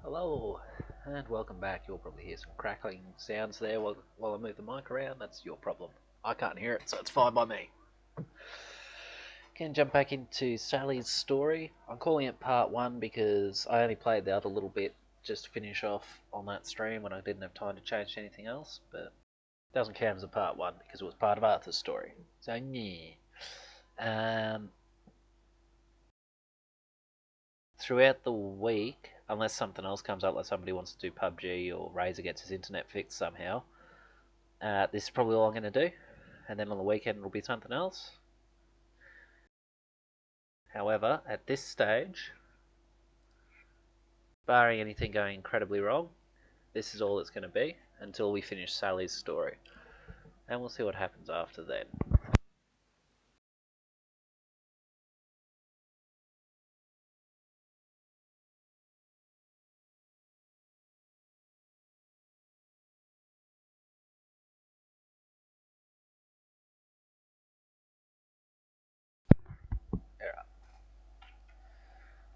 Hello, and welcome back. You'll probably hear some crackling sounds there while I move the mic around. That's your problem. I can't hear it, so it's fine by me. Can jump back into Sally's story. I'm calling it part 1 because I only played the other little bit just to finish off on that stream when I didn't have time to change anything else, but it doesn't count as a part 1 because it was part of Arthur's story. So, yeah. Throughout the week, unless something else comes up, like somebody wants to do PUBG or Razor gets his internet fixed somehow, this is probably all I'm going to do. And then on the weekend it'll be something else. However, at this stage, barring anything going incredibly wrong, this is all it's going to be until we finish Sally's story. And we'll see what happens after then.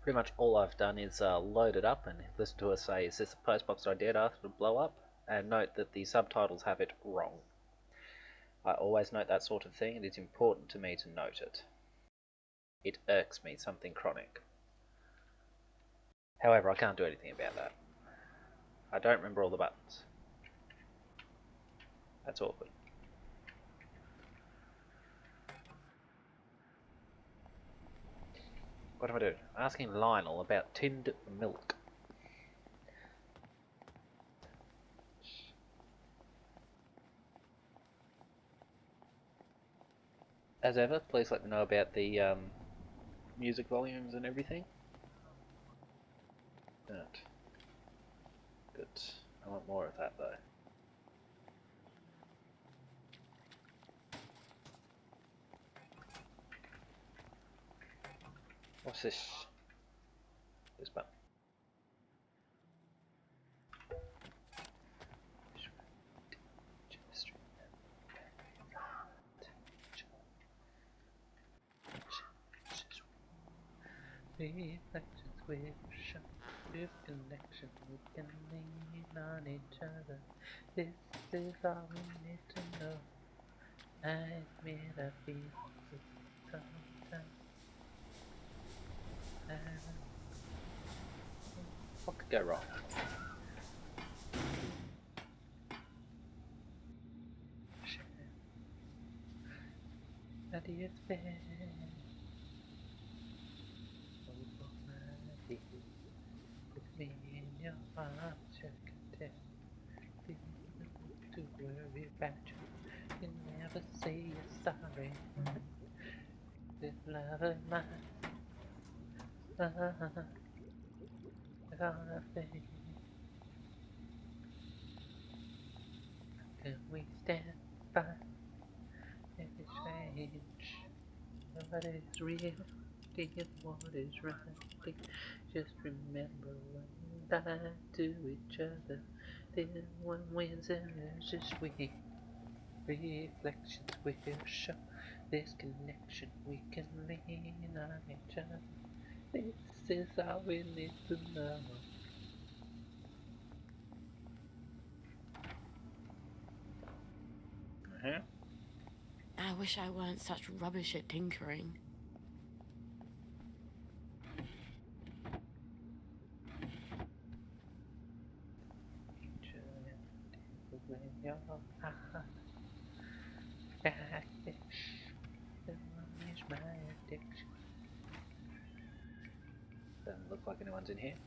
Pretty much all I've done is load it up and listen to her say, is this the postbox I did after the blow up? And note that the subtitles have it wrong. I always note that sort of thing, and it's important to me to note it. It irks me, something chronic. However, I can't do anything about that. I don't remember all the buttons. That's awkward. What am I doing? Asking Lionel about tinned milk. As ever, please let me know about the music volumes and everything. Good. I want more of that though. What's this? This button. Reflections will show this connection. We can lean on each other. This is all we need to know. I admit I feel it sometimes. What could go wrong? How do you feel? With me in your arms, you can tell. Feel to worry about you. You never say you're sorry. This love of mine. Gonna think. Can we stand by? It's strange. What is real? What is right? Just remember when we die to each other. Then one wins and there's just we. Reflections will show this connection. We can lean on each other. This is all we need to know. I wish I weren't such rubbish at tinkering. Doesn't look like anyone's in here.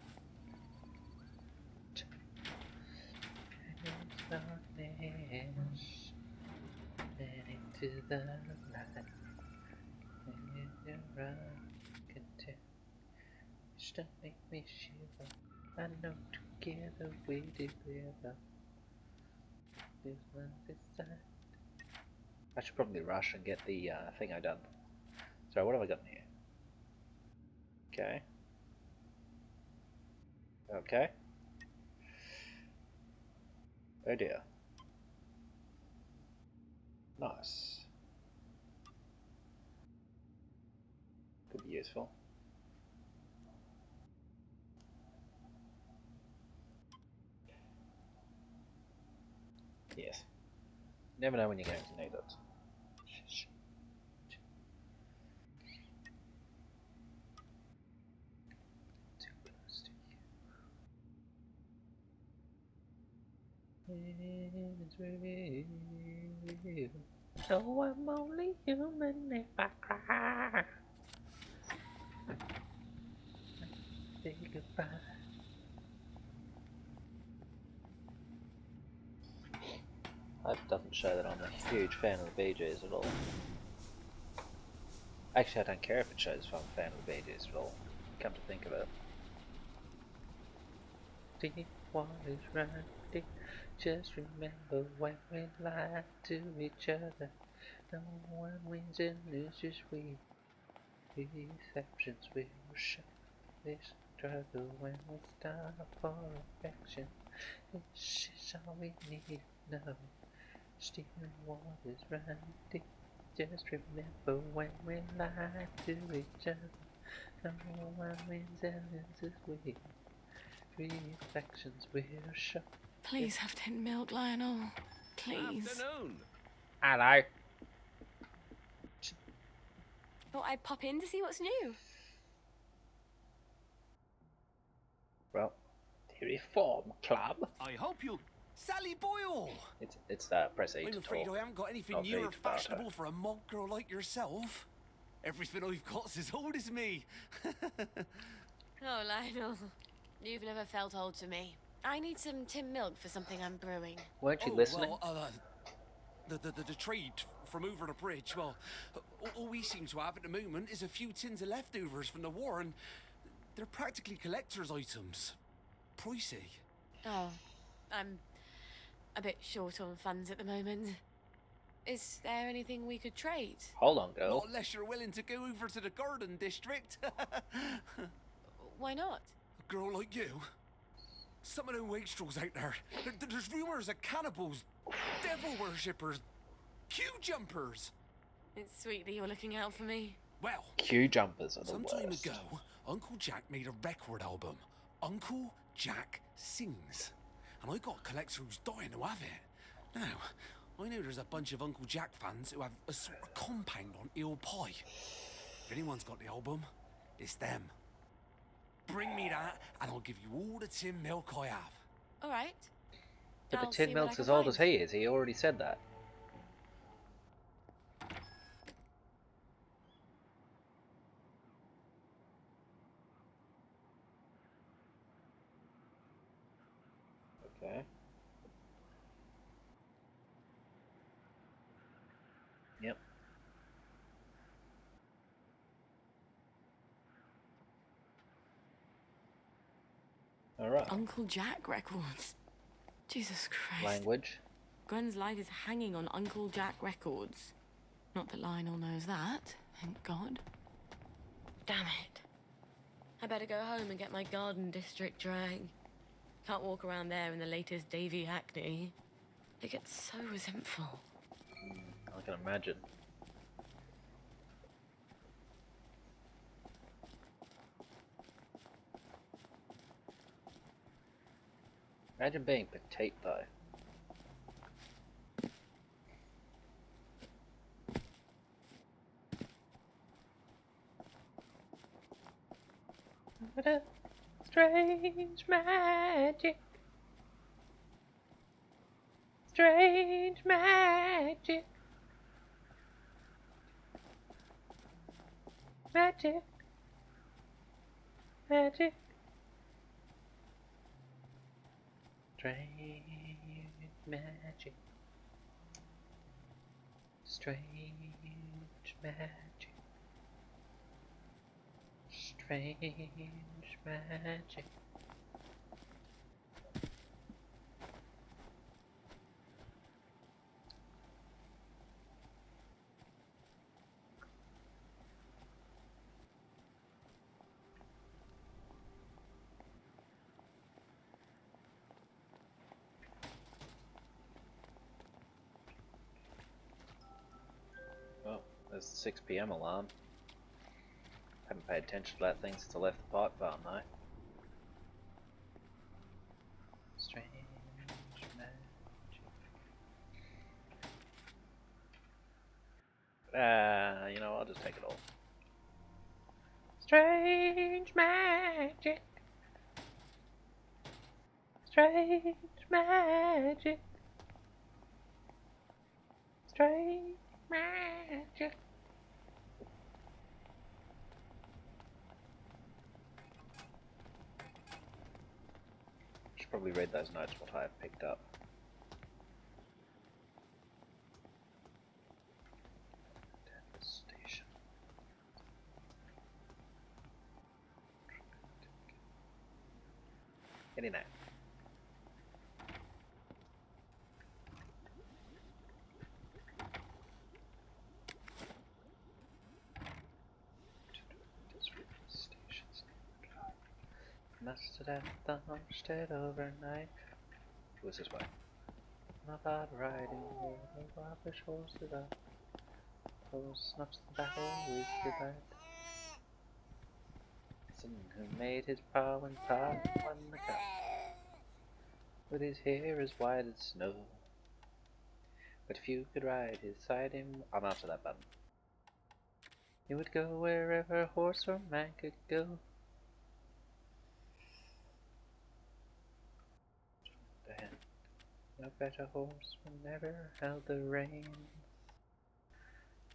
And into the light, and in your eyes can tell. Just to make me shiver. I know together we deliver. This love is sight. I should probably rush and get the thing I done. So what have I got in here? Okay. Okay. Oh dear. Nice. Could be useful. Yes. Never know when you're going to need it. Too close to you. It's real. So I'm only human if I cry. Say goodbye. Hope it doesn't show that I'm a huge fan of the Bee Gees at all. Actually, I don't care if it shows if I'm a fan of the Bee Gees at all. Come to think of it. See what is right. Just remember when we lie to each other. No one wins and loses. We deceptions will show. This struggle when we start for affection. This is all we need to know. Still what is right. Just remember when we lie to each other. No one wins and loses. We reflections will show. Please have tin milk, Lionel. Please. Afternoon. Hello. Thought I'd pop in to see what's new. Well, the Reform Club. I hope you... Sally Boyle! It's press A to I'm afraid talk. I haven't got anything Not new or read about fashionable for a mod girl like yourself. Everything I've got's as old as me. Oh, Lionel. You've never felt old to me. I need some tin milk for something I'm brewing. Weren't you listening? Well, the trade from over the bridge, well, all we seem to have at the moment is a few tins of leftovers from the war, and they're practically collector's items. Pricey. Oh, I'm a bit short on funds at the moment. Is there anything we could trade? Hold on, girl. Not unless you're willing to go over to the garden district. Why not? A girl like you? Some of them wastrels out there. There's rumours of cannibals, devil worshippers, queue jumpers. It's sweet that you're looking out for me. Well, Queue jumpers are the some worst. time ago, Uncle Jack made a record album, Uncle Jack Sings. And I got a collector who's dying to have it. Now, I know there's a bunch of Uncle Jack fans who have a sort of compound on Eel Pie. If anyone's got the album, it's them. Bring me that, and I'll give you all the tin milk I have. All right. But the I'll tin see what I milk's can as old find. as he is. He already said that. Okay. Yep. Alright. Uncle Jack records. Jesus Christ. Language. Gwen's life is hanging on Uncle Jack records. Not that Lionel knows that, thank God. Damn it. I better go home and get my garden district drag. Can't walk around there in the latest Davy Hackney. It gets so resentful. I can imagine. Imagine being petite though. What a strange magic. Strange magic. Magic. Magic. Strange magic. Strange magic. Strange magic. Oh, there's the 6 PM alarm. Haven't paid attention to that thing since I left the pipe farm though. Strange magic. You know, I'll just take it all. Strange magic. Strange magic. Strange magic. Should probably read those notes what I have picked up. Station. Get in there. Must have left the homestead overnight. It was this way. About riding the rubbish horses up. Those snuffs the battle with delight. Son who made his power and power won the cup. With his hair as white as snow. But few could ride his side him. I'm after that button. He would go wherever horse or man could go. No better horseman never held the reins.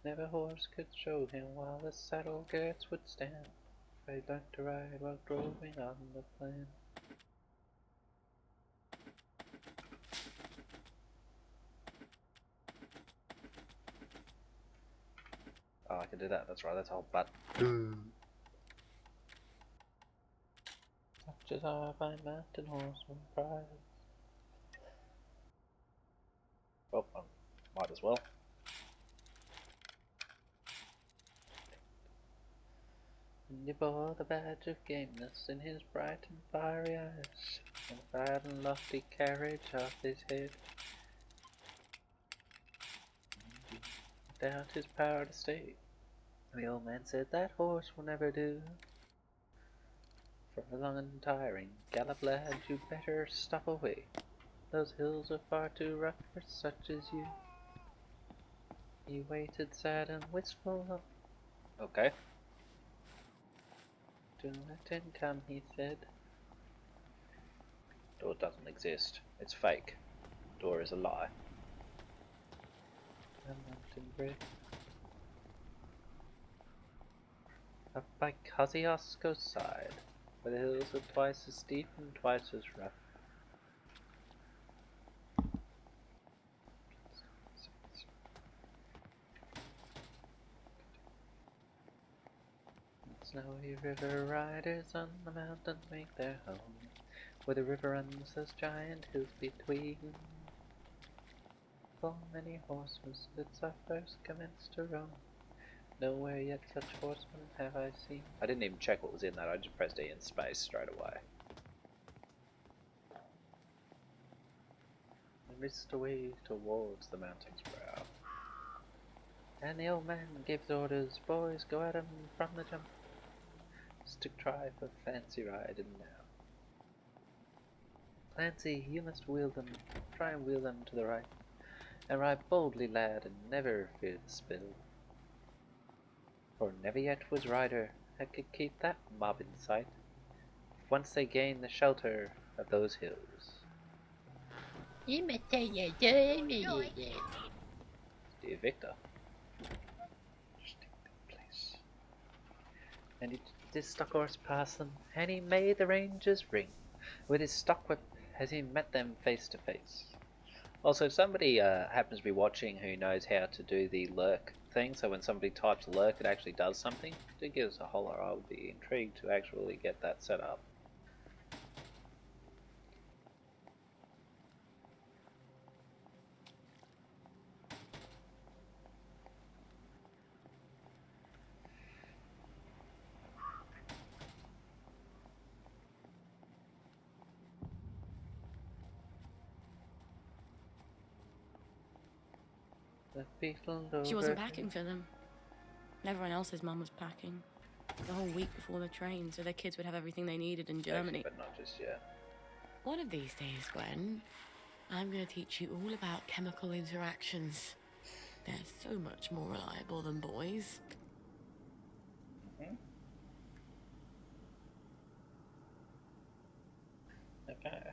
Never horse could show him while the saddle girths would stand. For he learnt to ride while droving on the plain. Oh, I can do that. That's right. That's a whole button. Such as I find mountain horseman prize. Oh, might as well. And he bore the badge of gameness in his bright and fiery eyes, and the proud and lofty carriage of his head. Doubt his power to stay. The old man said, that horse will never do. For a long and tiring gallop, lad, you'd better stop away. Those hills are far too rough for such as you. He waited sad and wistful. Okay. Do let him come, he said. Door doesn't exist. It's fake. Door is a lie. A mountain bridge. Up by Kosciuszko's side, where the hills are twice as steep and twice as rough. Snowy river riders on the mountain make their home, where the river runs those giant hills between. Full many horsemen since I first commenced to roam, nowhere yet such horsemen have I seen. I didn't even check what was in that, I just pressed E in space straight away. And raced away towards the mountain's brow. And the old man gives orders, boys, go at 'em from the jump. To try for fancy riding now. Clancy, you must wheel them, try and wheel them to the right, and ride boldly, lad, and never fear the spill. For never yet was rider that could keep that mob in sight, if once they gain the shelter of those hills. Dear Victor. Place. And he his stock horse past them, and he made the rangers ring with his stock whip as he met them face to face. Also, if somebody happens to be watching who knows how to do the lurk thing, so when somebody types lurk it actually does something, do give us a holler. I would be intrigued to actually get that set up. She wasn't packing for them. Everyone else's mum was packing. The whole week before the train, so their kids would have everything they needed in Germany. But not just yet. One of these days, Gwen, I'm going to teach you all about chemical interactions. They're so much more reliable than boys. Mm-hmm. Okay.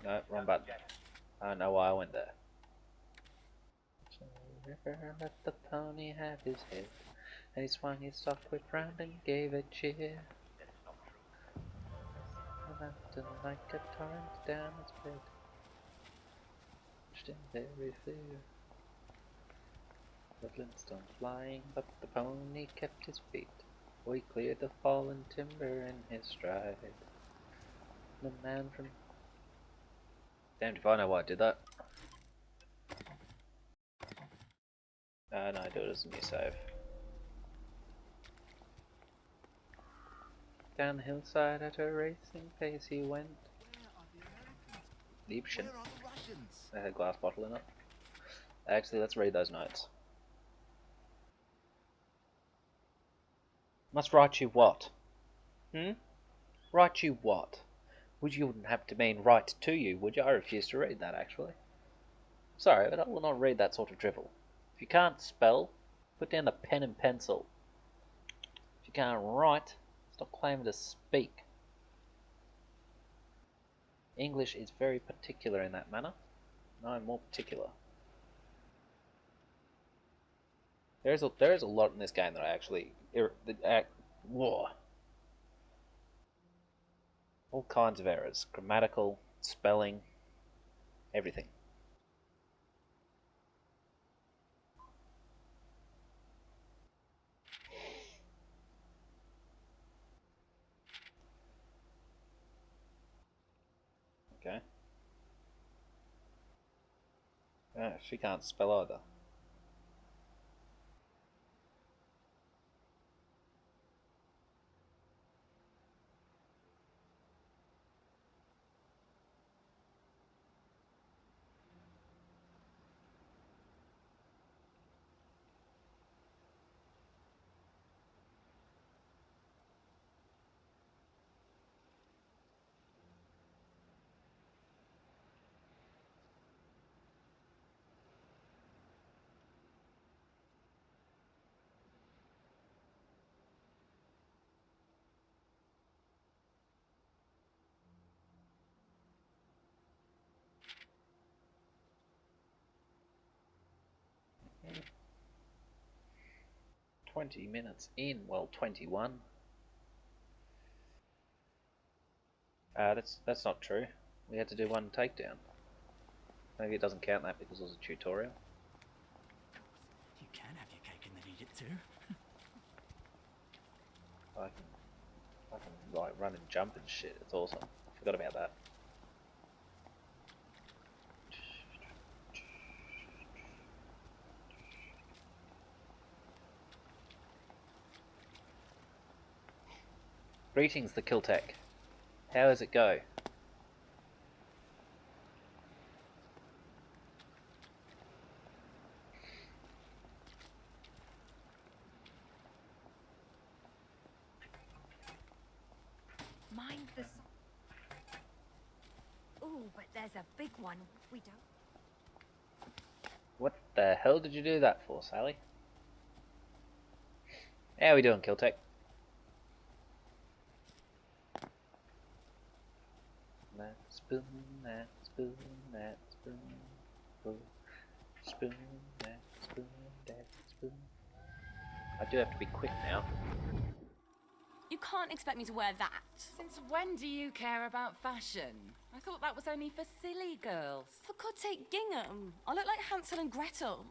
No, wrong button. I don't know why I went there. So River let the pony have his head, and he swung his soft whip round and gave a cheer. And after like a torrent down its bed, still very clear. The Flintstones flying, but the pony kept his feet. We cleared the fallen timber in his stride. The man from... Damned if I know why I did that. No, do it as a new save. Down the hillside at a racing pace he went. Liebchen. That had a glass bottle in it. Actually, let's read those notes. Must write you what? Write you what? You wouldn't have to mean write to you, would you? I refuse to read that, actually. Sorry, but I will not read that sort of drivel. If you can't spell, put down the pen and pencil. If you can't write, stop claiming to speak. English is very particular in that manner. And I'm more particular. There is a lot in this game that I actually... Whoa. All kinds of errors. Grammatical, spelling, everything. Okay. She can't spell either. Mm. 20 minutes in, well, 21. That's not true. We had to do one takedown. Maybe it doesn't count that because it was a tutorial. You can have your cake and then eat it too. I can like run and jump and shit. It's awesome. I forgot about that. Greetings, the Kiltech. How does it go? Mind the... Ooh, but there's a big one. We don't... What the hell did you do that for, Sally? How are we doing, Kiltech? That spoon, that spoon, that spoon, spoon, that spoon, that spoon. I do have to be quick now. You can't expect me to wear that. Since when do you care about fashion? I thought that was only for silly girls. For God's sake, gingham. I look like Hansel and Gretel.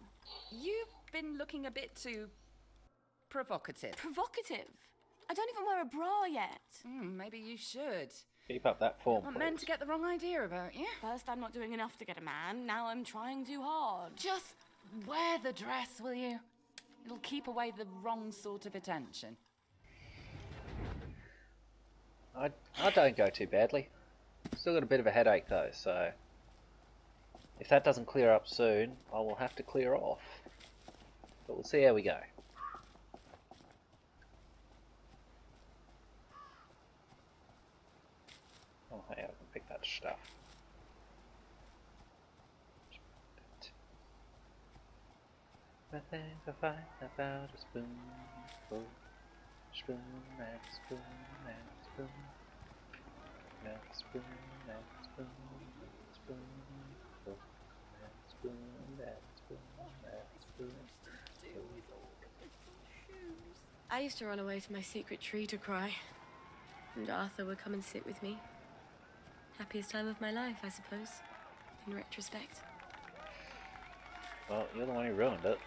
You've been looking a bit too... provocative. Provocative? I don't even wear a bra yet. Maybe you should. Keep up that form, Want men to get the wrong idea about you. First, I'm not doing enough to get a man. Now I'm trying too hard. Just wear the dress, will you? It'll keep away the wrong sort of attention. I don't go too badly. Still got a bit of a headache though, so if that doesn't clear up soon, I will have to clear off. But we'll see how we go. that stuff. I think I find about a spoonful. Spoon and spoon and spoon. And spoon and spoon and spoonful. And spoon and spoon and spoon. I used to run away to my secret tree to cry. And Arthur would come and sit with me. Happiest time of my life, I suppose, in retrospect. Well, you're the one who ruined it.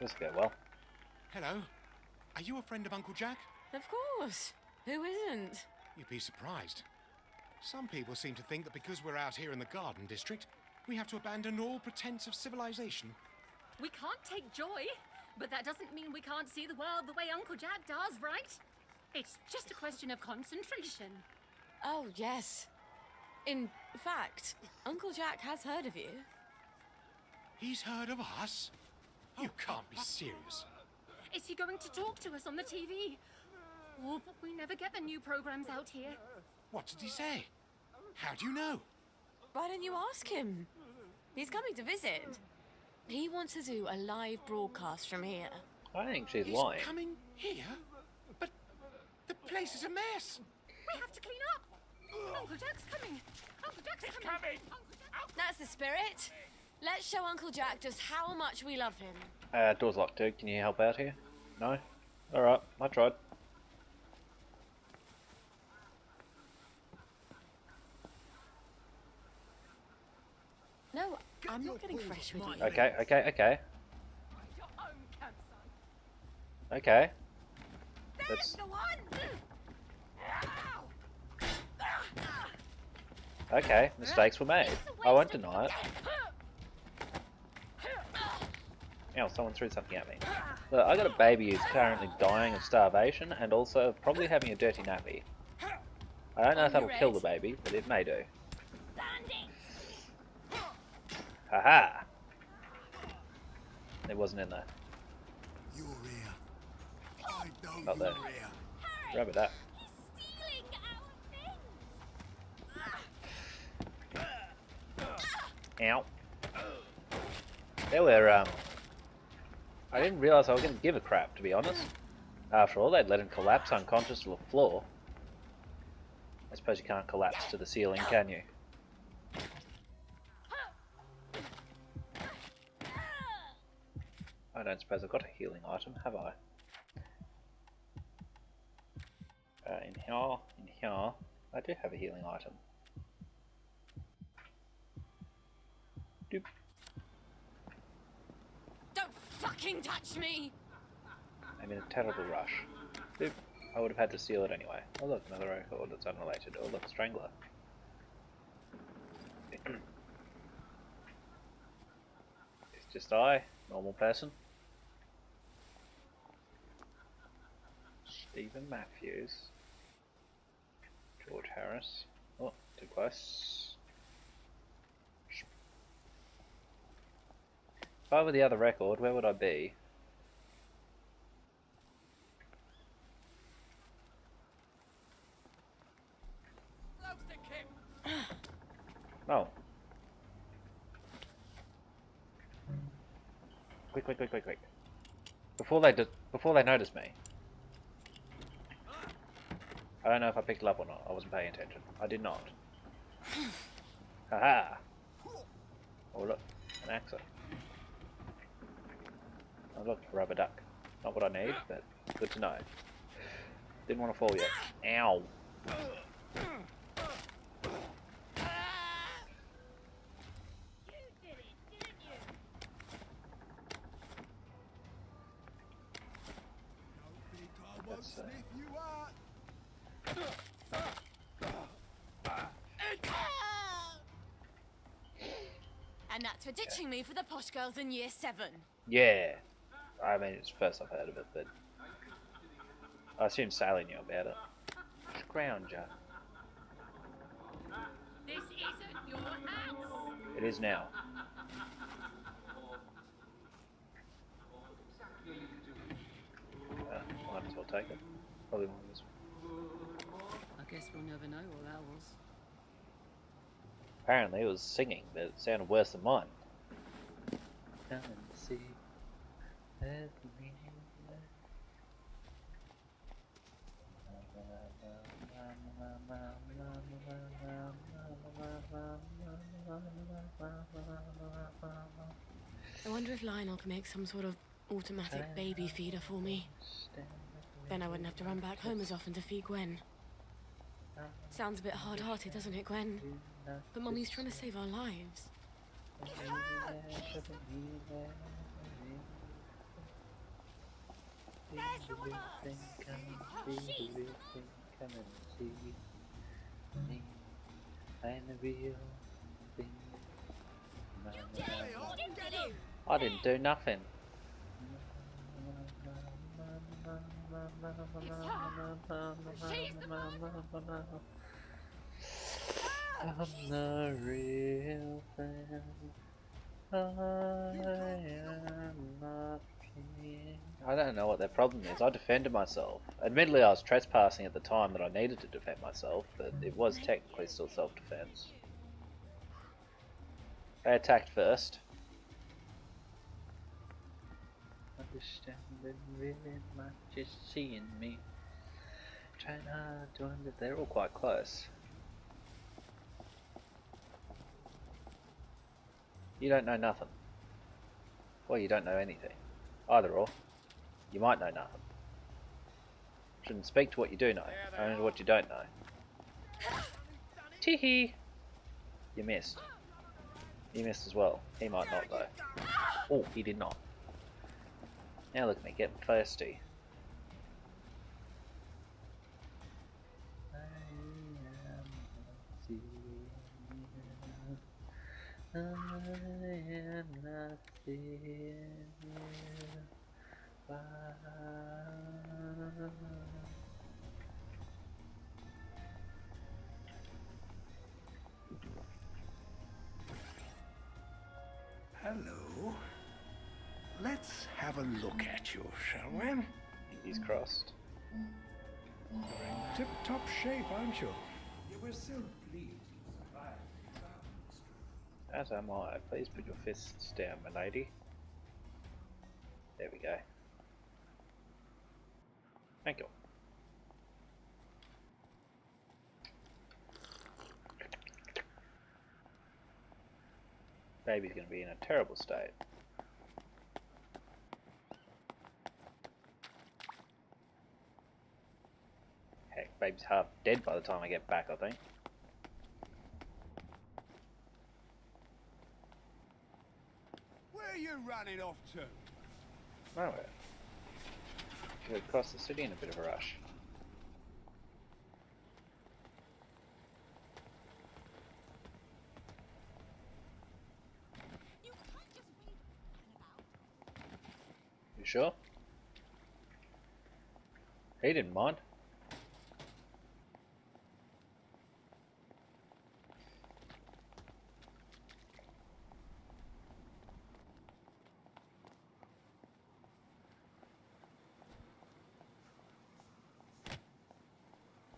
This will go well. Hello. Are you a friend of Uncle Jack? Of course. Who isn't? You'd be surprised. Some people seem to think that because we're out here in the Garden District, we have to abandon all pretense of civilization. We can't take joy, but that doesn't mean we can't see the world the way Uncle Jack does, right? It's just a question of concentration. Oh, yes. In fact, Uncle Jack has heard of you. He's heard of us? You can't be serious. Is he going to talk to us on the TV? Oh, but we never get the new programs out here. What did he say? How do you know? Why don't you ask him? He's coming to visit. He wants to do a live broadcast from here. I think she's He's lying. coming here? But the place is a mess. We have to clean up. Uncle Jack's coming. Uncle Jack's coming. Uncle Jack. That's the spirit. Let's show Uncle Jack just how much we love him. Door's locked, dude. Can you help out here? No? Alright, I tried. No, I'm not getting fresh with you. Okay. Okay. Let's... The one. Okay, mistakes were made. I won't deny it. Ow, someone threw something at me. Look, I got a baby who's currently dying of starvation and also probably having a dirty nappy. I don't know if that'll kill the baby, but it may do. Haha! It wasn't in there. You're here. I know Not there. you're here. Grab it up. Ow. They were, I didn't realise I was going to give a crap, to be honest. After all, they'd let him collapse unconscious to the floor. I suppose you can't collapse to the ceiling, can you? I don't suppose I've got a healing item, have I? In here, I do have a healing item. Doop. Don't fucking touch me! I'm in a terrible rush. Doop. I would have had to steal it anyway. Oh look, another record that's unrelated. Oh look, a strangler. It's just I, normal person. Stephen Matthews. George Harris. Oh, too close. If I were the other record, where would I be? Oh. Quick. Before they notice me. I don't know if I picked it up or not. I wasn't paying attention. I did not. Haha! Oh look, an axe. Oh look, a rubber duck. Not what I need, but good to know. Didn't want to fall yet. Ow! That's, And that's for ditching me for the posh girls in year 7. yeah! I mean, it's the first I've heard of it, but I assume Sally knew about it. Scrounger. This isn't your house. It is now. take it. Probably one of those. I guess we'll never know what that was. Apparently it was singing, but it sounded worse than mine. Come and see. I wonder if Lionel can make some sort of automatic baby feeder for me. Then I wouldn't have to run back home as often to feed Gwen. Sounds a bit hard-hearted, doesn't it, Gwen? But Mummy's trying to save our lives. I didn't do nothing. I'm the real thing. I am not king. I don't know what their problem is. I defended myself. Admittedly, I was trespassing at the time that I needed to defend myself, but it was technically still self-defense. They attacked first. Understanding really much, just seeing me. Trying hard to understand. They're all quite close. You don't know nothing. Well, you don't know anything. Either or. You might know nothing. Shouldn't speak to what you do know, only to what you don't know. Teehee! You missed. You missed as well. He might not though. Oh, he did not. Now look at me getting thirsty. I am not seeing you. Hello. Let's have a look at you, shall we? He's crossed. You're in tip-top shape, aren't you? You were so pleased you survived the exam. As am I. Please put your fists down, my lady. There we go. Thank you. Baby's going to be in a terrible state. Heck, baby's half dead by the time I get back, I think. Where are you running off to? Nowhere. Should have crossed the city in a bit of a rush. You sure? He didn't mind.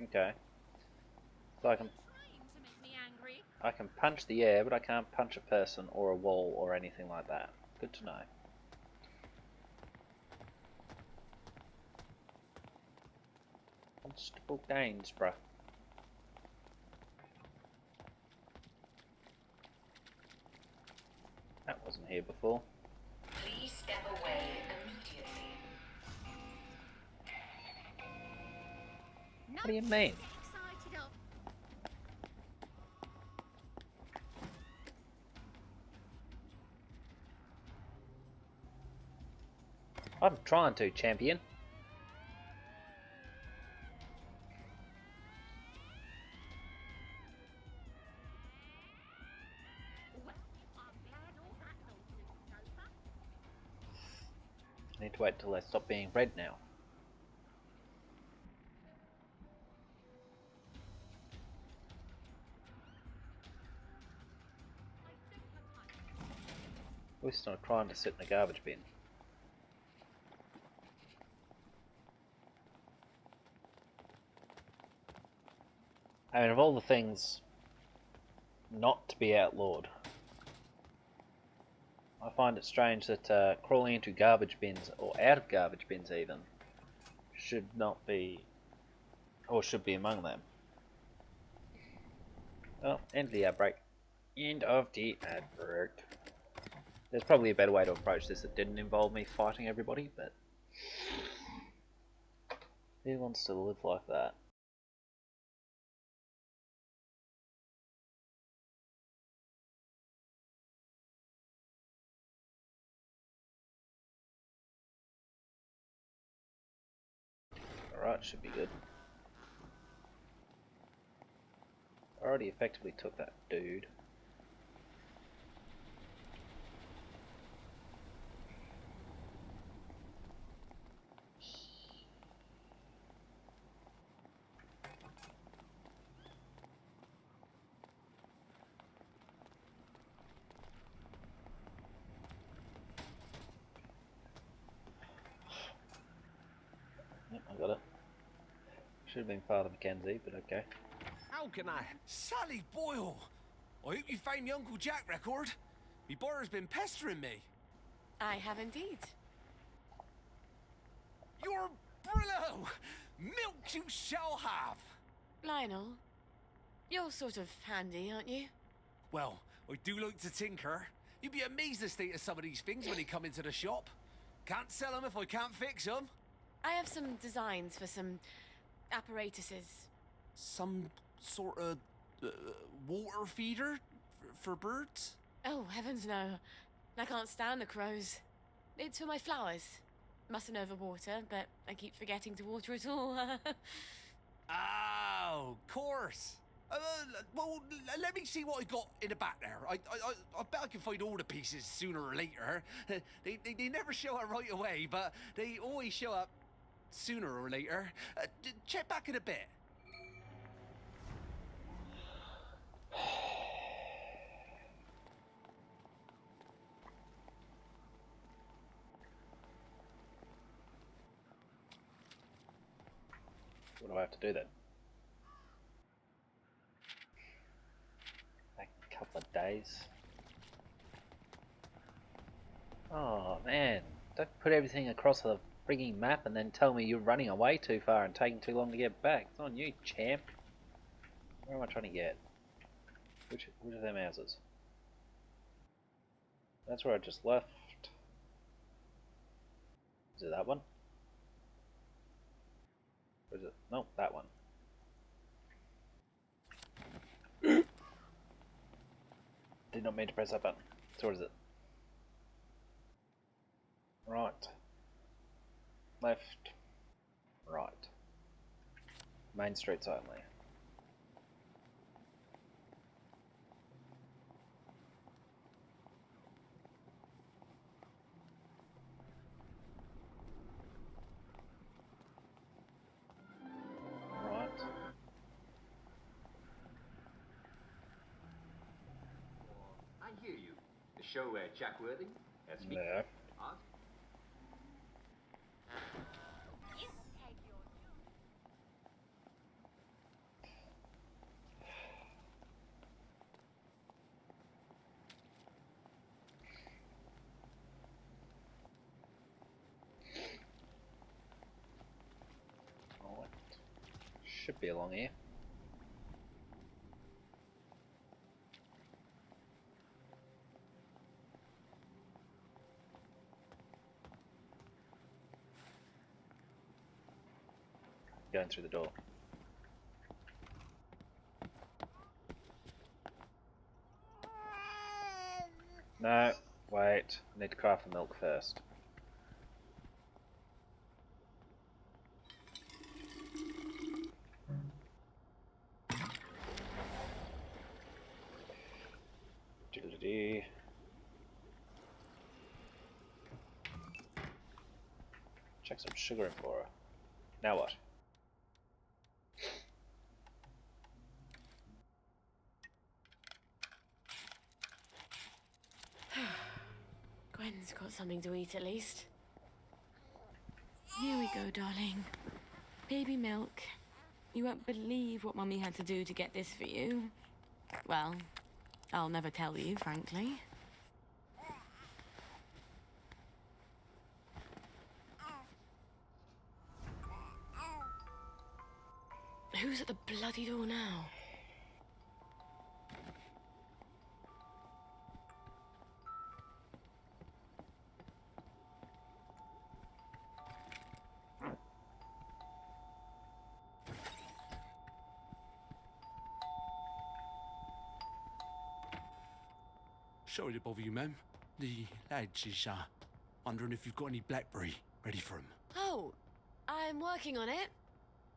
Okay. So I can punch the air, but I can't punch a person or a wall or anything like that. Good to know. Constable Gainsborough. That wasn't here before. Please step away immediately. What do you mean? I'm trying to, champion. I need to wait till they stop being red now. At least it's not a crime to sit in a garbage bin. I mean, of all the things not to be outlawed, I find it strange that crawling into garbage bins, or out of garbage bins even, should not be, or should be among them. Oh, end of the outbreak. End of the outbreak. There's probably a better way to approach this that didn't involve me fighting everybody, but who wants to live like that? Alright, should be good. I already effectively took that dude. Yep, I got it. Should have been Father Mackenzie, but okay. How can I? Sally Boyle! I hope you found my Uncle Jack record. Me boyer's been pestering me. I have indeed. You're Brillo! Milk you shall have! Lionel, you're sort of handy, aren't you? Well, I do like to tinker. You'd be amazed at the state of some of these things when they come into the shop. Can't sell them if I can't fix them. I have some designs for some apparatuses. Some sort of water feeder for birds? Oh, heavens no. I can't stand the crows. It's for my flowers. Mustn't overwater, but I keep forgetting to water it all. Oh, of course. Well, let me see what I got in the back there. I bet I can find all the pieces sooner or later. They never show up right away, but they always show up sooner or later. Check back in a bit. What do I have to do then? Like a couple of days. Oh man, don't put everything across the frigging map and then tell me you're running away too far and taking too long to get back. It's on you, champ. Where am I trying to get? Which of them houses? That's where I just left. Is it that one? Or is it? No, that one. Did not mean to press that button. So what is it? Right. Left. Right. Main streets only. Right. I hear you. The show Jack Worthing has me. No. Art? Right. Should be along here. Going through the door. No, wait. I need to craft the milk first. Diddly-dee. Check some sugar in for her. Now what? Gwen's got something to eat at least. Here we go, darling. Baby milk. You won't believe what Mummy had to do to get this for you. Well, I'll never tell you, frankly. Who's at the bloody door now? Sorry to bother you, ma'am. The lads is, wondering if you've got any blackberry ready for 'em. Oh, I'm working on it.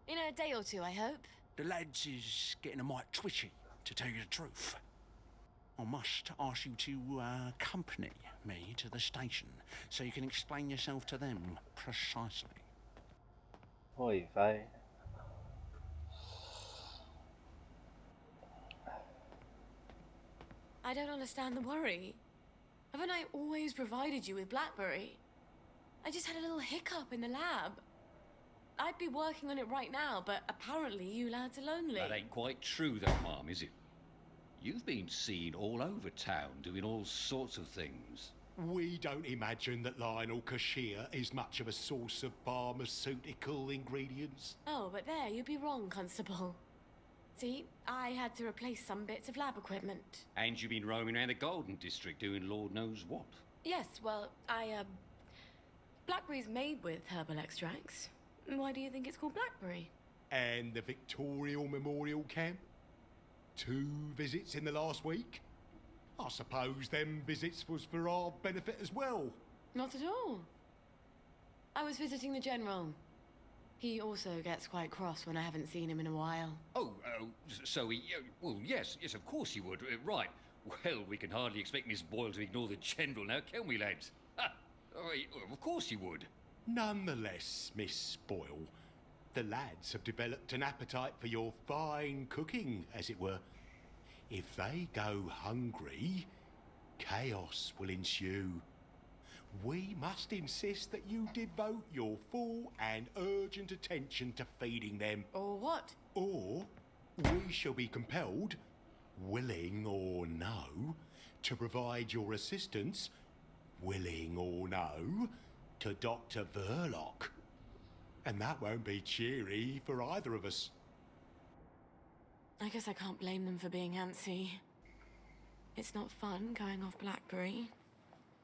In a day or two, I hope. The lads is getting a mite twitchy, to tell you the truth. I must ask you to accompany me to the station so you can explain yourself to them precisely. Oy vey. I don't understand the worry. Haven't I always provided you with blackberry? I just had a little hiccup in the lab. I'd be working on it right now, but apparently you lads are lonely. That ain't quite true though, Mom, is it? You've been seen all over town doing all sorts of things. We don't imagine that Lionel Cashier is much of a source of pharmaceutical ingredients. Oh, but there, you'd be wrong, Constable. See, I had to replace some bits of lab equipment. And you've been roaming around the Golden District doing Lord knows what. Yes, well, blackberry's made with herbal extracts. Why do you think it's called blackberry? And the Victorial Memorial Camp? 2 visits in the last week? I suppose them visits was for our benefit as well. Not at all. I was visiting the General. He also gets quite cross when I haven't seen him in a while. So he... well, yes, of course he would. Right. Well, we can hardly expect Miss Boyle to ignore the General now, can we, lads? Of course he would. Nonetheless, Miss Boyle, the lads have developed an appetite for your fine cooking, as it were. If they go hungry, chaos will ensue. We must insist that you devote your full and urgent attention to feeding them. Or what? Or we shall be compelled, willing or no, to provide your assistance, willing or no, to Dr. Verloc. And that won't be cheery for either of us. I guess I can't blame them for being antsy. It's not fun going off blackberry.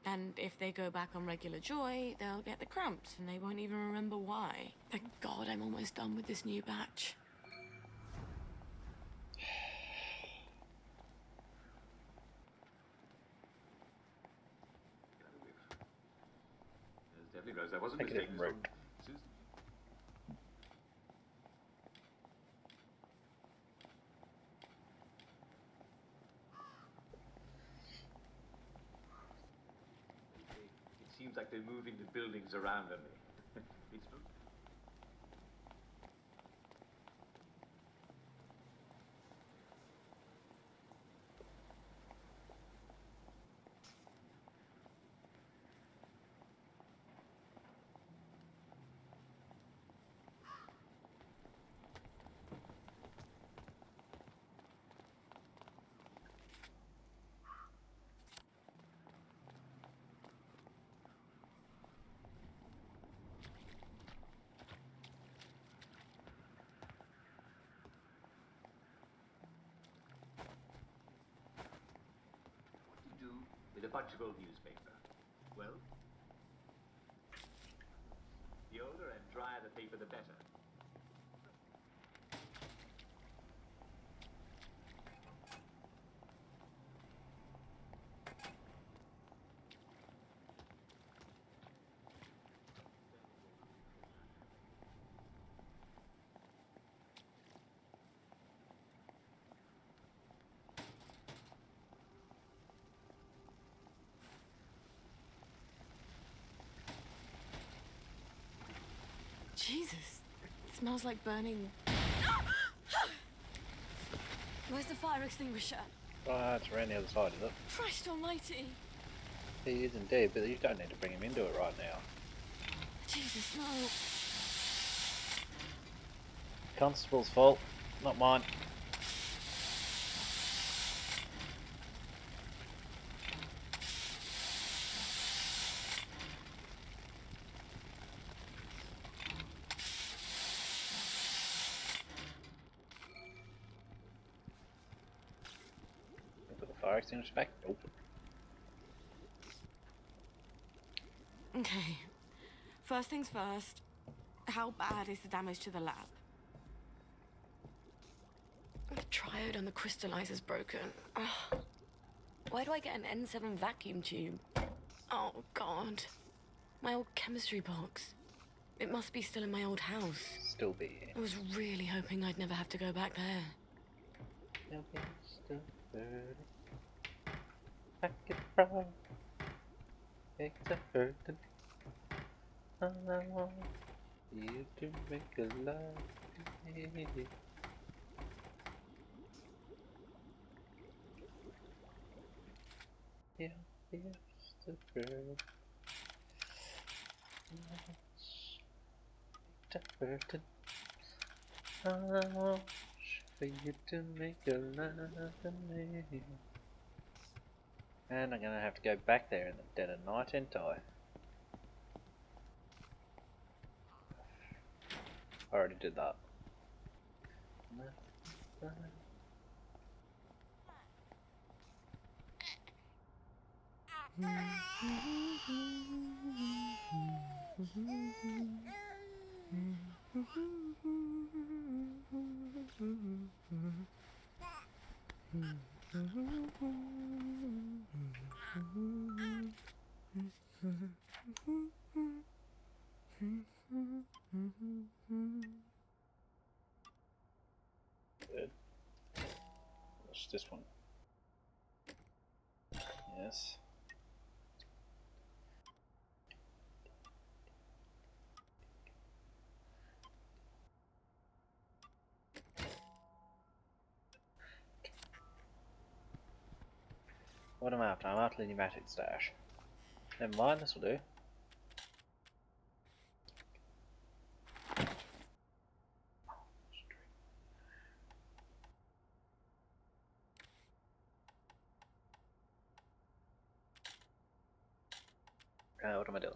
And if they go back on regular joy, they'll get the cramps and they won't even remember why. Thank God I'm almost done with this new batch. There's definitely goes. I wasn't Take it mistaken. in, Rick. Susan. It seems like they're moving the buildings around on me. It's with a bunch of old newspaper. Well, the older and drier the paper, the better. Jesus, it smells like burning. Where's the fire extinguisher? It's around the other side, is it? Christ almighty! He is indeed, but you don't need to bring him into it right now. Jesus, no. Constable's fault, not mine. Put the fire extinguisher back? Nope. Okay. First things first, how bad is the damage to the lab? The triode on the crystallizer's broken. Ugh. Why do I get an N7 vacuum tube? Oh, God. My old chemistry box. It must be still in my old house. Still be. I was really hoping I'd never have to go back there. Still be, still burning. Back it from. It's a burden. I want you to make a love to me. Yeah, it's a burden. It's a burden. I want for you to make a love to me. And I'm gonna have to go back there in the dead of night, ain't I? I already did that. Good. What's this one? Yes. What am I after? I'm after the pneumatic stash. Never mind, this will do. What am I doing?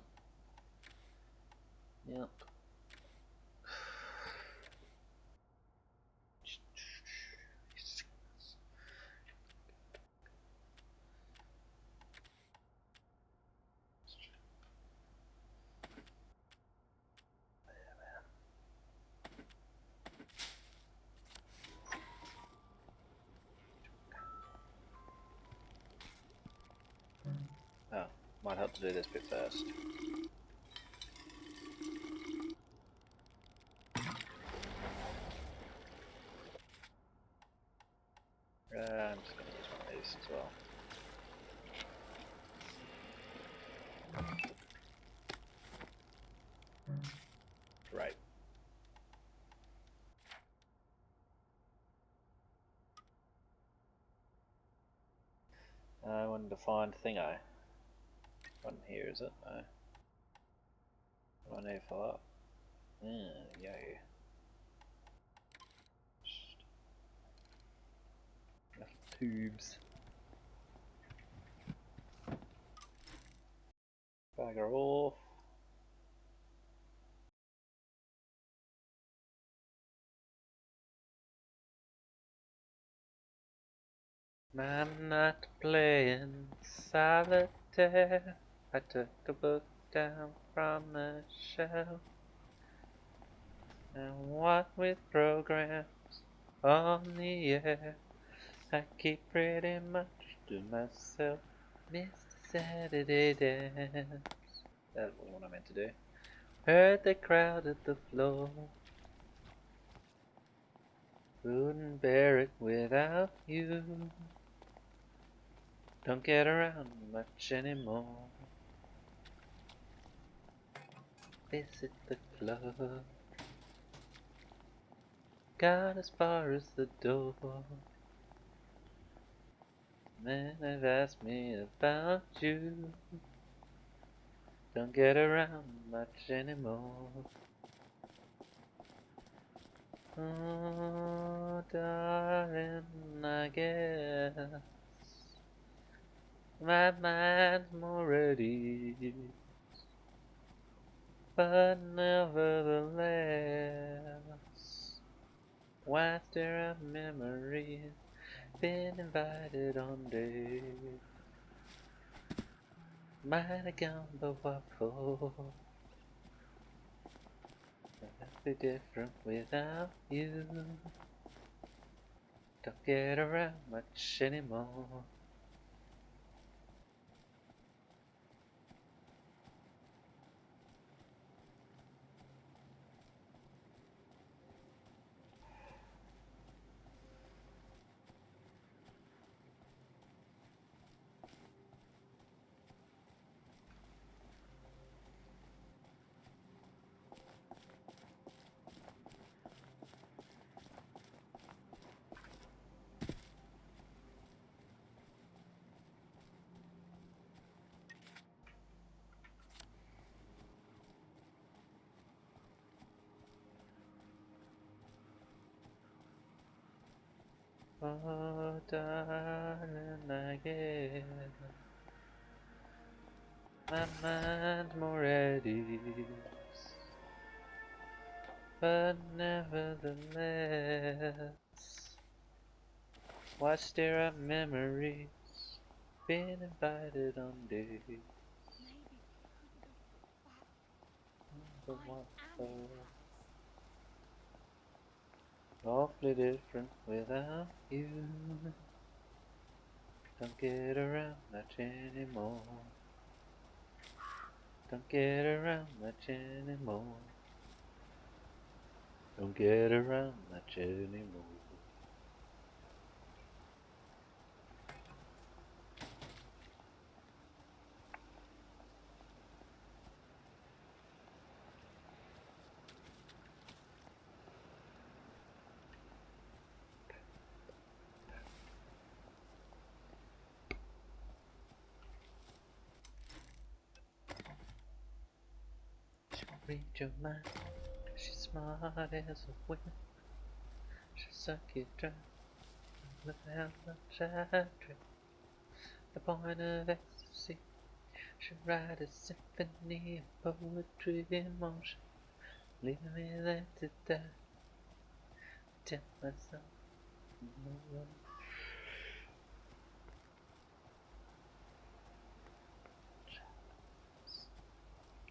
Yep. Oh, might help to do this bit first. I'm just going to use one of these as well. Right. I wanted to find thingo. One here, is it? No. What do I need for that? Yeah. Enough tubes. Bagger off. I'm not playing solitaire. I took a book down from the shelf. And what with programs on the air, I keep pretty much to myself. Mr. Saturday Dance. That was what I meant to do. Heard the crowd at the floor. Couldn't bear it without you. Don't get around much anymore. Visit the club. Got as far as the door. Men have asked me about you. Don't get around much anymore. Oh, darling, I guess my mind's more ready, but nevertheless, why stir up memories? Been invited on dates. Might have gone, but what for? I'd be different without you. Don't get around much anymore. Oh, darling, I guess my mind's more at ease, but nevertheless, why stir up memories? Been invited on dates. But what for? Awfully different without you. Don't get around much anymore. Don't get around much anymore. Don't get around much anymore. She'll read your mind. She's smart as a whip. She'll suck you dry. Look how much I drink. The point of ecstasy. She'll write a symphony of poetry in motion. Leaving me there to die. Tell myself no.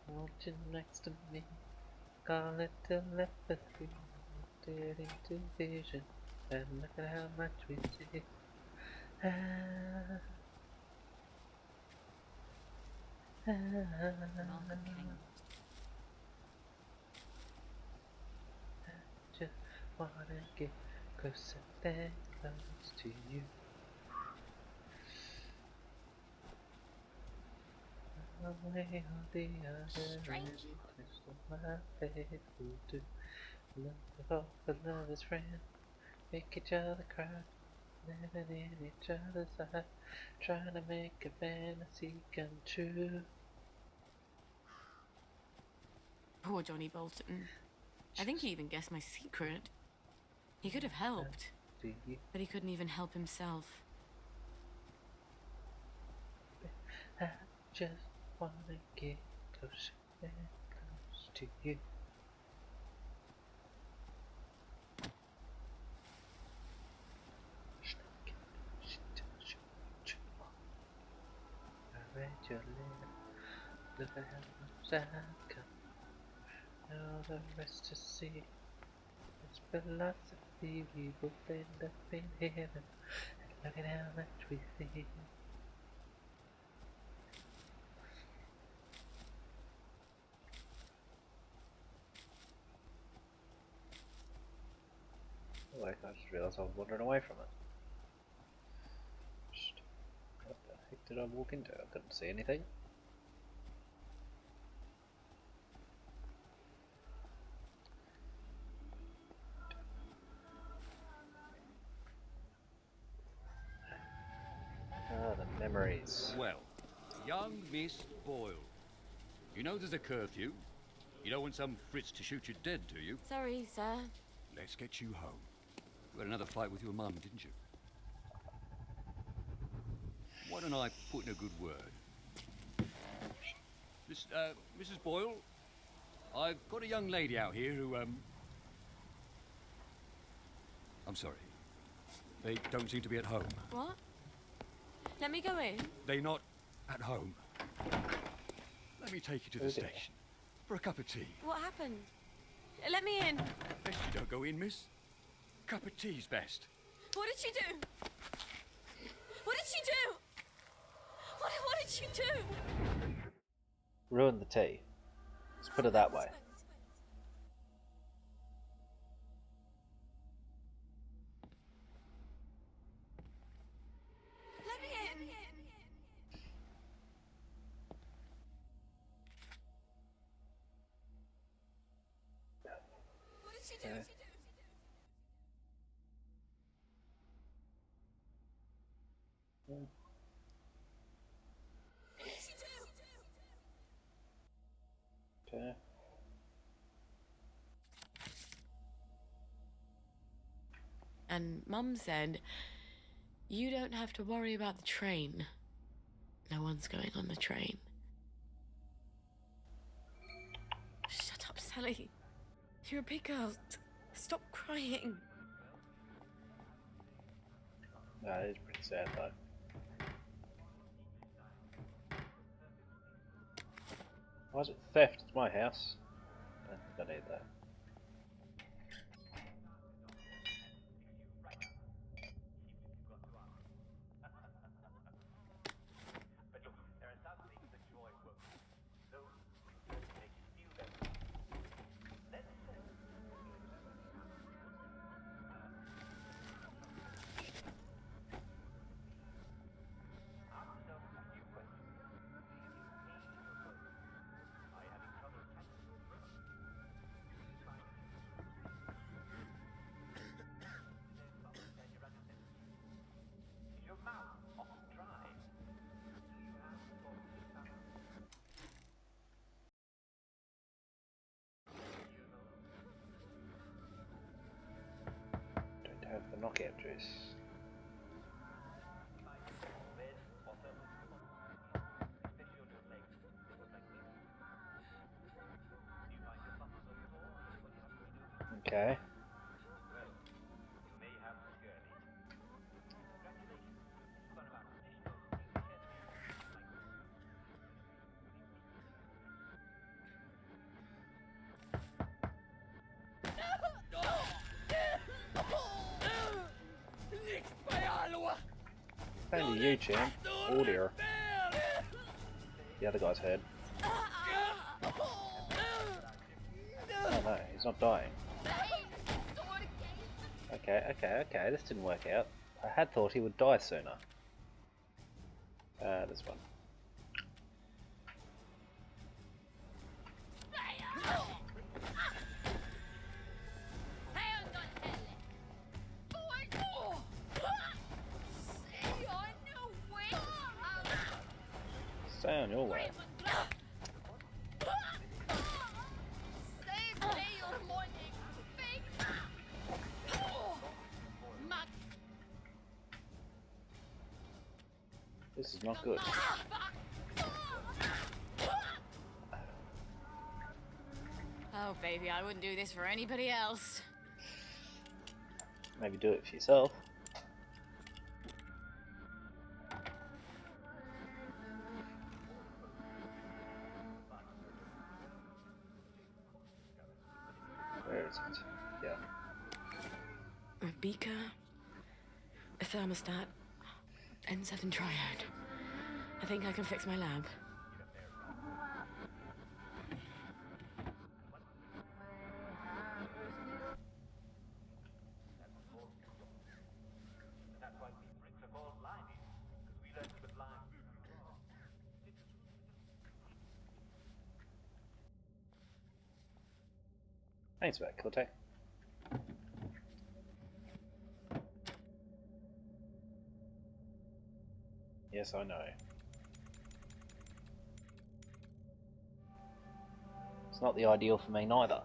Want you next to me. Call it telepathy. Get into vision. And look at how much we see. Just wanna get closer than close to you. One way or the other, every twist of my faith will do. Love all the lovers friend, make each other cry, living in each other's eyes, trying to make a fantasy come true. Poor Johnny Bolton. I think he even guessed my secret. He could have helped, but he couldn't even help himself. I just wanna get closer and close to you. I read your letter, look at how much I come. Now the rest to see. It's philosophy, we both end up in heaven. And look at how much we see. Oh, I just realized I was wandering away from it. What the heck did I walk into? I couldn't see anything. Ah, the memories. Well, young Miss Boyle. You know there's a curfew. You don't want some Fritz to shoot you dead, do you? Sorry, sir. let's get you home. You had another fight with your mum, didn't you? Why don't I put in a good word? Mrs. Boyle, I've got a young lady out here who, I'm sorry. They don't seem to be at home. What? Let me go in. They're not at home. Let me take you to the station for a cup of tea. What happened? Let me in. Best you don't go in, miss. Cup of tea's best. What did she do? What did she do? What did she do? Ruined the tea. Let's put it that way. Let me in. What did she do? Yeah. Okay. And Mum said, you don't have to worry about the train. No one's going on the train. Shut up, Sally. You're a big girl. Stop crying. That is pretty sad though. Why is it theft? It's my house. I don't think I need that. Don't have the knockout juice. Okay. Only you, champ. Oh dear. The other guy's head. Oh no, he's not dying. Okay, this didn't work out. I had thought he would die sooner. This one. Stay on your way. This is not good. Oh, baby, I wouldn't do this for anybody else. Maybe do it for yourself. Where is it? Yeah. A beaker, a thermostat, N7 triode. I think I can fix my lab. Thanks for that, Cortec. Yes, I know. It's not the ideal for me neither.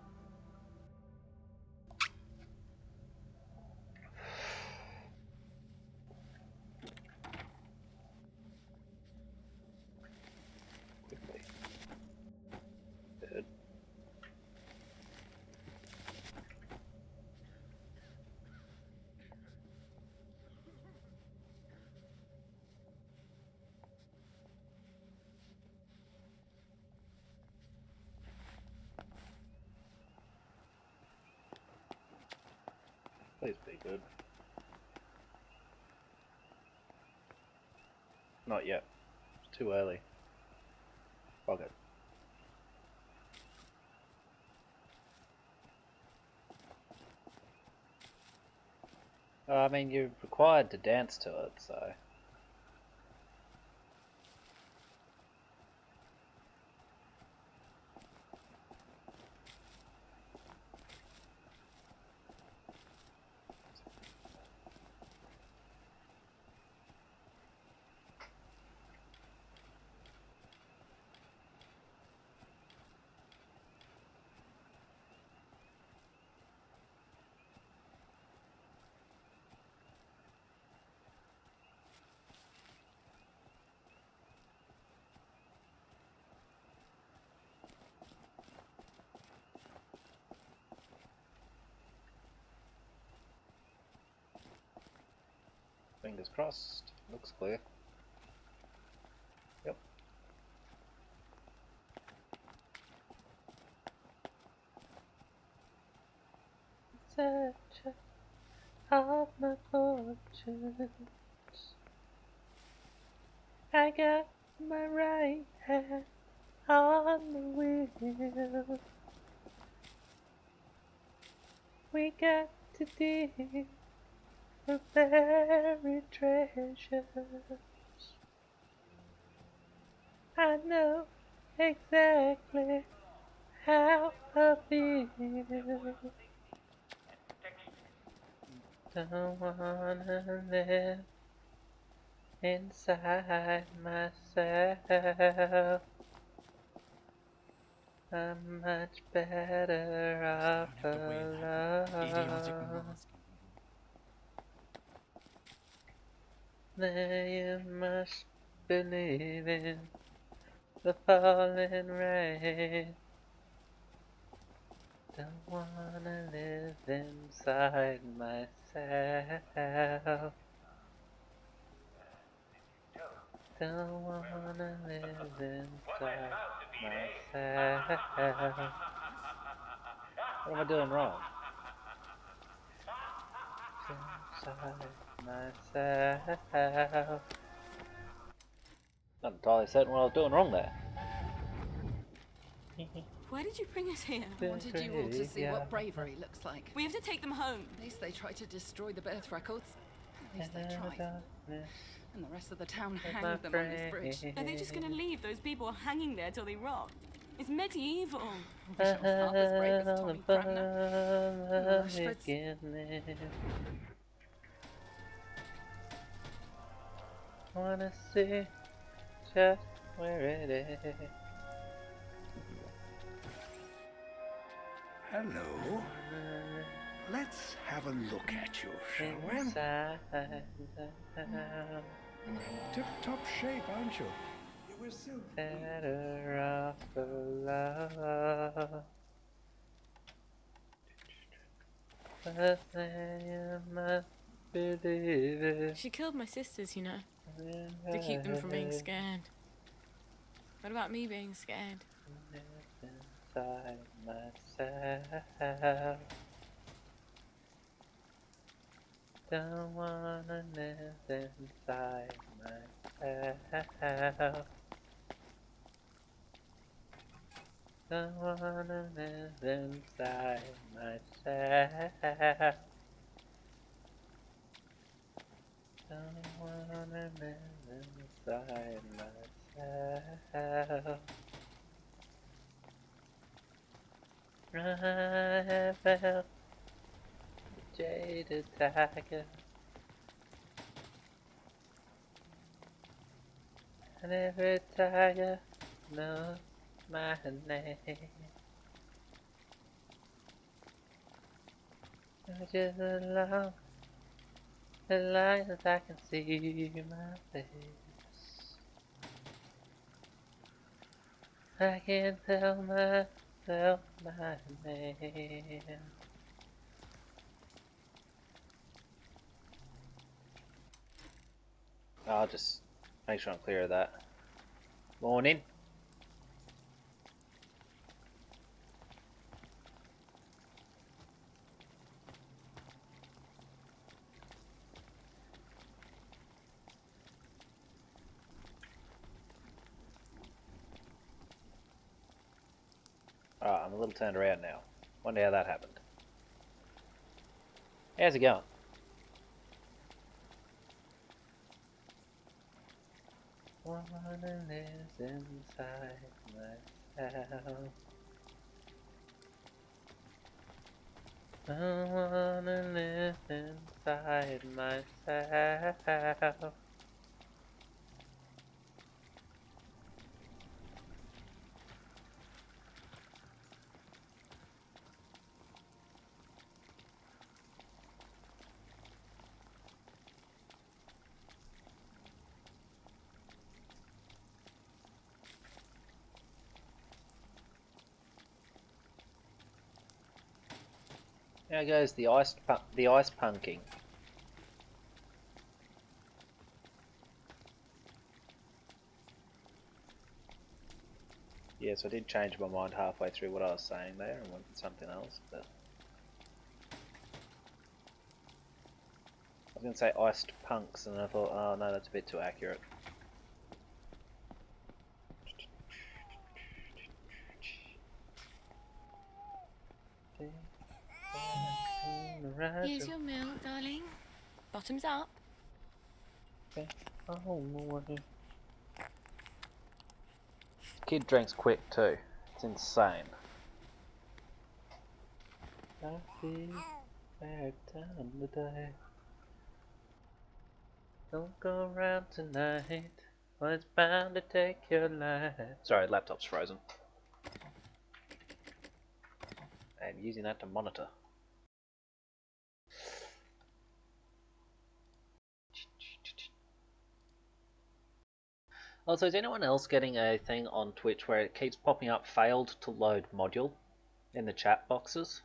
Please be good. Not yet. It's too early. Okay. I mean, you're required to dance to it, so... Fingers crossed. Looks clear. Yep. Search of my fortunes. I got my right hand on the wheel. We got to dig for buried treasures. I know exactly how I feel. Don't wanna live inside myself. I'm much better off alone. Then you must believe in the falling rain. Don't wanna live inside myself. Don't wanna live inside myself. What am I doing wrong? Inside myself. Not entirely certain what I was doing wrong there. Why did you bring us here? I wanted you all to see what bravery looks like. We have to take them home. At least they tried to destroy the birth records. At least they tried. And the rest of the town hanged them on this bridge. Are they just gonna leave those people hanging there till they rot? It's medieval. Half as brave as Tommy Cranmer. Wanna see just where it is. Hello. Let's have a look at you, shall we? Tip-top shape, aren't you? You were so better off alone. But then you must believe it. She killed my sisters, you know, to keep them from being scared. What about me being scared? Inside myself. Don't wanna live inside myself. Don't wanna live inside myself. Don't wanna live inside myself. I felt the jaded tiger, and every tiger knows my name. Just as long as I can see my face, I can tell myself my name. I'll just make sure I'm clear of that. Morning. a little turned around now. Wonder how that happened. How's it going? One lives inside myself. I wanna live inside myself. How goes the ice punking? Yes, I did change my mind halfway through what I was saying there and went for something else, but I was going to say iced punks, and I thought, oh no, that's a bit too accurate. Here's your milk, darling. Bottoms up. Oh, kid drinks quick too. It's insane. Happy bad time today. Don't go around tonight. Well, it's bound to take your life. Sorry, laptop's frozen. I'm using that to monitor. Also, is anyone else getting a thing on Twitch where it keeps popping up failed to load module in the chat boxes?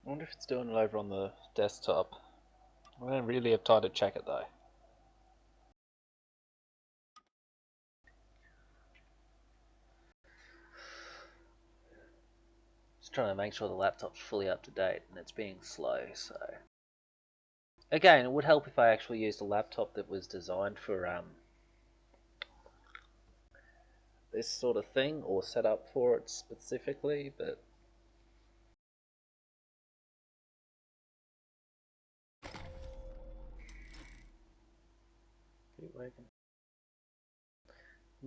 I wonder if it's doing it over on the desktop. I don't really have time to check it though. Just trying to make sure the laptop's fully up to date and it's being slow, so... Again, it would help if I actually used a laptop that was designed for this sort of thing, or set up for it specifically, but... Keep working.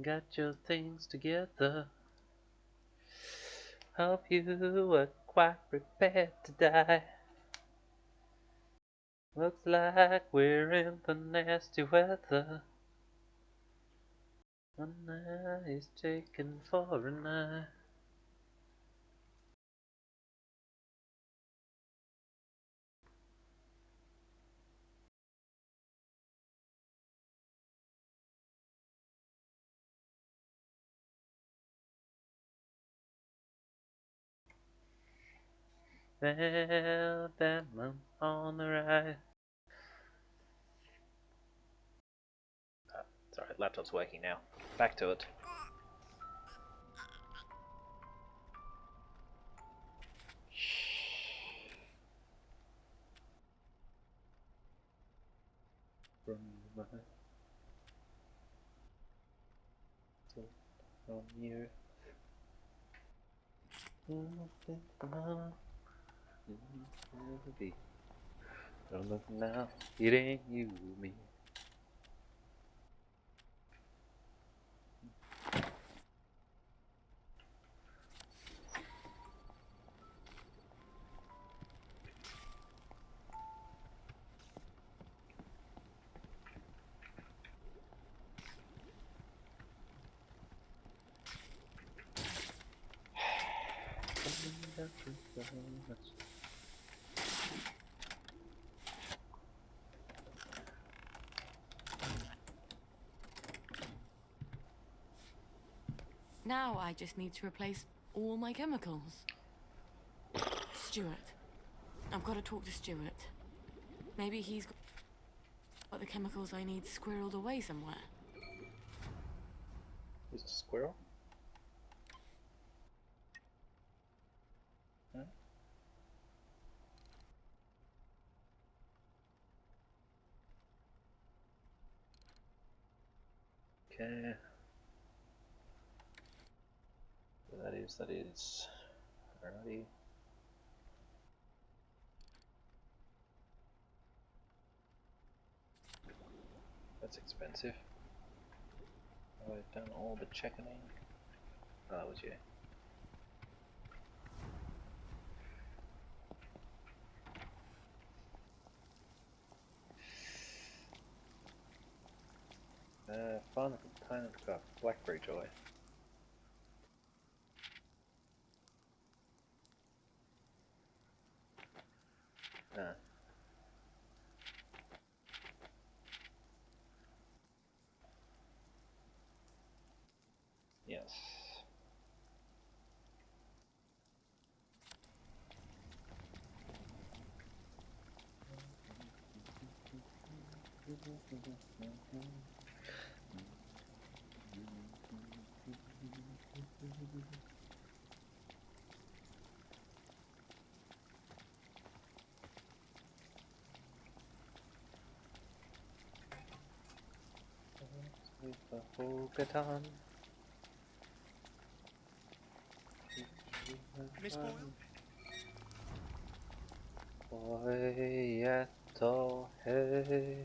Got your things together. Hope you were quite prepared to die. Looks like we're in for nasty weather. One eye is taken for an eye. Alabama on the right. Sorry, laptop's working now. Back to it. From my from you. Don't look now, it ain't you, me. Now I just need to replace all my chemicals. Stuart. I've got to talk to Stuart. Maybe he's got the chemicals I need squirreled away somewhere. Is a squirrel? Huh? Okay. believes that is. Alrighty. That's expensive. I've done all the checking. Oh, that was you. Find the component for Blackberry Joy. Ah. Yes. With the Hogaton. Miss Boyle? Boyato hey.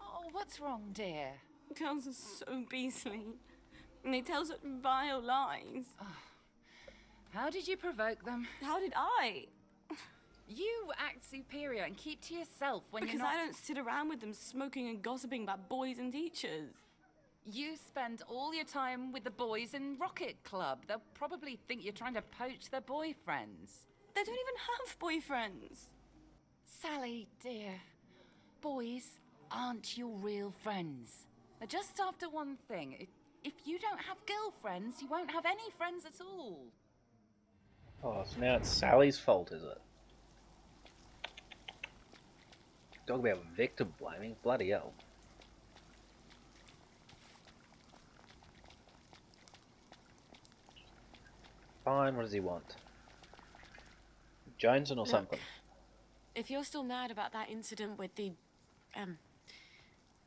Oh, what's wrong, dear? Girls are so beastly. And they tell such vile lies. How did you provoke them? How did I? You act superior and keep to yourself when Because you're not... I don't sit around with them smoking and gossiping about boys and teachers. You spend all your time with the boys in Rocket Club. They'll probably think you're trying to poach their boyfriends. They don't even have boyfriends. Sally, dear, boys aren't your real friends. They're just after one thing. If you don't have girlfriends, you won't have any friends at all. Oh, so now it's Sally's fault, is it? Talk about victim blaming. Bloody hell. Fine, what does he want? Jonesing or something? If you're still mad about that incident with the,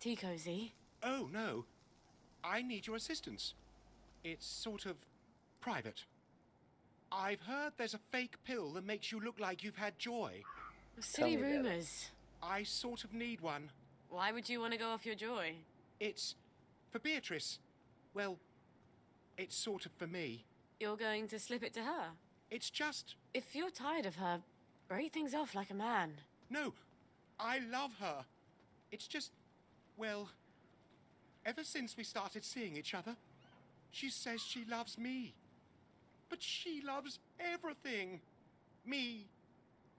tea cozy... Oh, no. I need your assistance. It's sort of private. I've heard there's a fake pill that makes you look like you've had joy. Silly rumours. I sort of need one. Why would you want to go off your joy? It's for Beatrice. Well, it's sort of for me. You're going to slip it to her? It's just... If you're tired of her, break things off like a man. No, I love her. It's just, well, ever since we started seeing each other, she says she loves me. But she loves everything. Me,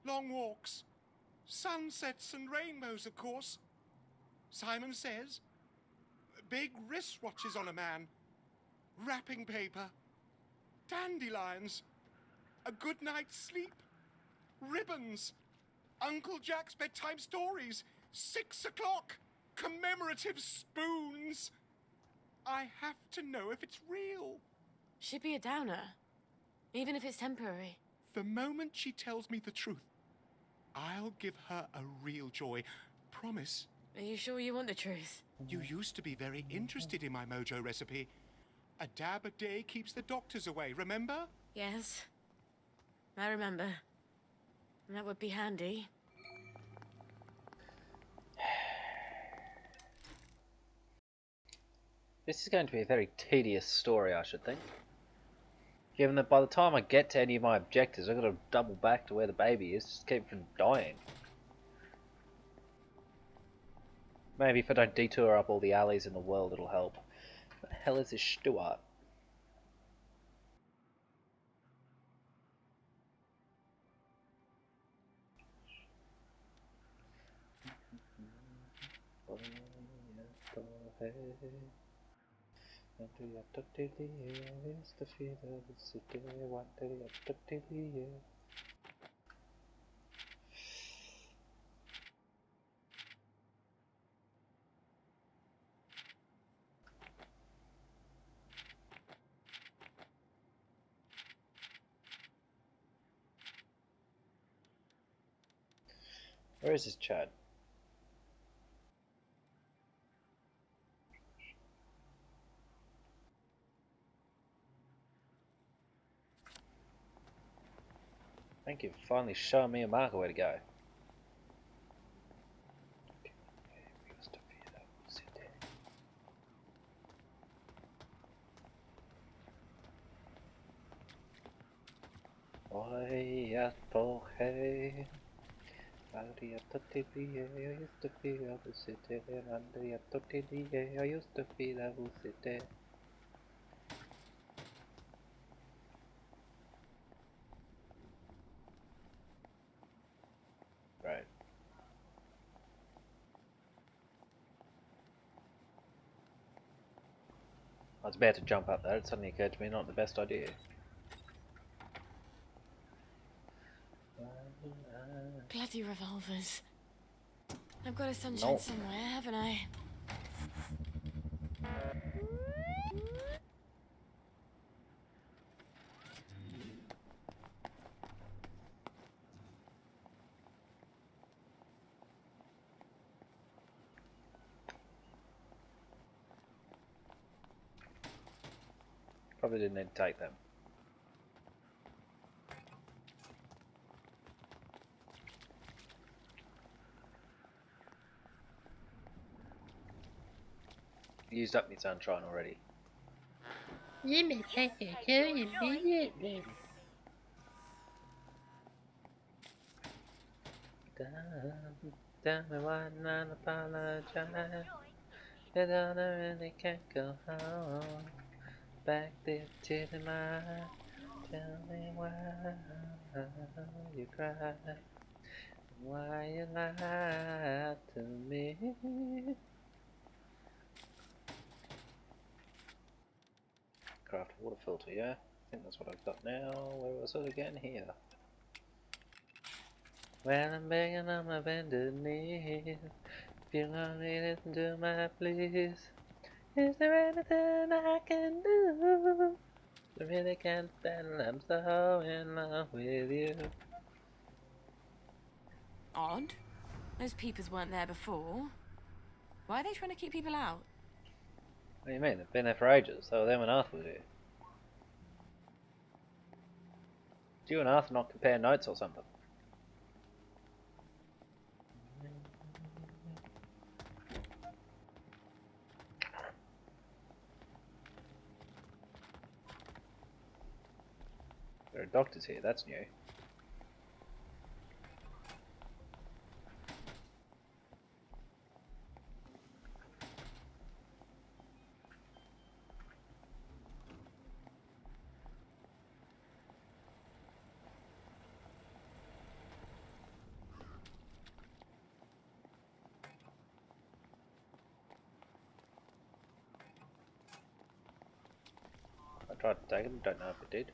long walks, sunsets and rainbows, of course. Simon says, big wristwatches on a man, wrapping paper, dandelions, a good night's sleep, ribbons, Uncle Jack's bedtime stories, 6 o'clock, commemorative spoons. I have to know if it's real. She'd be a downer, even if it's temporary. The moment she tells me the truth, I'll give her a real joy. Promise. Are you sure you want the truth? You used to be very interested in my mojo recipe. A dab a day keeps the doctors away, remember? Yes. I remember. That would be handy. This is going to be a very tedious story, I should think. Given that by the time I get to any of my objectives, I've got to double back to where the baby is, just keep from dying. Maybe if I don't detour up all the alleys in the world, it'll help. What the hell is this Stuart? Where is this Chad? Thank you for finally showing me a marker where to go. Oi, apple, hey. I used to feel the city, and I used to feel the city. Right. I was about to jump up there, it suddenly occurred to me not the best idea. Bloody revolvers. I've got a sunshine somewhere, haven't I? Probably didn't need to take them. Used up my sunshine already. Tell me why not apologize. You don't really can't go home. Back there to the mind. Tell me why you cry. Why you lied to me. Craft water filter, yeah? I think that's what I've got now. Where was it again? Here. Well, I'm begging on my bended knees. If you only listen to my pleas. Is there anything I can do? I really can't stand it. I'm so in love with you. Odd. Those peepers weren't there before. Why are they trying to keep people out? What do you mean? They've been there for ages. So them and Arthur were here. Do you and Arthur not compare notes or something? There are doctors here, that's new. I tried to take him, don't know if it did.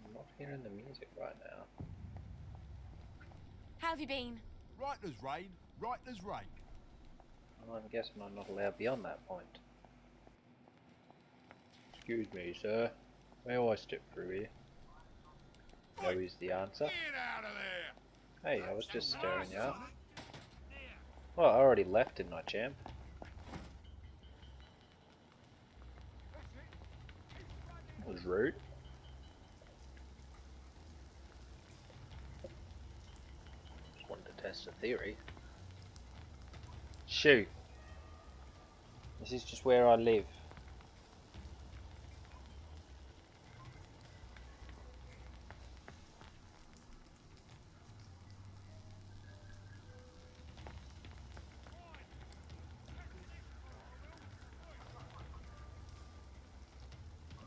I'm not hearing the music right now. How have you been? Right as rain, right as rain. Well, I'm guessing I'm not allowed beyond that point. Excuse me, sir. May I step through here? No is the answer. Get out of there! Hey, I was just staring you up. Well, I already left, didn't I, champ? That was rude. Just wanted to test a theory. Shoot. This is just where I live.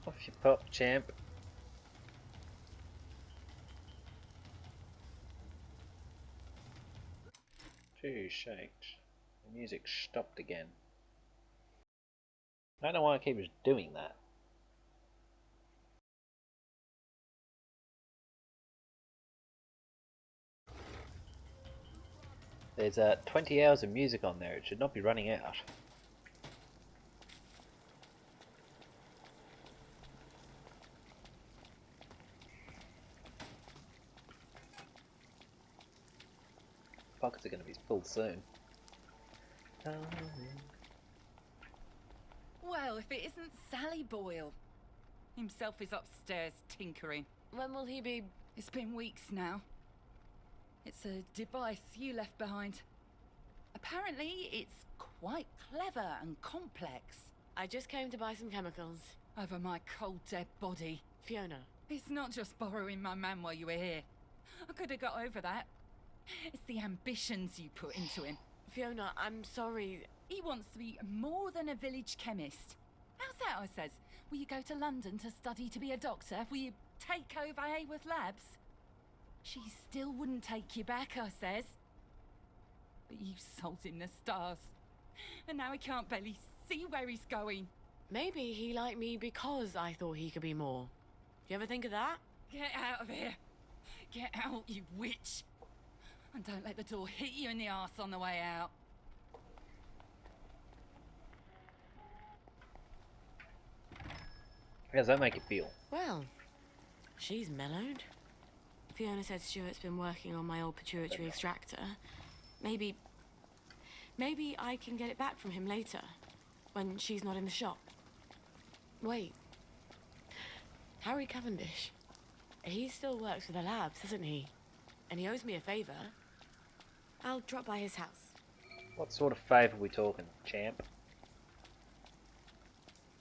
Off you pop, champ. Too shaked. The music stopped again. I don't know why it keeps doing that. There's 20 hours of music on there. It should not be running out. pockets are going to be full soon. Well, if it isn't Sally Boyle. Himself is upstairs tinkering. When will he be? It's been weeks now. It's a device you left behind. Apparently, it's quite clever and complex. I just came to buy some chemicals. Over my cold, dead body. Fiona. It's not just borrowing my man while you were here. I could have got over that. It's the ambitions you put into him. Fiona, I'm sorry. He wants to be more than a village chemist. How's that, I says? Will you go to London to study to be a doctor? Will you take over Hayworth Labs? She still wouldn't take you back, I says. But you sold him the stars. And now he can't barely see where he's going. Maybe he liked me because I thought he could be more. Do you ever think of that? Get out of here. Get out, you witch. And don't let the door hit you in the arse on the way out. How does that make you feel? Well, she's mellowed. Fiona said Stuart's been working on my old pituitary extractor. Maybe I can get it back from him later, when she's not in the shop. Wait. Harry Cavendish. He still works for the labs, doesn't he? And he owes me a favour. I'll drop by his house. What sort of favour are we talking, champ?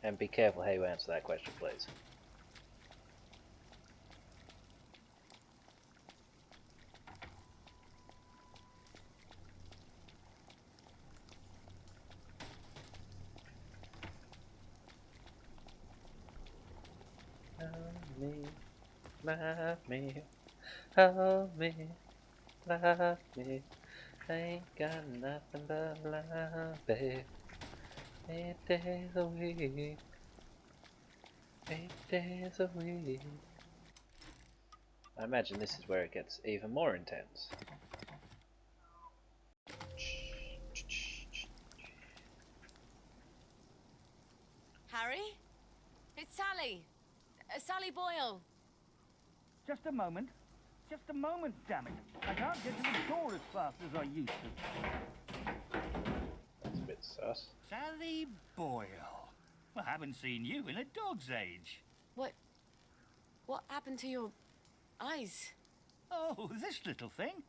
And be careful how you answer that question, please. Love me, hold me, love me. Ain't got nothing but love, babe. 8 days a week, 8 days a week. I imagine this is where it gets even more intense. Harry? It's Sally. Sally Boyle. Just a moment. Just a moment, damn it. I can't get to the door as fast as I used to. That's a bit sus. Sally Boyle. Well, I haven't seen you in a dog's age. What happened to your eyes? Oh, this little thing.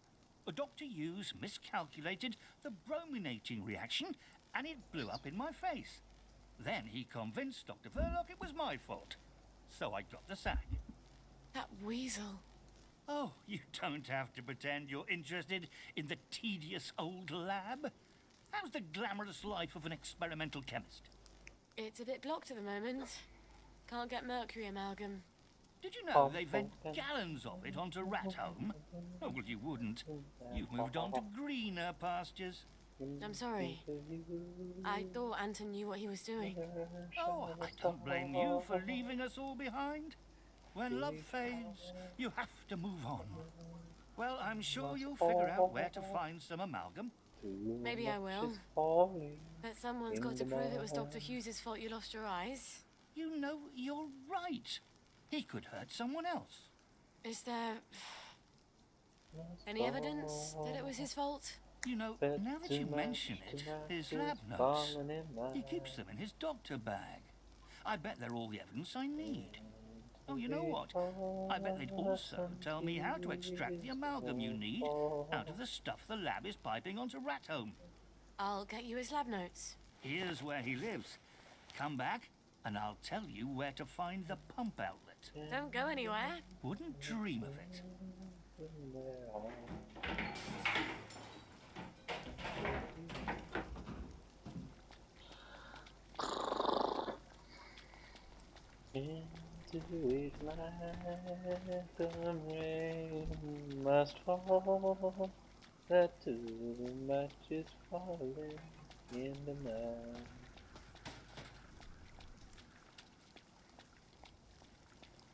Dr. Hughes miscalculated the brominating reaction, and it blew up in my face. Then he convinced Dr. Verloc it was my fault. So I got the sack. That weasel. Oh, you don't have to pretend you're interested in the tedious old lab. How's the glamorous life of an experimental chemist? It's a bit blocked at the moment. Can't get mercury amalgam. Did you know they vent gallons of it onto Rat Home? Oh, well, you wouldn't. You've moved on to greener pastures. I'm sorry. I thought Anton knew what he was doing. Oh, I don't blame you for leaving us all behind. When love fades, you have to move on. Well, I'm sure you'll figure out where to find some amalgam. Maybe I will. But someone's got to prove it was Dr. Hughes' fault you lost your eyes. You know, you're right. He could hurt someone else. Is there any evidence that it was his fault? You know, now that you mention it, his lab notes, he keeps them in his doctor bag. I bet they're all the evidence I need. Oh, you know what? I bet they'd also tell me how to extract the amalgam you need out of the stuff the lab is piping onto Rat Home. I'll get you his lab notes. Here's where he lives. Come back, and I'll tell you where to find the pump outlet. Don't go anywhere. Wouldn't dream of it. Into it like the rain must fall, that too much is falling in the night.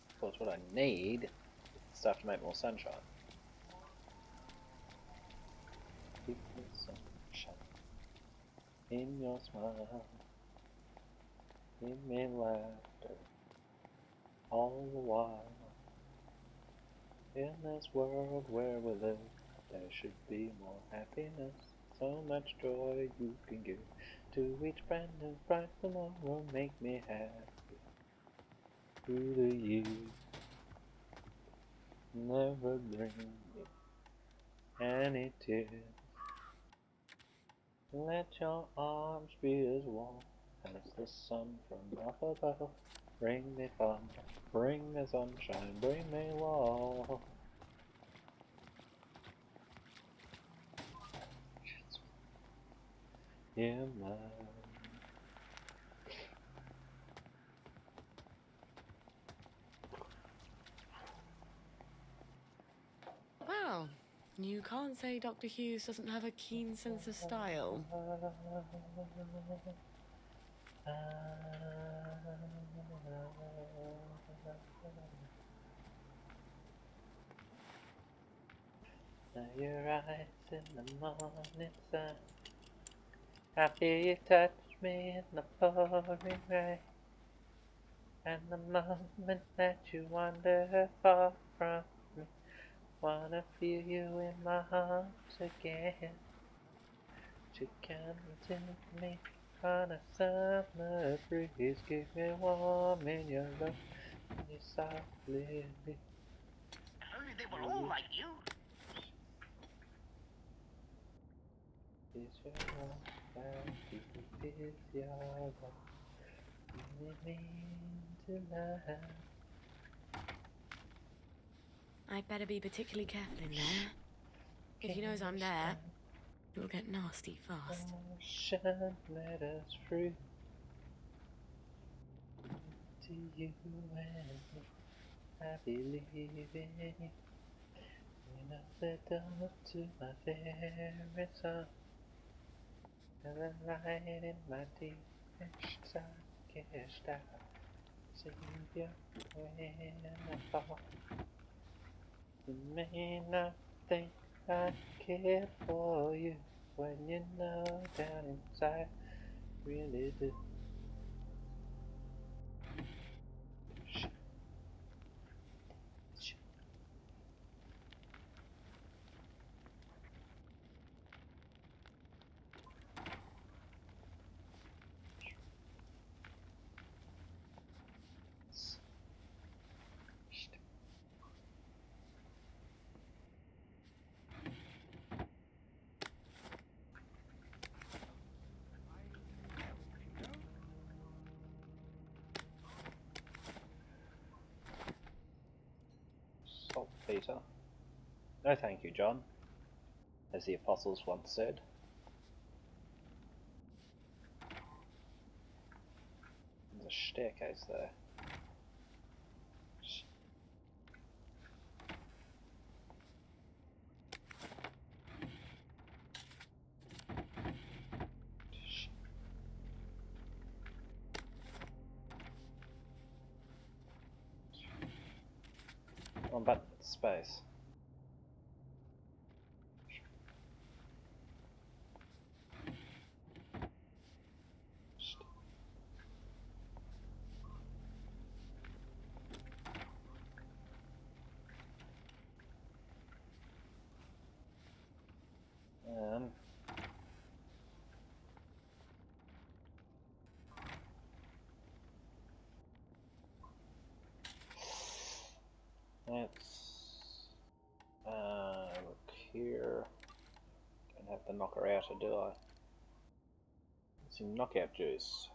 Of course, what I need is stuff to make more sunshine. Keep the sunshine in your smile, in me laughter. All the while, in this world where we live, There should be more happiness, so much joy you can give to each brand new bright tomorrow. Make me happy through the years. Never bring me any tears. Let your arms be as warm as the sun from up above. Bring me fun, bring me sunshine, bring me warmth. In love. Well, you can't say Dr. Hughes doesn't have a keen sense of style. Now your eyes in the morning sun, I feel you touch me in the pouring rain. And the moment that you wander far from me, wanna feel you in my arms again. To come to me on a summer breeze, keep me warm in your love, and you softly leave. Only they were all like you. Is your love that deep? Is your love really mean to love? I'd better be particularly careful in there. If he knows I'm there, it'll get nasty fast. Ocean, let us free to you and me. I believe in you. You know the door to my very soul. And the light in my deepest, darkest hour. Savior, when I fall, you may not think I care for you. When you know down inside, really do. Saltpeter. No thank you, John, as the apostles once said. There's a staircase there. One button, space. Let's look here. Don't have the knocker outer, do I? It's in knockout juice,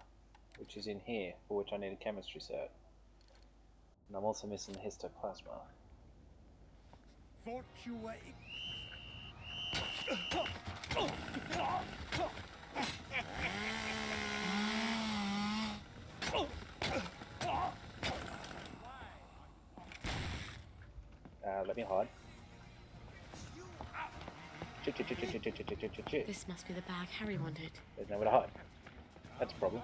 which is in here, for which I need a chemistry cert. And I'm also missing the histoplasma. Thought you were... Let me hide. This must be the bag Harry wanted. There's nowhere to hide. That's a problem.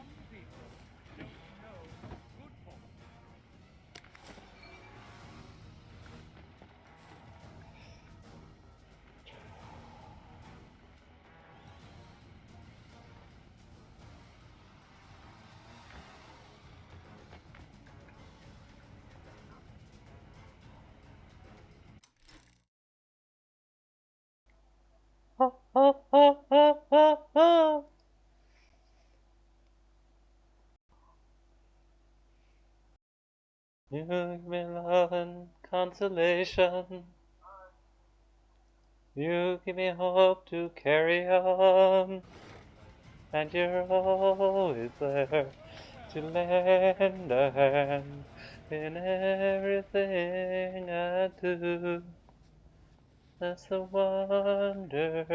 oh, oh, oh, oh, oh. You give me love and consolation. You give me hope to carry on. And you're always there to lend a hand in everything I do. That's the wonder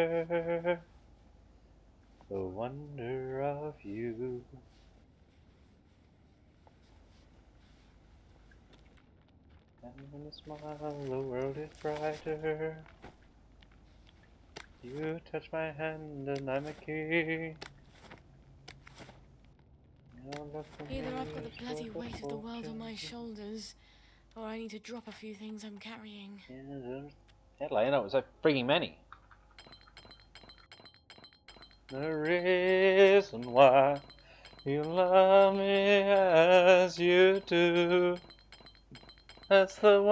of you. And when you smile, the world is brighter. You touch my hand and I'm a king. Either I've got the bloody weight of the world on my shoulders, or I need to drop a few things I'm carrying. Hell, you know, it was so freaking many. The reason why you love me as you do, that's the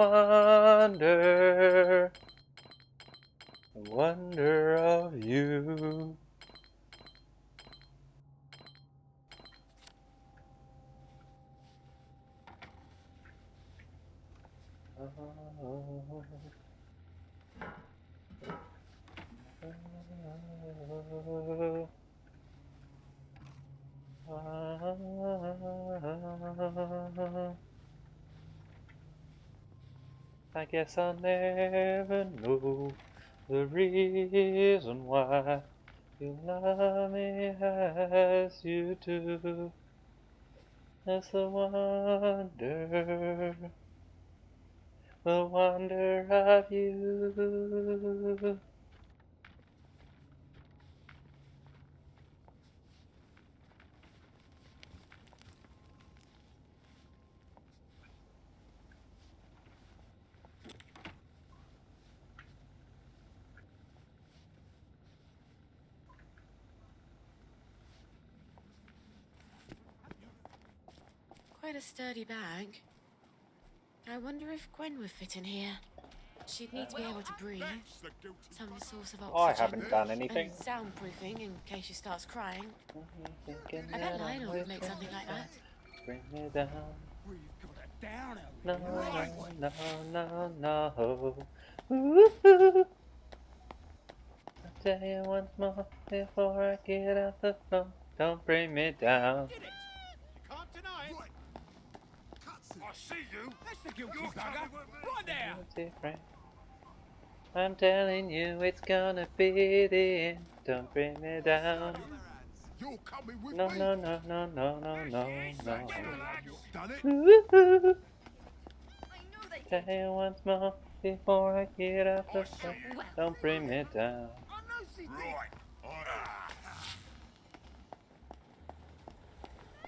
wonder of you. I guess I'll never know the reason why you love me as you do. That's the wonder of you. Quite a sturdy bag. I wonder if Gwen would fit in here. She'd need to be able to breathe, some source of oxygen, I haven't done anything. and soundproofing in case she starts crying. I bet Lionel would make something like that. Bring me down. No, no, no, no, no. Ooh. I'll tell you once more before I get out the phone. Don't bring me down. You can't deny it. I see you. That's the guilty bugger. Right there. I'm telling you, it's gonna be the end. Don't bring me down. You're coming with No, me. no, no, no, no, no, no, no. Done it. Woo-hoo. Tell you once more before I get out the phone. Don't bring me down. Right.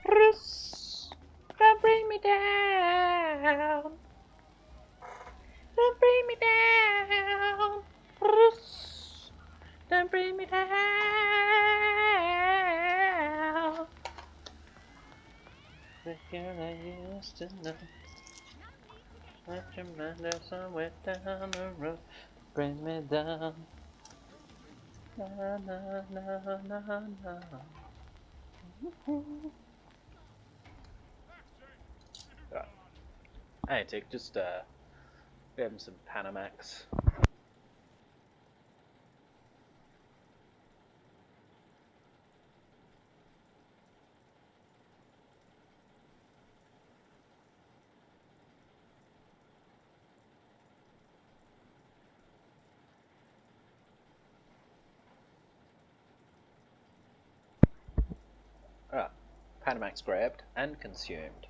Bruce, don't bring me down. Don't bring me down. Bruce, don't bring me down. The girl I used to know. Let your mind out somewhere down the road. Bring me down. Na na na na na. Right. Hey, Tick, just grab some Panamax. Alright, Panamax grabbed and consumed.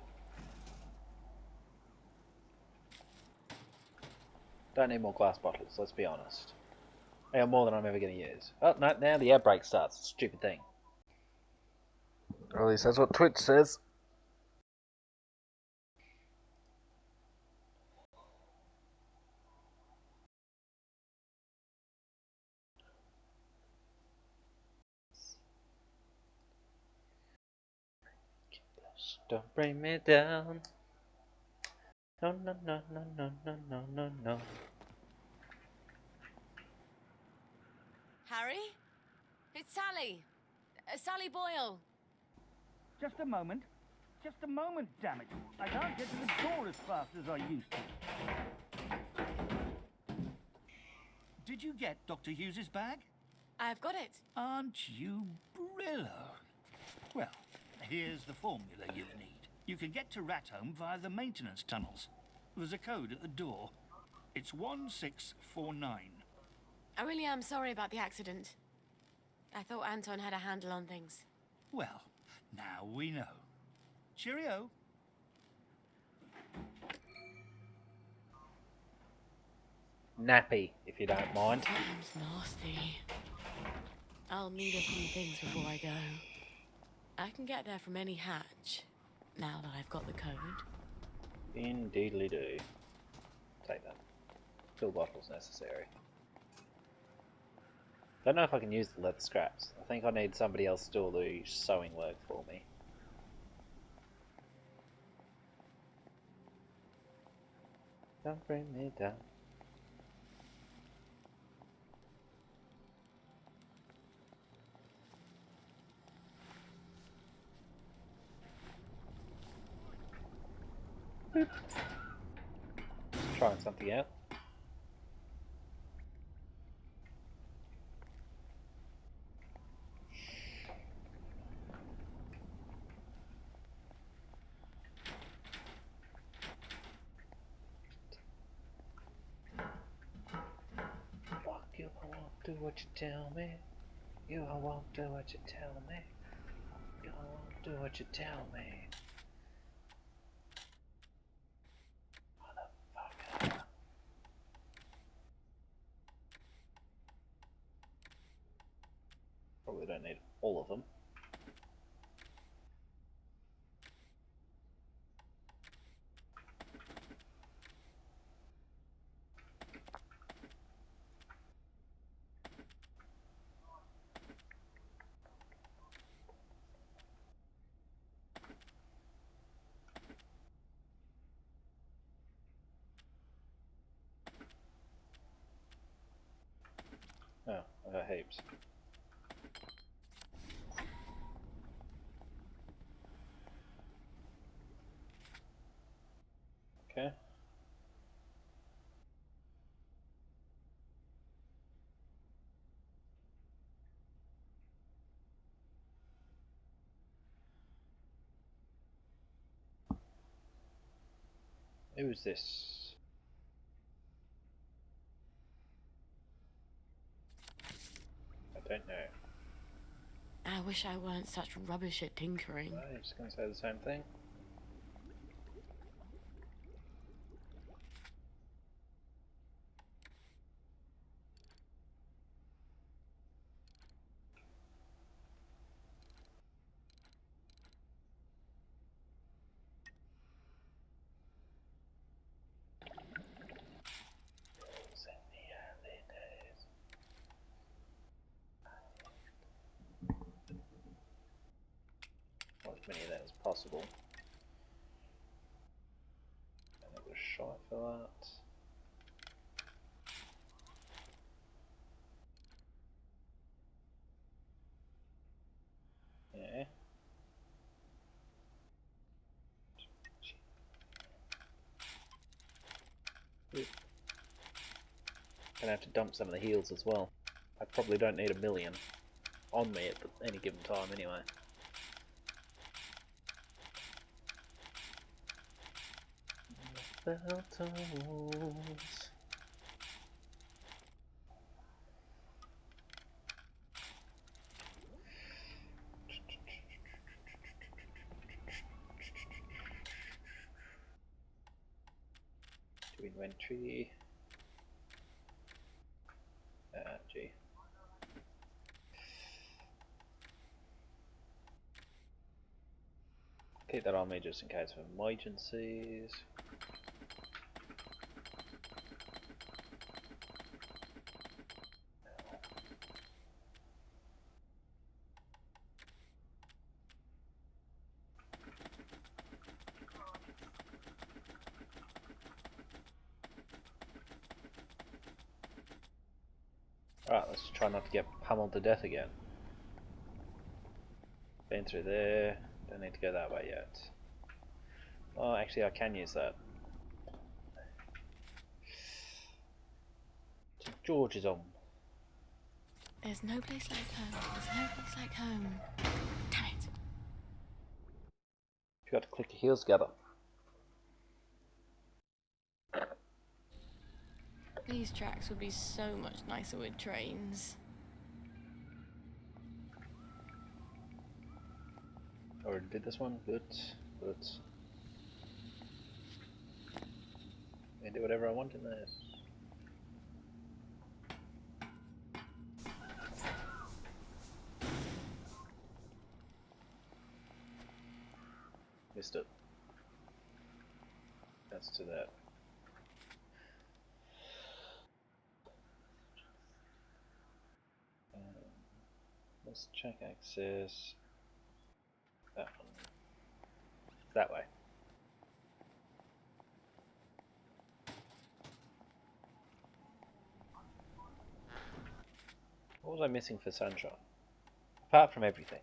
Don't need more glass bottles, let's be honest. I got more than I'm ever going to use. Oh, no, now the air brake starts. Stupid thing. Or at least that's what Twitch says. Don't bring me down. No, no, no, no, no, no, no, no, no. Harry? It's Sally. Sally Boyle. Just a moment. Just a moment, damn it. I can't get to the door as fast as I used to. Did you get Dr. Hughes's bag? I've got it. Aren't you Brillo? Well, here's the formula you'll need. You can get to Rathome via the maintenance tunnels. There's a code at the door. It's 1649. I really am sorry about the accident. I thought Anton had a handle on things. Well, now we know. Cheerio. Nappy, if you don't mind. Sounds nasty. I'll need a few things before I go. I can get there from any hatch, now that I've got the code. Indeedly do. Take that. Fill bottles necessary. Don't know if I can use the leather scraps. I think I need somebody else to do all the sewing work for me. Don't bring me down. Boop. Trying something out. Fuck you, I won't do what you tell me. You, I won't do what you tell me. You, I won't do what you tell me. Probably don't need all of them. Oh, I got heaps. Okay. Who's this? I don't know. I wish I weren't such rubbish at tinkering. I'm just gonna say the same thing. As many of that as possible. Another shot for that. Yeah. Ooh. Gonna have to dump some of the heals as well. I probably don't need 1,000,000 on me at any given time anyway. Bell tolls. To inventory. Gee. Keep that on me just in case of emergencies. Alright, let's try not to get pummeled to death again. Been through there. Don't need to go that way yet. Oh, actually I can use that. So George is on. There's no place like home. There's no place like home. Damn it. You got to click your heels together. These tracks would be so much nicer with trains. Already did this one. Good. Good. I can do whatever I want in this. Missed it. That's to that. Let's check access. That one. That way. What was I missing for sunshine? Apart from everything.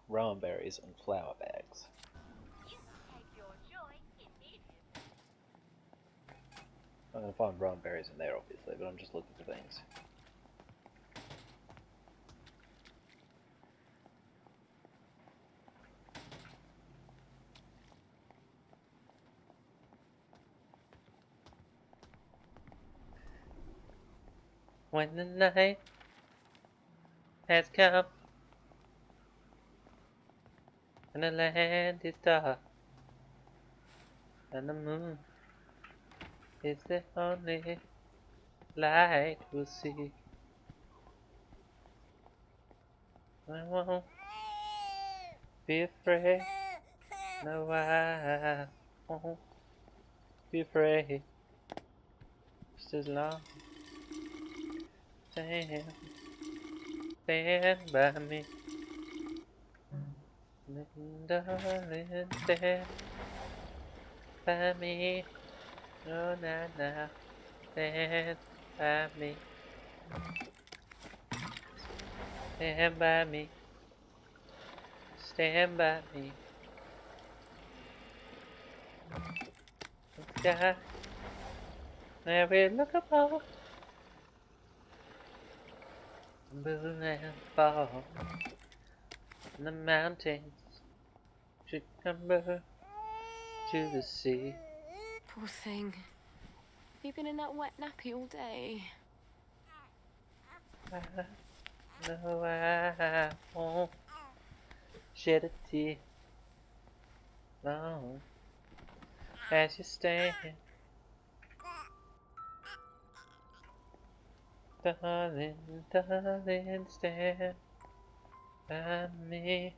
Rowan berries and flour bags. I'm gonna find rowan berries in there obviously, but I'm just looking for things. When the night has come and the land is dark and the moon is the only light we'll see, I won't be afraid. No, I won't be afraid. Just as long as stand by me. Darling, stand by me. Oh, now, stand by me. Stand by me. Stand by me. The sky where we look above, the moon and fall, and the mountains should tumble to the sea. Poor thing. You've been in that wet nappy all day. No, I won't shed a tear long as you stand. Darling, darling, stand by me.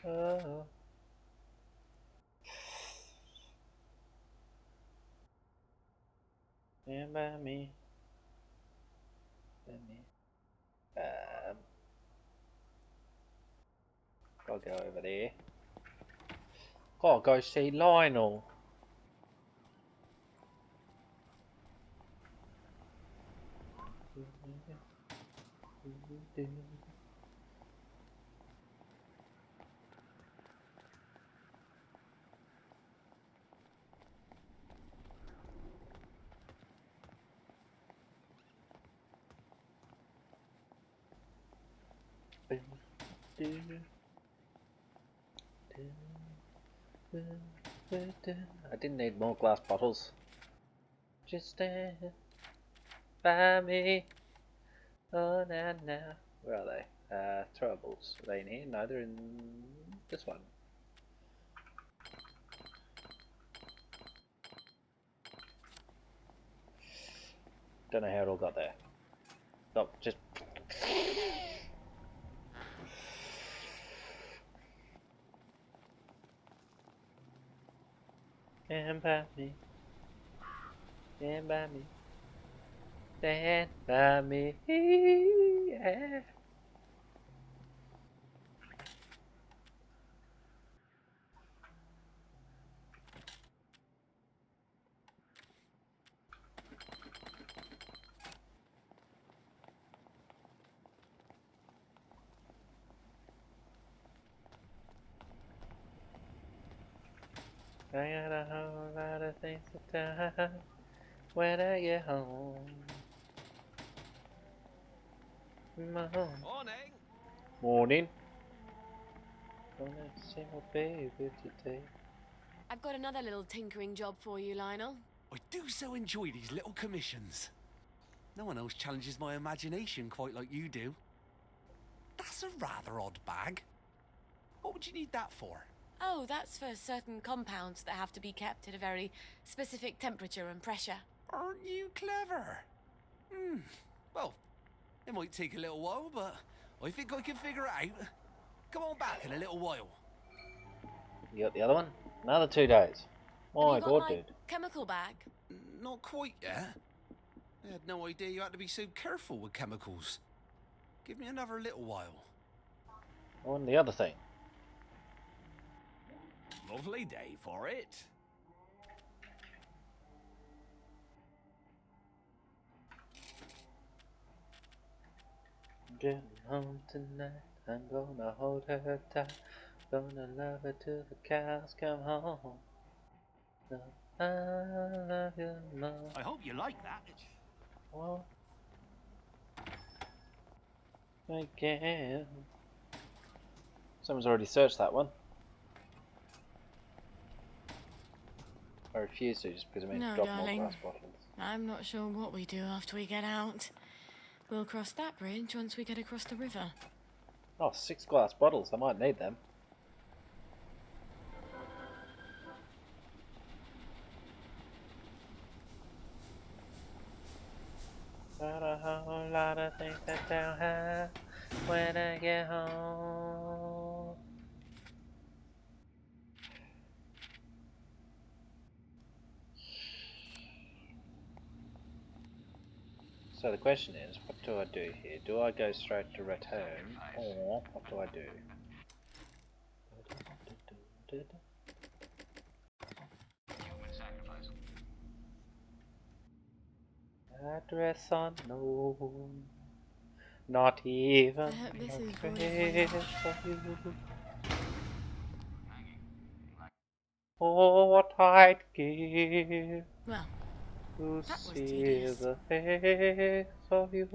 Oh. Stand by me. By me. I'll go over there. Gotta go see Lionel. I didn't need more glass bottles. Just stand by me. Oh, now. Where are they? Throwables. Are they in here? No, they're in this one. Don't know how it all got there. Oh, just... Stand by me. Stand by me. Stand by me. Yeah. I got a whole lot of things to tell when I get home. Morning. Morning. Gonna see my baby today. I've got another little tinkering job for you, Lionel. I do so enjoy these little commissions. No one else challenges my imagination quite like you do. That's a rather odd bag. What would you need that for? Oh, that's for certain compounds that have to be kept at a very specific temperature and pressure. Aren't you clever? Well, it might take a little while, but I think I can figure it out. Come on back in a little while. You got the other one? Another 2 days. Oh my god, dude. Chemical bag? Not quite yet. I had no idea you had to be so careful with chemicals. Give me another little while. On the other thing. Lovely day for it. Getting home tonight, I'm gonna hold her tight. Gonna love her till the cows come home. No, I love you more. I hope you like that. Well, I can. Someone's already searched that one. I refuse to just because I mean No, drop more darling. glass bottles. I'm not sure what we do after we get out. We'll cross that bridge once we get across the river. Oh, 6 glass bottles. I might need them. Got a whole lot of things to tell her when I get home. So the question is, what do I do here? Do I go straight to return, or what do I do? Address unknown, not even This a is trace of you. Oh, what I'd give Well, to that was see tedious. the face of you.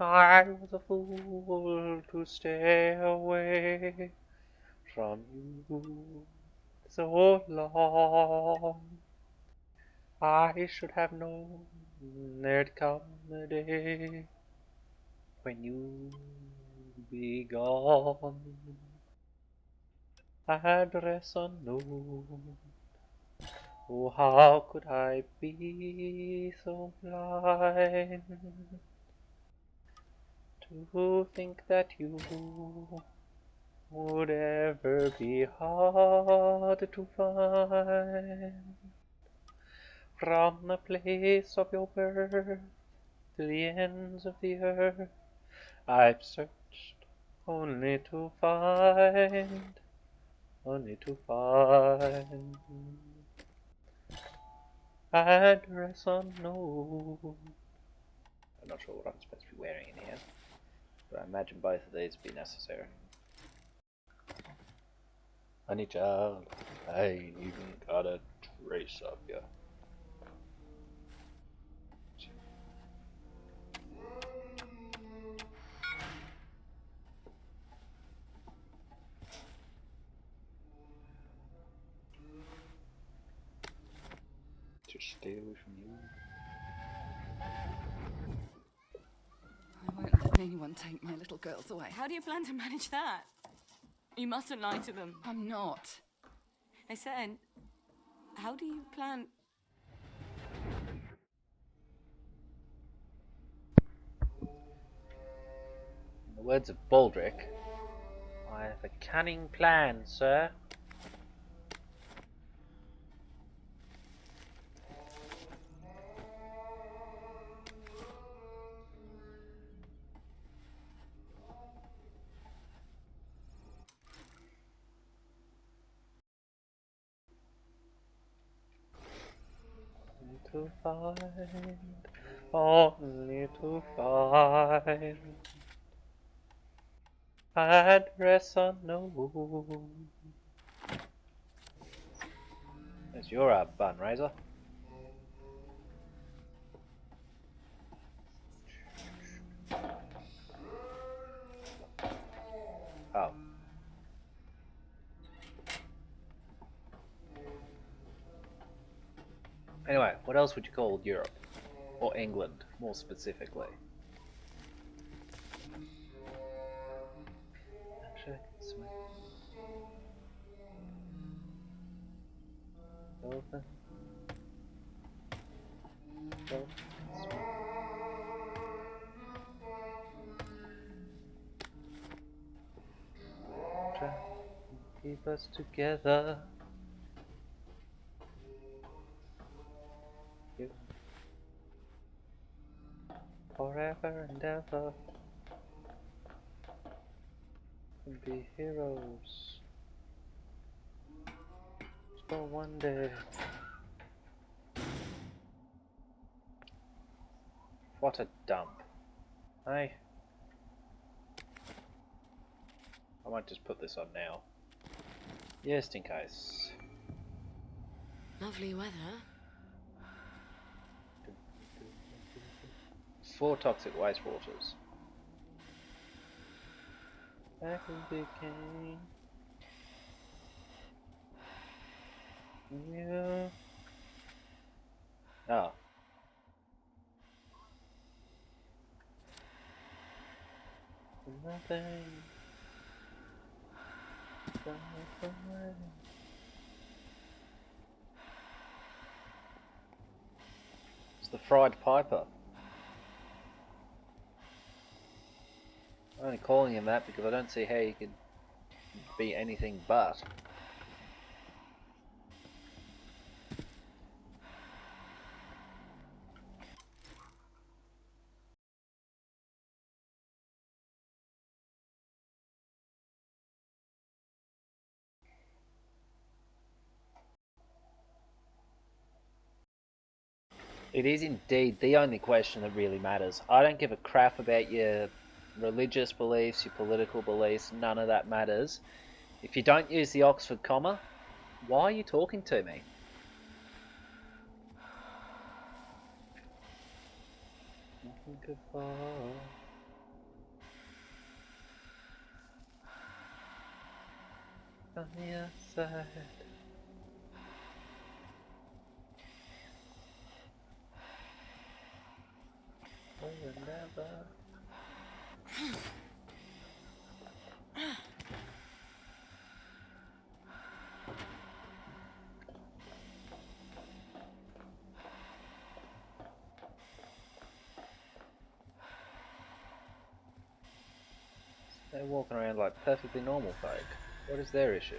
I was a fool to stay away from you so long. I should have known there'd come a day when you'd be gone. Address unknown. Oh, how could I be so blind to think that you would ever be hard to find? From the place of your birth to the ends of the earth, I've searched only to find. Address unknown. I'm not sure what I'm supposed to be wearing in here, but I imagine both of these would be necessary. Honey child, I ain't even got a trace of you. Just stay away from you. I won't let anyone take my little girls away. How do you plan to manage that? You mustn't lie to them. I'm not. I said, how do you plan... In the words of Baldric, I have a cunning plan, sir. To find, only to find. Address unknown. That's your bun, Razor. Oh. Anyway, what else would you call Europe? Or England, more specifically? I'm sure I can swim. Dolphin. Dolphin can swim. Try and keep us together. Forever and ever. And be heroes. Just for one day. What a dump. I might just put this on now. Just in case. Lovely weather. 4 toxic wastewaters. Back in the game. Yeah. Oh. Nothing. It's the fried piper. I'm only calling him that because I don't see how he could be anything but. It is indeed the only question that really matters. I don't give a crap about your religious beliefs, your political beliefs, none of that matters. If you don't use the Oxford comma, why are you talking to me? Nothing could fall. On the outside. Never. They're walking around like perfectly normal folk. What is their issue?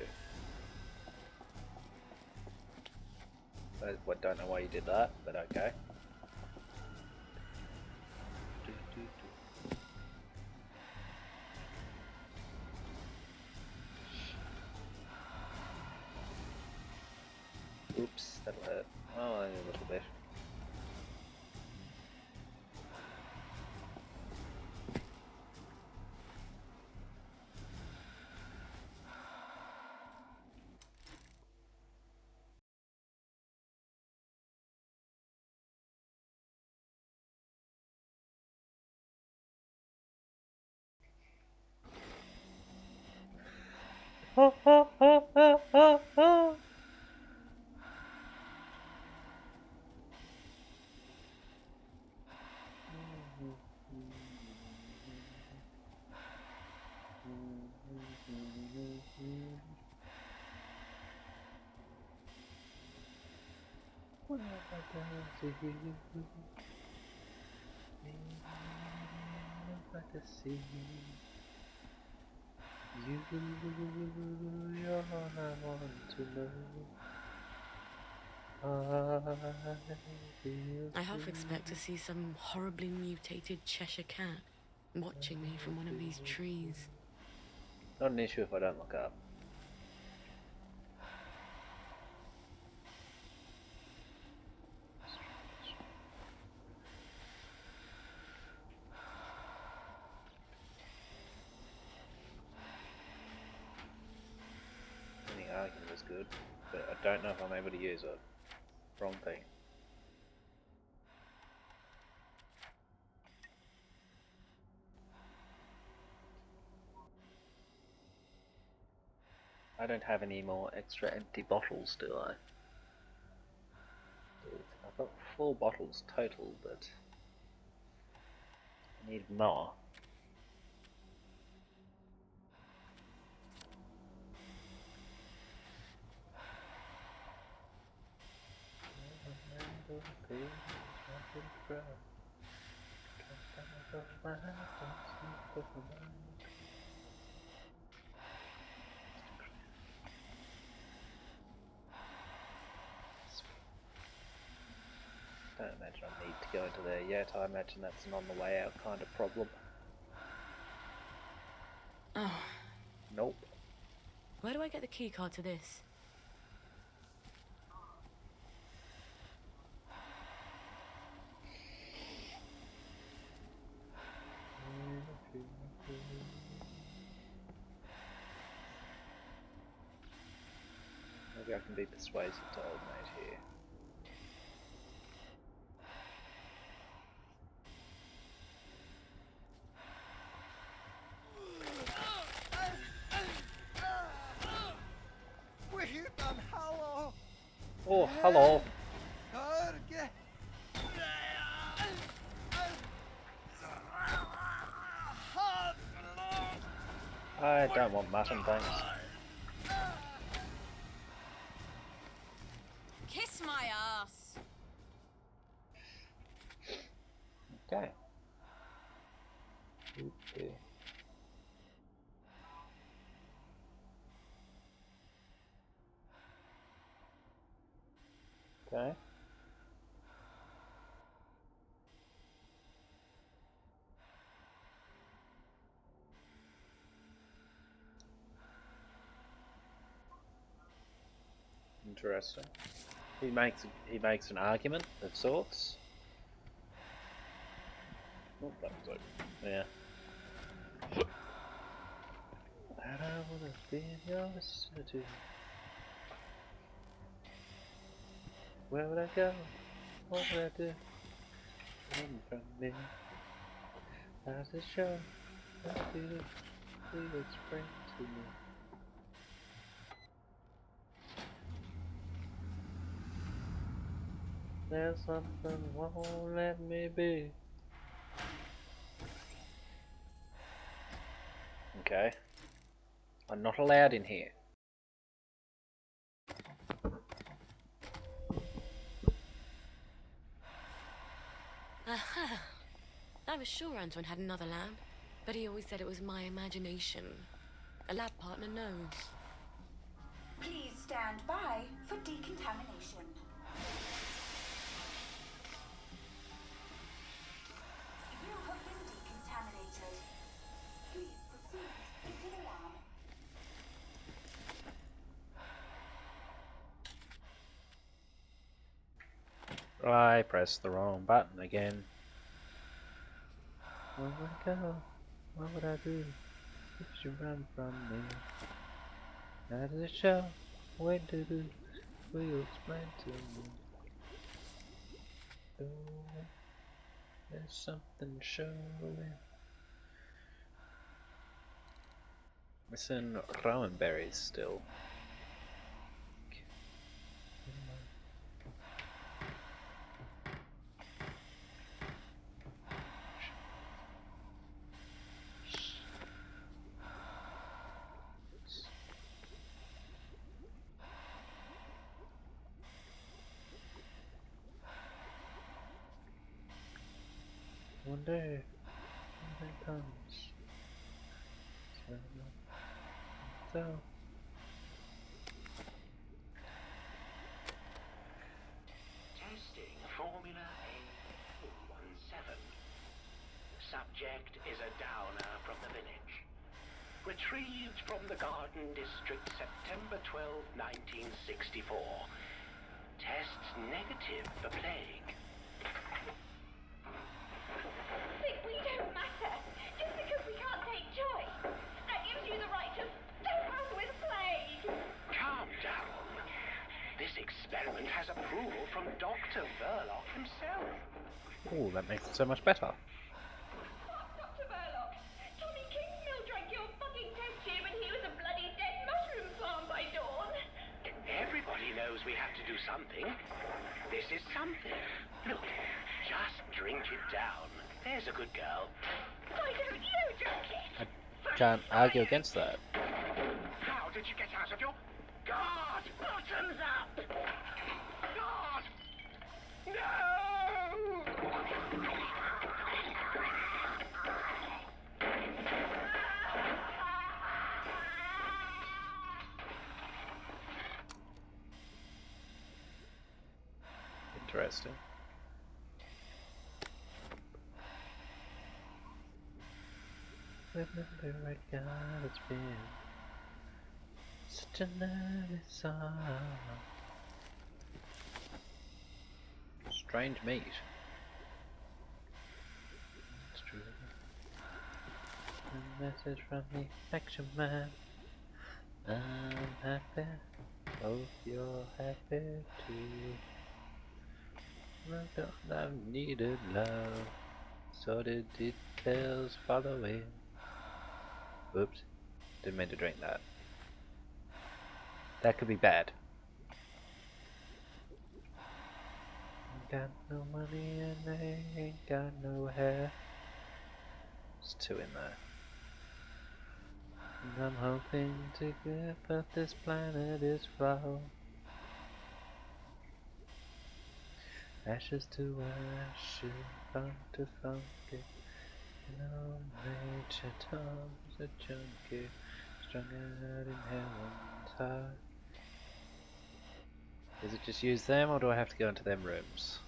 I don't know why you did that, but okay. Oops, that'll hurt. Oh, only a little bit. Oh, oh, oh, oh, oh, oh. What have I done to you? Never to see you. You're all I want to know. I half expect to see some horribly mutated Cheshire cat watching me from one of these trees. Not an issue if I don't look up. parking was good, but I don't know if I'm able to use it. Wrong thing. I don't have any more extra empty bottles, do I? I've got 4 bottles total, but I need more. Don't imagine I need to go into there yet. I imagine that's an on the way out kind of problem. Oh. Nope. Where do I get the key card to this? Maybe I can be persuasive to old mate here. Oh, hello. I don't want mutton, thanks. Kiss my ass. Okay. Okay. Okay. Interesting. He makes an argument of sorts. Oh, that was open. Yeah. And I wanna be in your city. Where would I go? What would I do? Run from me. How's it show? What do you explain to me? There's something won't let me be. Okay. I'm not allowed in here. Aha! I was sure Antoine had another lab, but he always said it was my imagination. A lab partner knows. Please stand by for decontamination. You have been decontaminated. Please proceed into the lab. I pressed the wrong button again. Where would I go? What would I do if you run from me? How does it show? When do the wheels explain to me? Oh, there's something showing. Missing rowan berries still. One day, when it comes, so Testing Formula A217. Subject is a downer from the village. Retrieved from the Garden District September 12, 1964. Tests negative for plague. We don't matter. Just because we can't take joy. That gives you the right to stamp us with plague. Come, experiment has approval from Dr. Verloc himself. Oh, that makes it so much better. Dr. Verloc, Tommy Kingsmill drank your fucking test tube and he was a bloody dead mushroom farm by dawn. Everybody knows we have to do something. This is something. Look, just drink it down. There's a good girl. Why don't you drink it? I can't argue against that. How did you get out of your... God! Bottoms up! God! No! Interesting. Remember I God, it's been such a nice song. Strange meat. It's true. A message from the action man. I'm happy. Hope you're happy too. I've needed love. So the details following. Oops. Didn't mean to drink that. That could be bad. Got no money and they ain't got no hair. There's two in there. And I'm hoping to get, but this planet is foul. Ashes to ashes, funk to funky. No nature tongues a junkie, strung out in heaven's heart. Is it just use them, or do I have to go into them rooms?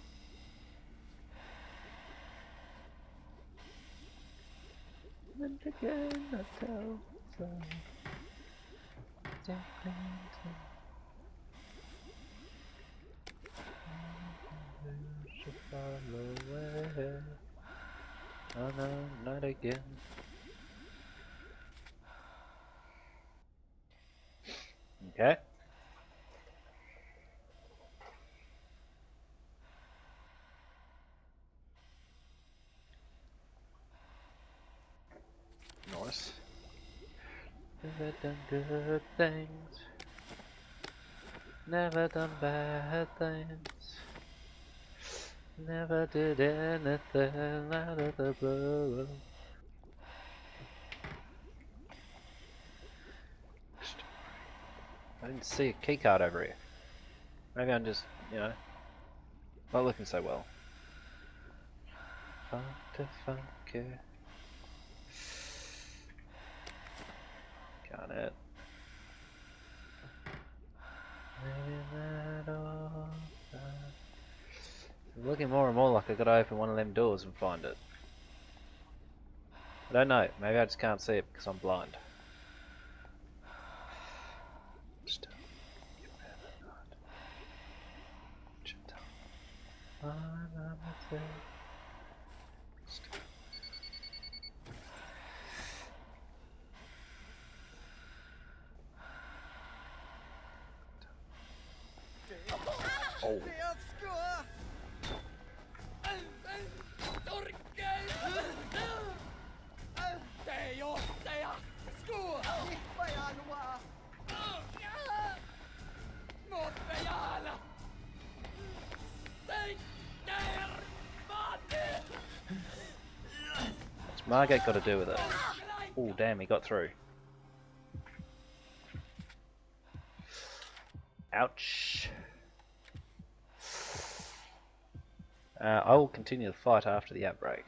And again I tell so. Should follow away. Oh no, not again. Okay. Nice. Never done good things. Never done bad things. Never did anything out of the blue. I didn't see a keycard over here. Maybe I'm just, you know, not looking so well. Funk to funky. Got it. Maybe that all. It's looking more and more like I gotta open one of them doors and find it. I don't know. Maybe I just can't see it because I'm blind. Oh. What's Margate got to do with it? Oh damn, he got through. Ouch. I will continue the fight after the outbreak.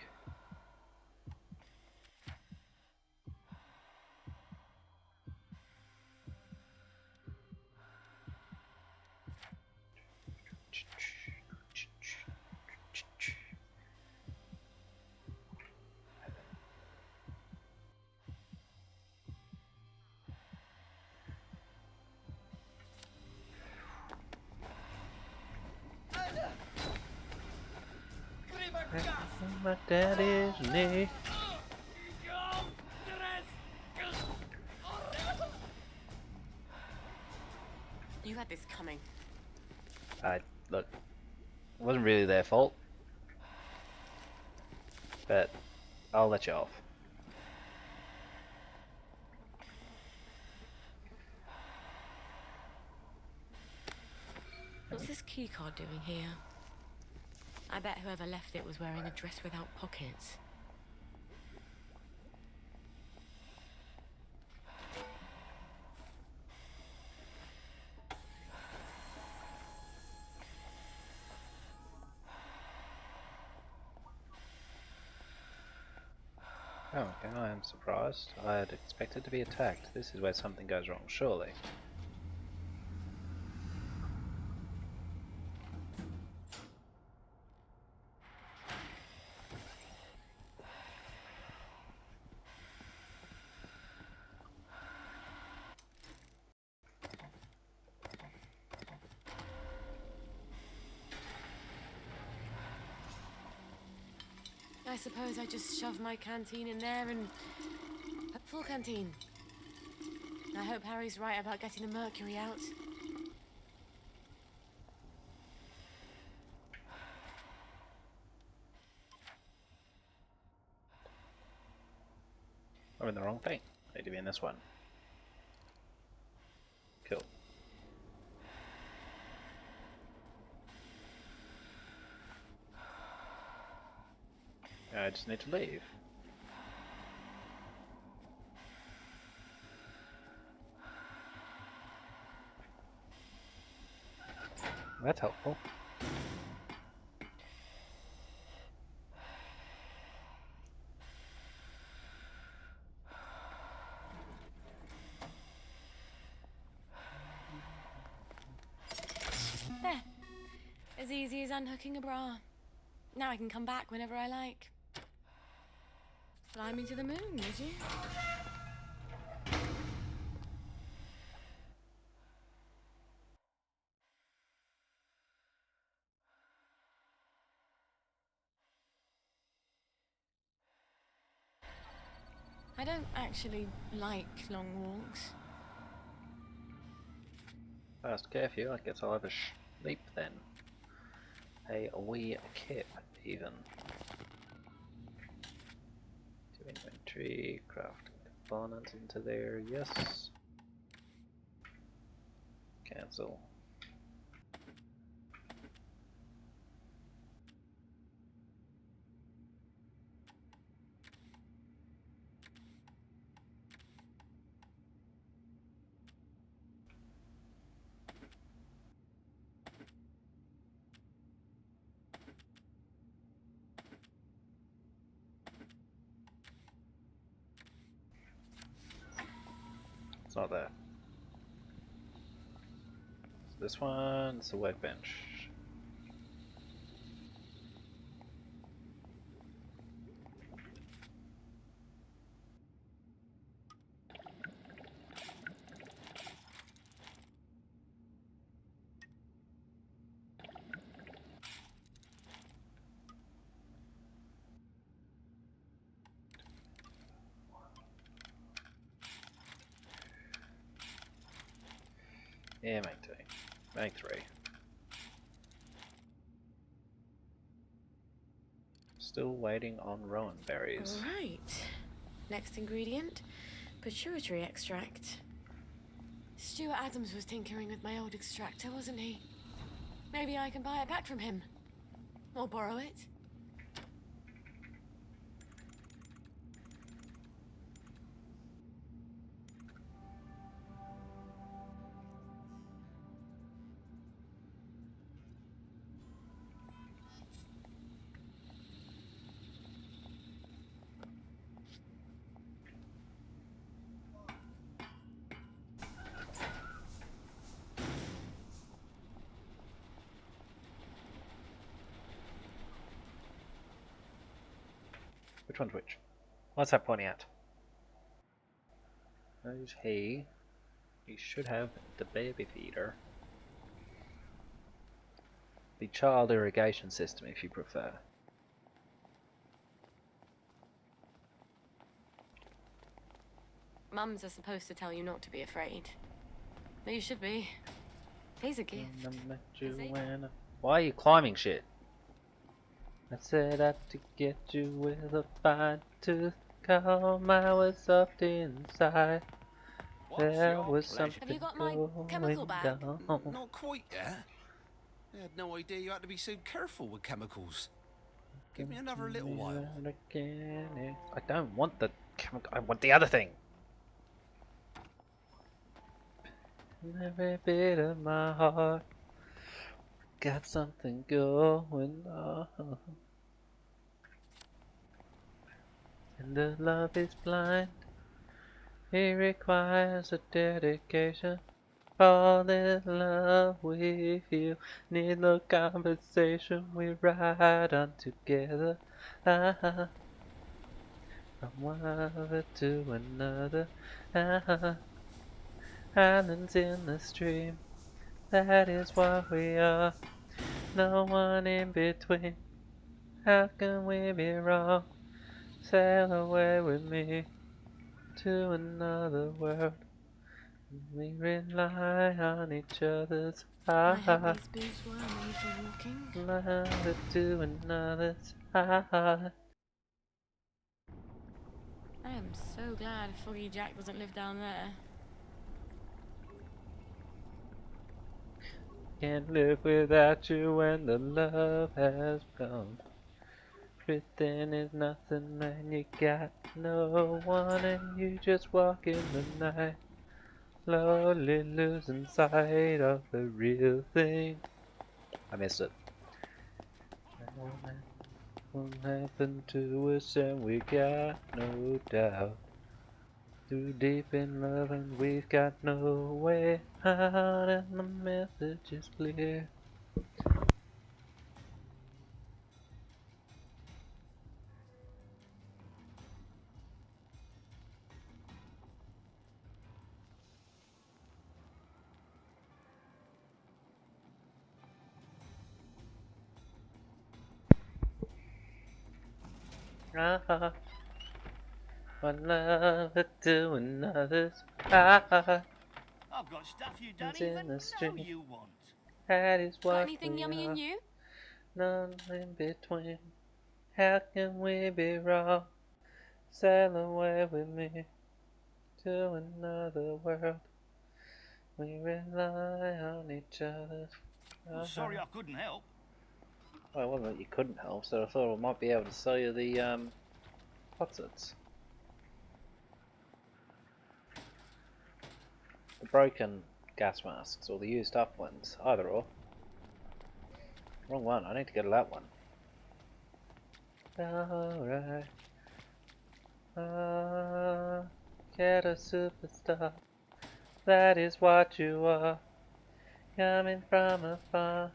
My daddy's knee. You had this coming. Look, it wasn't really their fault, but I'll let you off. What's this keycard doing here? I bet whoever left it was wearing a dress without pockets. Oh, okay, I am surprised. I had expected to be attacked. This is where something goes wrong, surely. I suppose I just shoved my canteen in there and... Full canteen. I hope Harry's right about getting the mercury out. I'm in the wrong thing. I need to be in this one. Cool. I just need to leave. That's helpful. There. As easy as unhooking a bra. Now I can come back whenever I like. Fly me to the moon, would you? I don't actually like long walks. Fast curfew, I guess I'll have a sleep then. A wee kip, even. To inventory, craft components into there, yes. Cancel. It's not there. So this one, it's a workbench. Yeah, make two. Make three. Still waiting on rowan berries. Right. Next ingredient, pituitary extract. Stuart Adams was tinkering with my old extractor, wasn't he? Maybe I can buy it back from him. Or borrow it. Which one's which? What's that pointing at? There's hay. You should have the baby feeder. The child irrigation system, if you prefer. Mums are supposed to tell you not to be afraid. But you should be. He's a gift. Why are you climbing shit? I set out to get you with a fine tooth comb. I was soft inside. There was something Have you got my chemical going bag? down. Not quite yet. I had no idea you had to be so careful with chemicals. Give me another little while. I don't want the chemical. I want the other thing. Every bit of my heart got something going on. And the love is blind. It requires a dedication. Fall in love with you. Need no conversation. We ride on together. From one lover to another. Islands in the stream. That is what we are. No one in between. How can we be wrong? Sail away with me to another world. We rely on each other's I heart. hope these boots were made for walking. Another to another's heart. I am so glad Foggy Jack doesn't live down there. Can't live without you when the love has gone. Everything is nothing when you got no one and you just walk in the night. Slowly losing sight of the real thing. I missed it. What happened to us and we got no doubt. Too deep in love and we've got no way out and the message is clear. One lover to another's heart. I've got stuff you don't even know you want. That is what Got anything we yummy are. in you? None in between. How can we be wrong? Sail away with me to another world. We rely on each other. I'm sorry I couldn't help. Well, it wasn't that you couldn't help, so I thought I might be able to sell you the potsits. The broken gas masks or the used up ones, either or. Wrong one, I need to go to that one. Alright. Get a superstar. That is what you are. Coming from afar,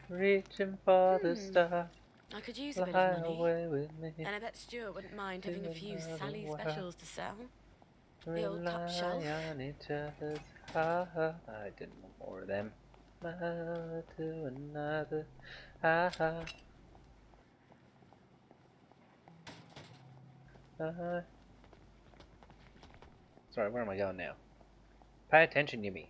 reaching for the stars. I could use a bit of money. Away with me. And I bet Stuart wouldn't mind having a few Sally world. specials to sell. The old top shelf. On each other's heart. I didn't want more of them. Another to another. Sorry, where am I going now? Pay attention, Yumi.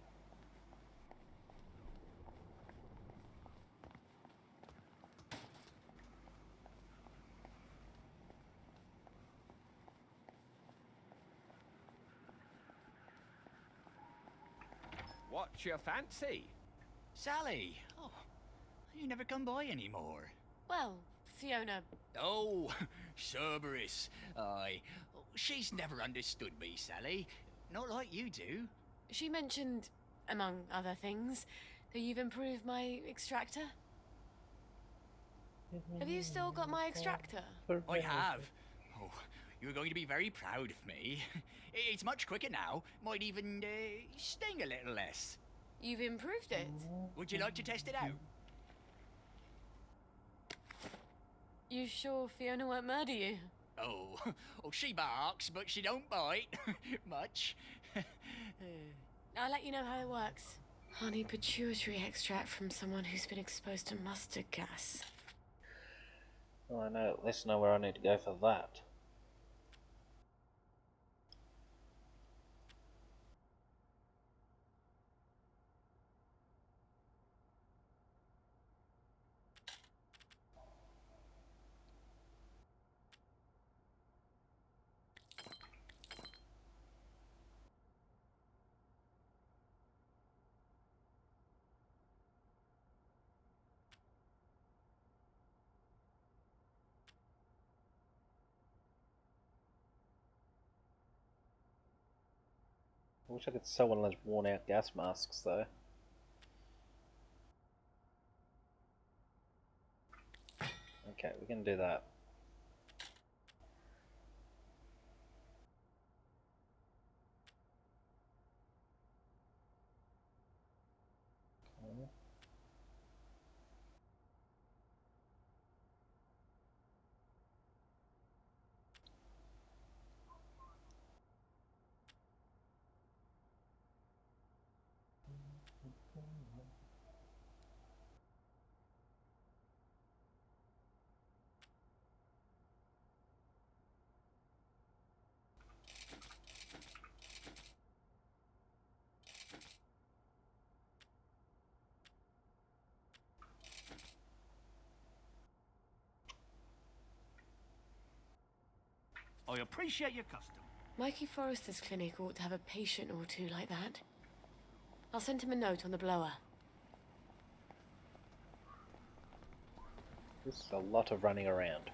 What's your fancy? Sally! Oh, you never come by anymore. Well, Fiona. Oh, Cerberus. Aye. She's never understood me, Sally. Not like you do. She mentioned, among other things, that you've improved my extractor. Have you still got my extractor? I have. Oh, you're going to be very proud of me. It's much quicker now. Might even sting a little less. You've improved it? Would you like to test it out? You sure Fiona won't murder you? Oh, she barks, but she don't bite. Much. I'll let you know how it works. Honey pituitary extract from someone who's been exposed to mustard gas. Well, I know. Let's know where I need to go for that. I wish I could sell one of those worn out gas masks though. Okay, we can do that. Okay. I appreciate your custom. Mikey Forrester's clinic ought to have a patient or two like that. I'll send him a note on the blower. This is a lot of running around.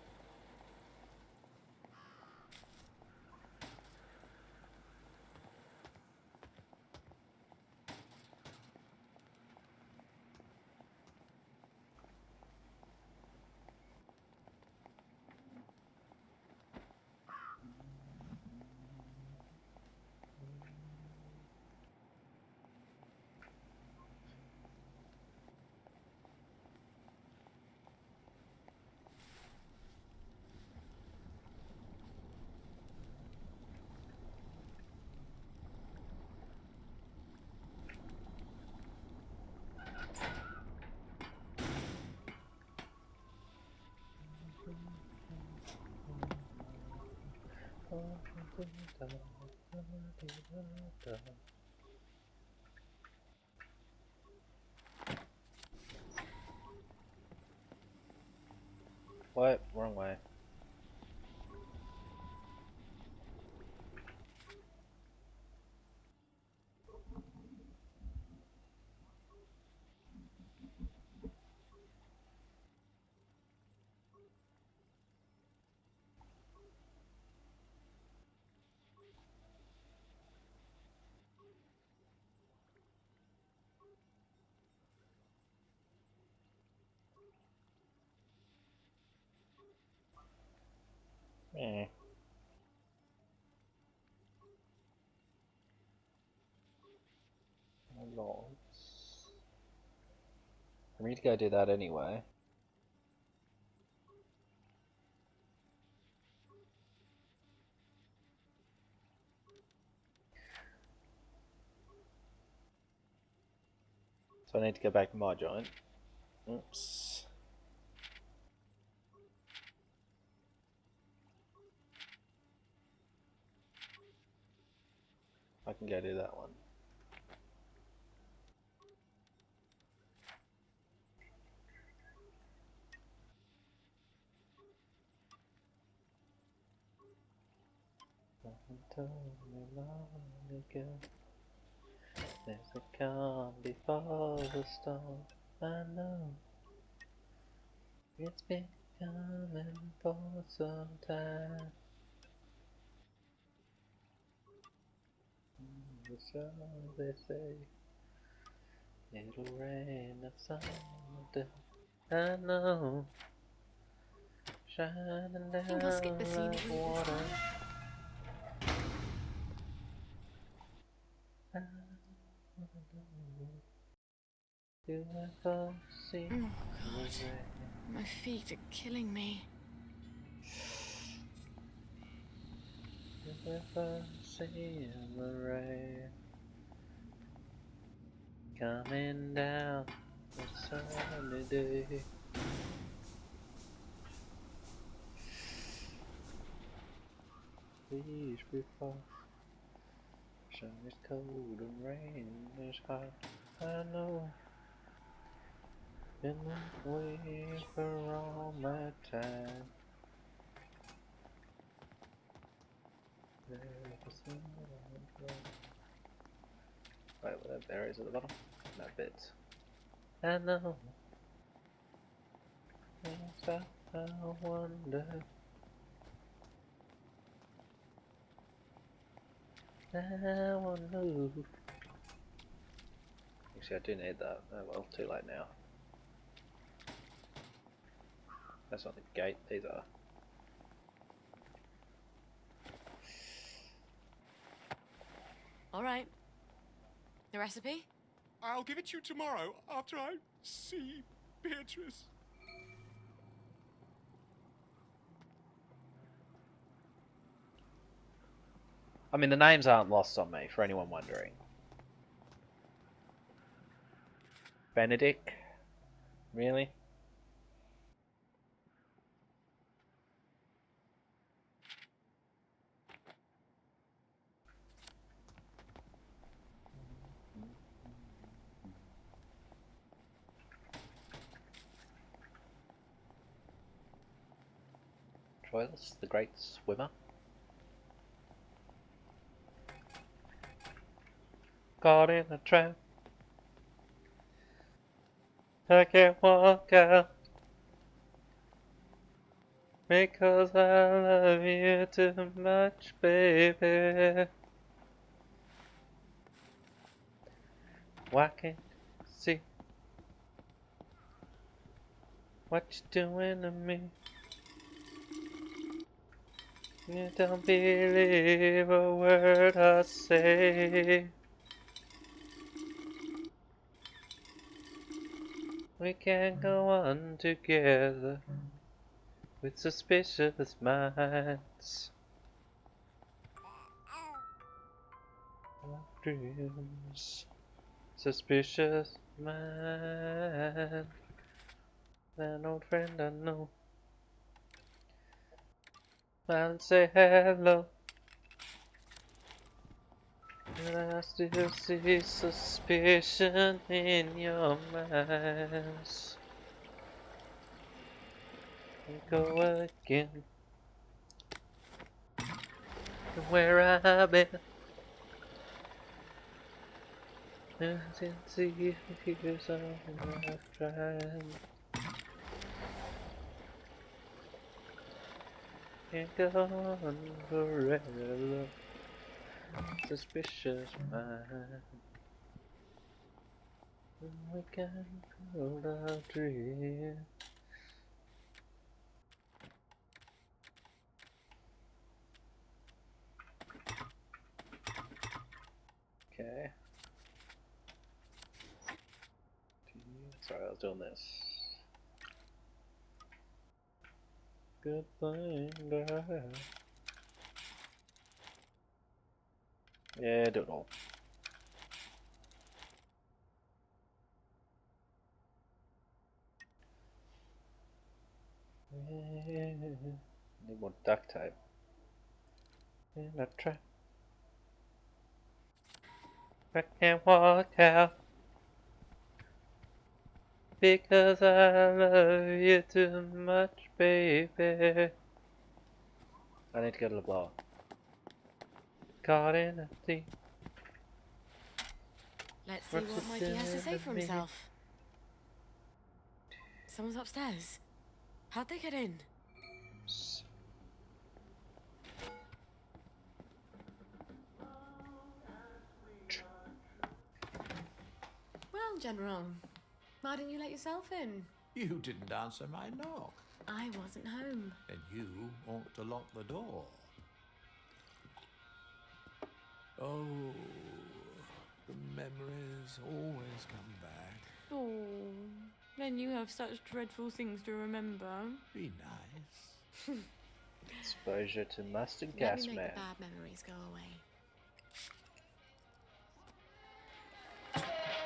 What? Wrong way. Eh. Logs. I need to go do that anyway. So I need to go back to my joint. Oops. I can go do that one. Tell me long ago, there's a calm before the storm. I know it's been coming for some time. So they say it'll rain at someday. I know, shining I think I'll skip the down scenic like route this water. time. Do I ever see Oh the God, rain? my feet are killing me. Do I ever see the rain coming down a sunny day? Please be far. Sun is cold and rain is hot. I know. Been waiting for all my time. There's a single. Wait, were there berries at the bottom? No bits. I know. Yes, I wonder. I wanna move. Actually, I do need that. Oh well, too late now. That's not the gate either. All right. The recipe? I'll give it to you tomorrow after I see Beatrice. I mean, the names aren't lost on me, for anyone wondering. Benedict? Really? Troilus, the great swimmer? Caught in a trap. I can't walk out because I love you too much, baby. Why can't you see what you're doing to me? You don't believe a word I say. We can't go on together with suspicious minds. Dreams, suspicious mind. An old friend I know. I'll say hello. And I still see suspicion in your eyes. And go again to where I've been. And see if you're something I've tried. Can't go on forever. Suspicious mind. We can hold our dream. Okay. Sorry, I was doing this. Good thing, girl. Yeah, do it all. Yeah. Need more duct tape. In a trap. I can't walk out because I love you too much, baby. I need to go to the bar. Caught in a thief. Let's see what Mikey has to say for himself. Someone's upstairs. How'd they get in? Well, General, why didn't you let yourself in? You didn't answer my knock. I wasn't home. And you ought to lock the door. Oh, the memories always come back. Oh, then you have such dreadful things to remember. Be nice. Exposure to mustard Let gas, me make man. the bad memories go away.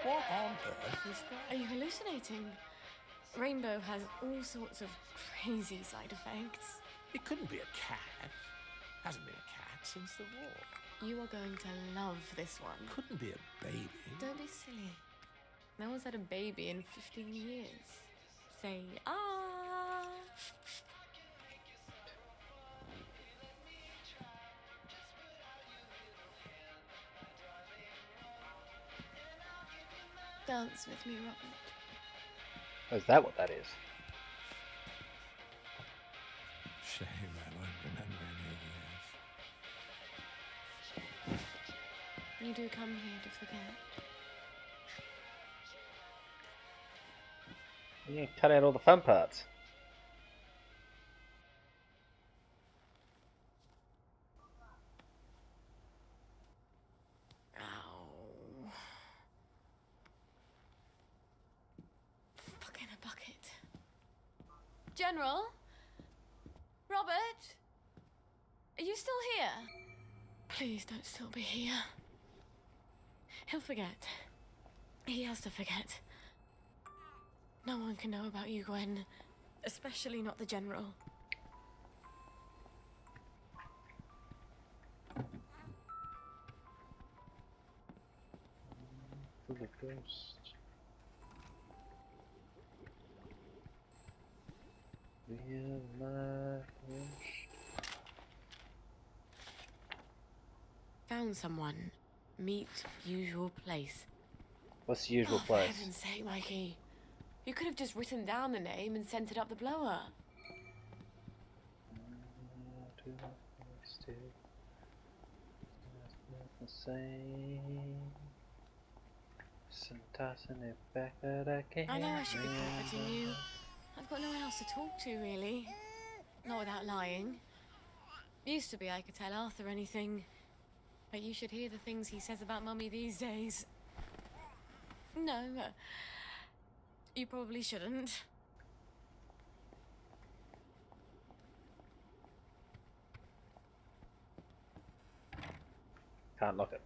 What on earth is that? Are you hallucinating? Rainbow has all sorts of crazy side effects. It couldn't be a cat. Hasn't been a cat since the war. You are going to love this one. Couldn't be a baby. Don't be silly. No one's had a baby in 15 years. Say, ah! Dance with me, Robert. Oh, is that what that is? Shame I won't remember any of You do come here to forget. You cut out all the fun parts. Ow. Fuck in a bucket. General? Robert? Are you still here? Please don't still be here. He'll forget. He has to forget. No one can know about you, Gwen. Especially not the General. For the ghost. Real life. Found someone. Meet usual place. What's the usual For place? heaven's sake, Mikey. You could have just written down the name and sent it up the blower. The same. Some tossing it back, but I can't. I know I should be comforting you. I've got no one else to talk to, really. Not without lying. Used to be I could tell Arthur anything. But you should hear the things he says about Mummy these days. No, you probably shouldn't. Can't lock it.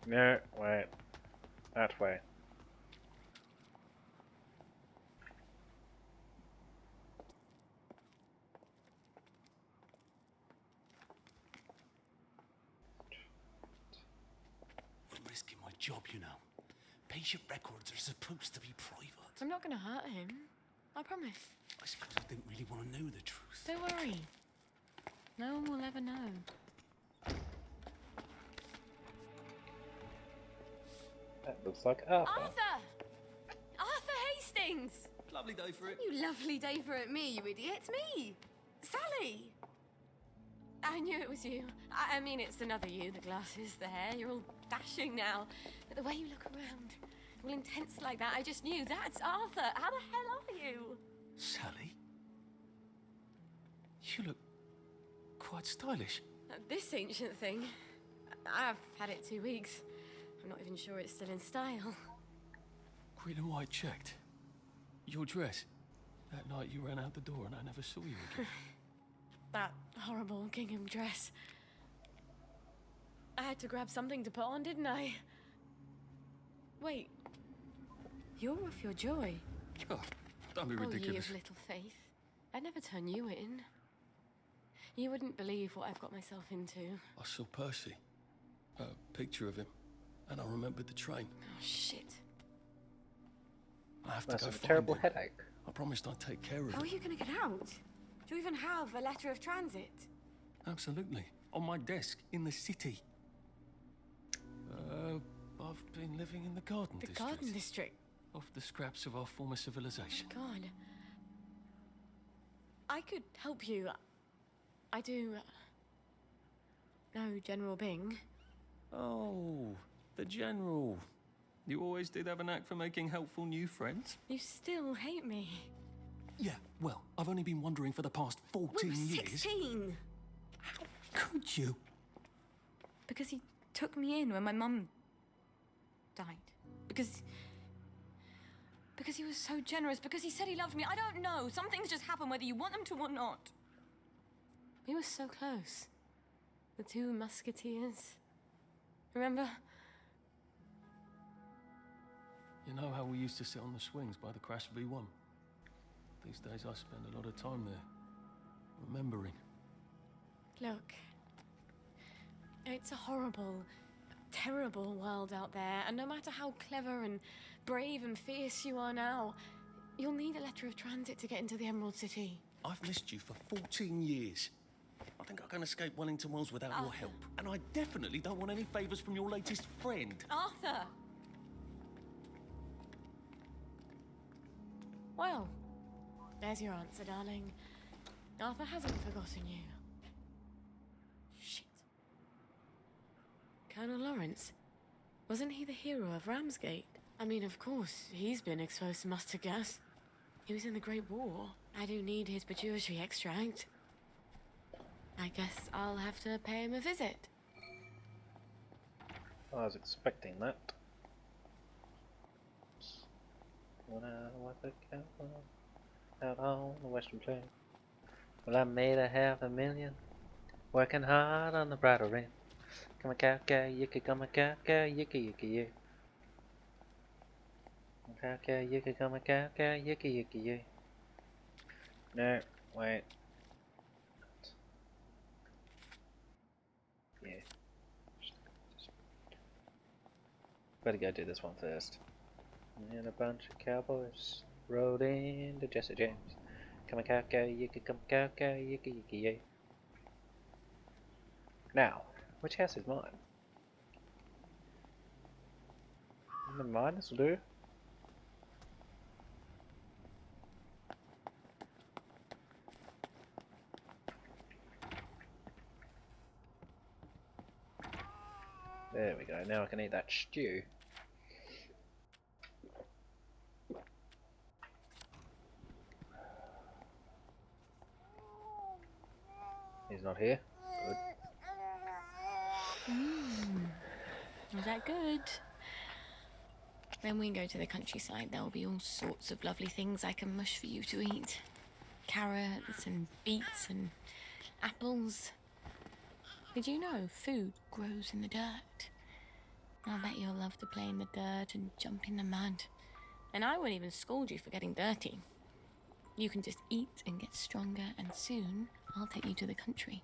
No, wait. That way. I'm risking my job, you know. Patient records are supposed to be private. I'm not going to hurt him. I promise. I suppose I didn't really want to know the truth. Don't worry. No one will ever know. That looks like Arthur. Arthur! Arthur Hastings! Lovely day for it. You lovely day for it, me, you idiot. It's me! Sally! I knew it was you. I mean, it's another you, the glasses, the hair. You're all dashing now. But the way you look around, all intense like that, I just knew that's Arthur. How the hell are you? Sally? You look quite stylish. This ancient thing. I've had it 2 weeks. I'm not even sure it's still in style. Green and white checked. Your dress. That night you ran out the door and I never saw you again. That horrible gingham dress. I had to grab something to put on, didn't I? Wait. You're off your joy. Oh, don't be ridiculous. Oh, ye of little faith. I'd never turn you in. You wouldn't believe what I've got myself into. I saw Percy. A picture of him. And I remembered the train. Oh, shit. I have to That's go a find terrible him. headache. I promised I'd take care of How are him. you going to get out? Do you even have a letter of transit? Absolutely. On my desk, in the city. I've been living in the Garden The District. Garden District? Off the scraps of our former civilization. God. I could help you. I do know General Bing. Oh, the General. You always did have a knack for making helpful new friends. You still hate me. Yeah, well, I've only been wondering for the past 14 We were years. 16. How could you? Because he took me in when my mum died. Because he was so generous. Because he said he loved me. I don't know. Some things just happen whether you want them to or not. We were so close. The two musketeers. Remember? You know how we used to sit on the swings by the Crash V1? These days I spend a lot of time there, remembering. Look. It's a horrible, terrible world out there. And no matter how clever and brave and fierce you are now, you'll need a letter of transit to get into the Emerald City. I've missed you for 14 years. I think I can escape Wellington Wells without your help. And I definitely don't want any favours from your latest friend. Arthur! Well, there's your answer, darling. Arthur hasn't forgotten you. Shit. Colonel Lawrence. Wasn't he the hero of Ramsgate? I mean, of course, he's been exposed to mustard gas. He was in the Great War. I do need his pituitary extract. I guess I'll have to pay him a visit. I was expecting that. When I was a cowboy out on the Western Plains, well, I made $500,000 working hard on the bridle rein. Come a cow, cow, yicky, come a cow, cow, yicky, yicky, yick. Cow, cow, yicky, come a cow, cow, yicky, yicky, yick. No, wait. Yeah. Better go do this one first. And a bunch of cowboys rode into Jesse James. Come a cow, cow, yicky, come a cow, cow, yicky, yicky, yick. Now, which house is mine? Never mind, this will do. There we go, now I can eat that stew. He's not here. Good. Is that good? When we go to the countryside, there will be all sorts of lovely things I can mush for you to eat. Carrots and beets and apples. Did you know food grows in the dirt? I'll bet you'll love to play in the dirt and jump in the mud. And I won't even scold you for getting dirty. You can just eat and get stronger, and soon I'll take you to the country.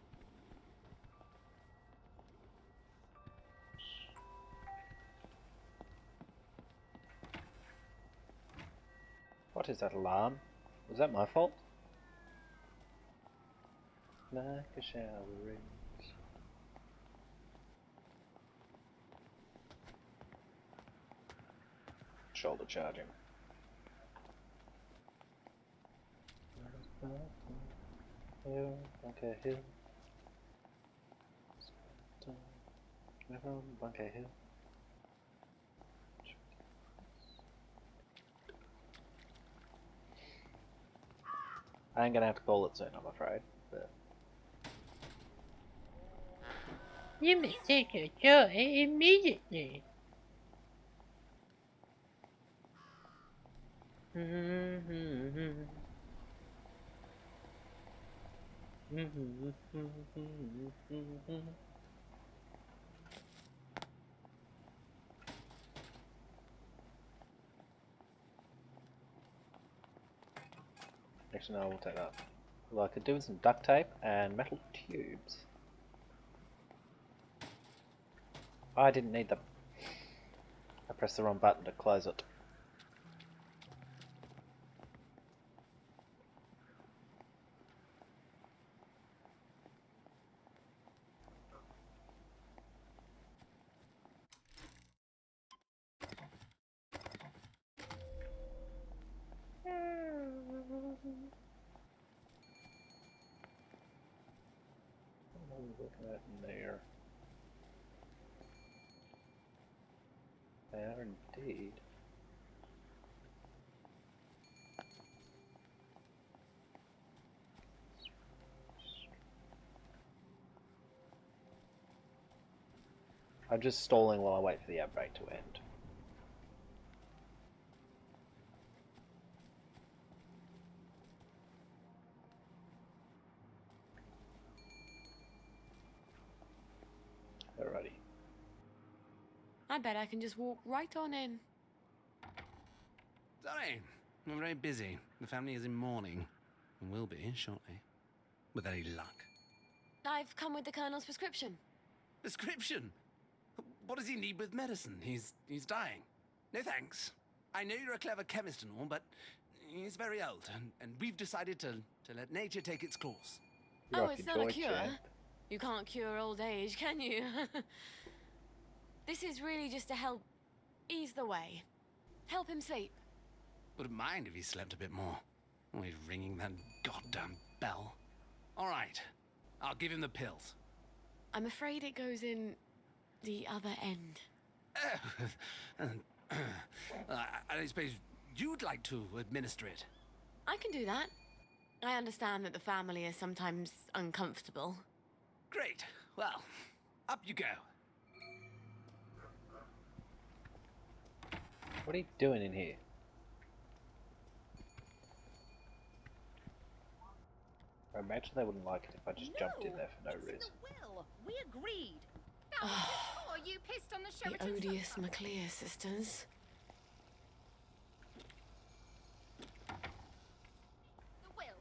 What is that alarm? Was that my fault? Like a shower rings. Shoulder charging. Bunker Hill. Bunker Hill. I ain't gonna have to call it soon, I'm afraid. But you may take your joy immediately. Actually, no, we'll take that. Well, I could do with some duct tape and metal tubes. I didn't need them. I pressed the wrong button to close it. What are we looking at in there? They are indeed. I'm just stalling while I wait for the outbreak to end. Alrighty. I bet I can just walk right on in. Sorry, I'm very busy. The family is in mourning, and will be shortly. With any luck. I've come with the Colonel's prescription. Prescription? What does he need with medicine? He's dying. No thanks. I know you're a clever chemist and all, but he's very old, and we've decided to let nature take its course. Oh, it's not a cure? You can't cure old age, can you? This is really just to help ease the way. Help him sleep. Wouldn't mind if he slept a bit more. Always ringing that goddamn bell. All right. I'll give him the pills. I'm afraid it goes in the other end. I suppose you'd like to administer it. I can do that. I understand that the family is sometimes uncomfortable. Great. Well, up you go. What are you doing in here? I imagine they wouldn't like it if I just jumped in there for no reason. Will, we agreed. Oh, you pissed on the show. The odious McClear sisters.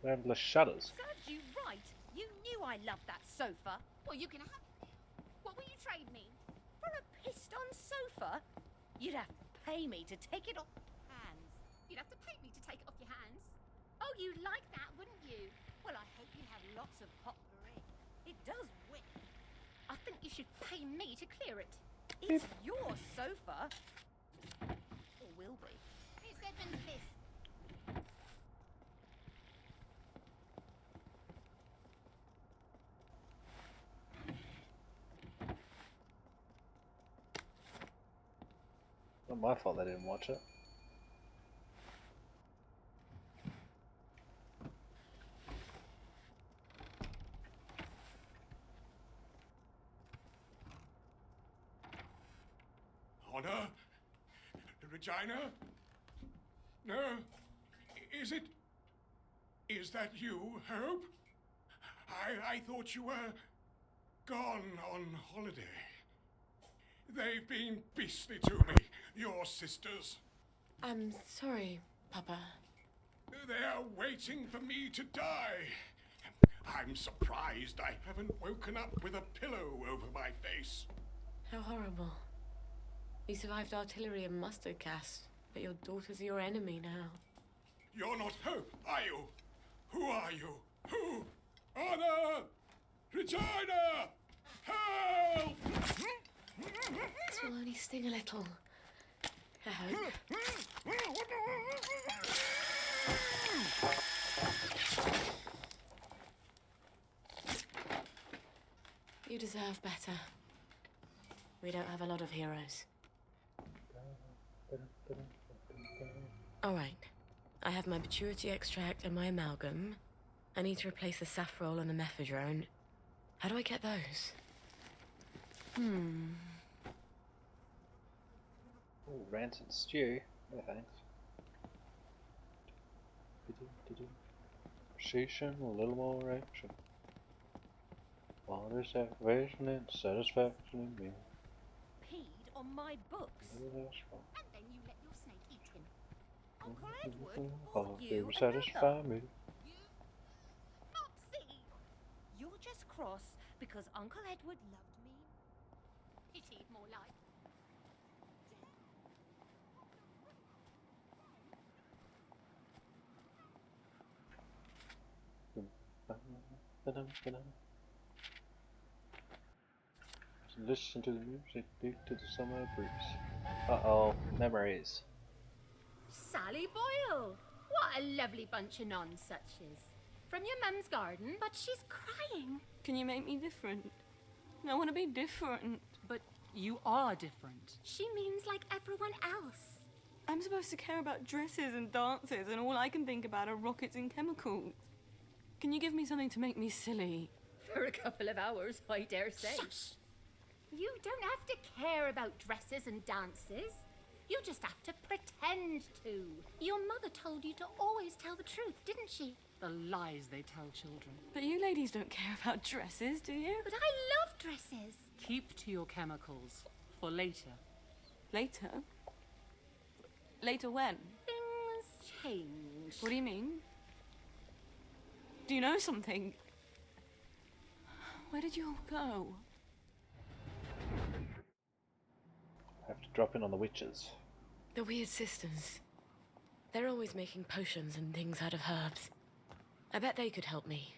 Endless shutters. Served you right. You knew I loved that sofa. Well, you can have it. What will you trade me? For a pissed-on sofa? You'd have to pay me to take it off hands. You'd have to pay me to take it off your hands. Oh, you'd like that, wouldn't you? Well, I hope you have lots of potpourri. It does whip. I think you should pay me to clear it. It's your sofa. Or will be. It's Edmund's piss. Not my fault they didn't watch it. Honor? Regina? No? Is it? Is that you, Hope? I thought you were gone on holiday. They've been beastly to me, your sisters. I'm sorry, Papa. They're waiting for me to die. I'm surprised I haven't woken up with a pillow over my face. How horrible. You survived artillery and mustard gas, but your daughter's your enemy now. You're not Hope, are you? Who are you? Who? Honor! Regina! Help! This will only sting a little. I hope. You deserve better. We don't have a lot of heroes. All right. I have my maturity extract and my amalgam. I need to replace the safrole and the mephedrone. How do I get those? Oh, rancid stew. No thanks. Precision, a little more action. Water activation and satisfaction in me. Peed on my books. And then you let your snake eat him. Uncle Edward Oh, bought they you will another. satisfy me. Mopsy! You're just cross because Uncle Edward loved me. Pitied, more like. Listen to the music, beat to the summer breeze. Uh-oh, memories. Sally Boyle! What a lovely bunch of nonsuches. From your mum's garden, but she's crying. Can you make me different? I want to be different. But you are different. She means like everyone else. I'm supposed to care about dresses and dances, and all I can think about are rockets and chemicals. Can you give me something to make me silly? For a couple of hours, I dare say. Shush! You don't have to care about dresses and dances. You just have to pretend to. Your mother told you to always tell the truth, didn't she? The lies they tell children. But you ladies don't care about dresses, do you? But I love dresses. Keep to your chemicals for later. Later? Later when? Things change. What do you mean? Do you know something? Where did you all go? Have to drop in on the witches. The weird sisters. They're always making potions and things out of herbs. I bet they could help me.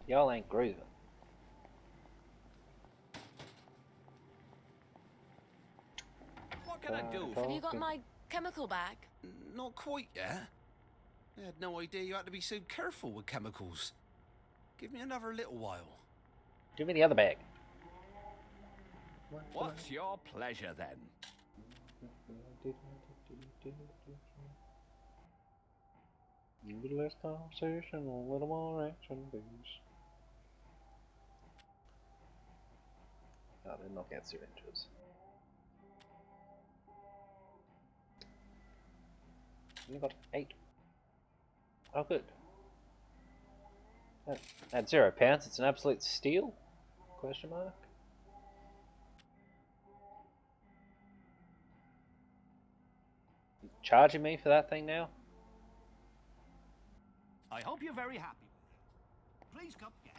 Y'all ain't grooving. What can I do? Have you got my chemical bag? Not quite yet. I had no idea you had to be so careful with chemicals. Give me another little while. Give me the other bag. What's your pleasure then? A little less conversation, a little more action, please. Oh, they're knocking out syringes. Only got 8. Oh, good. At £0, it's an absolute steal? Question mark. You charging me for that thing now? I hope you're very happy with it. Please come again.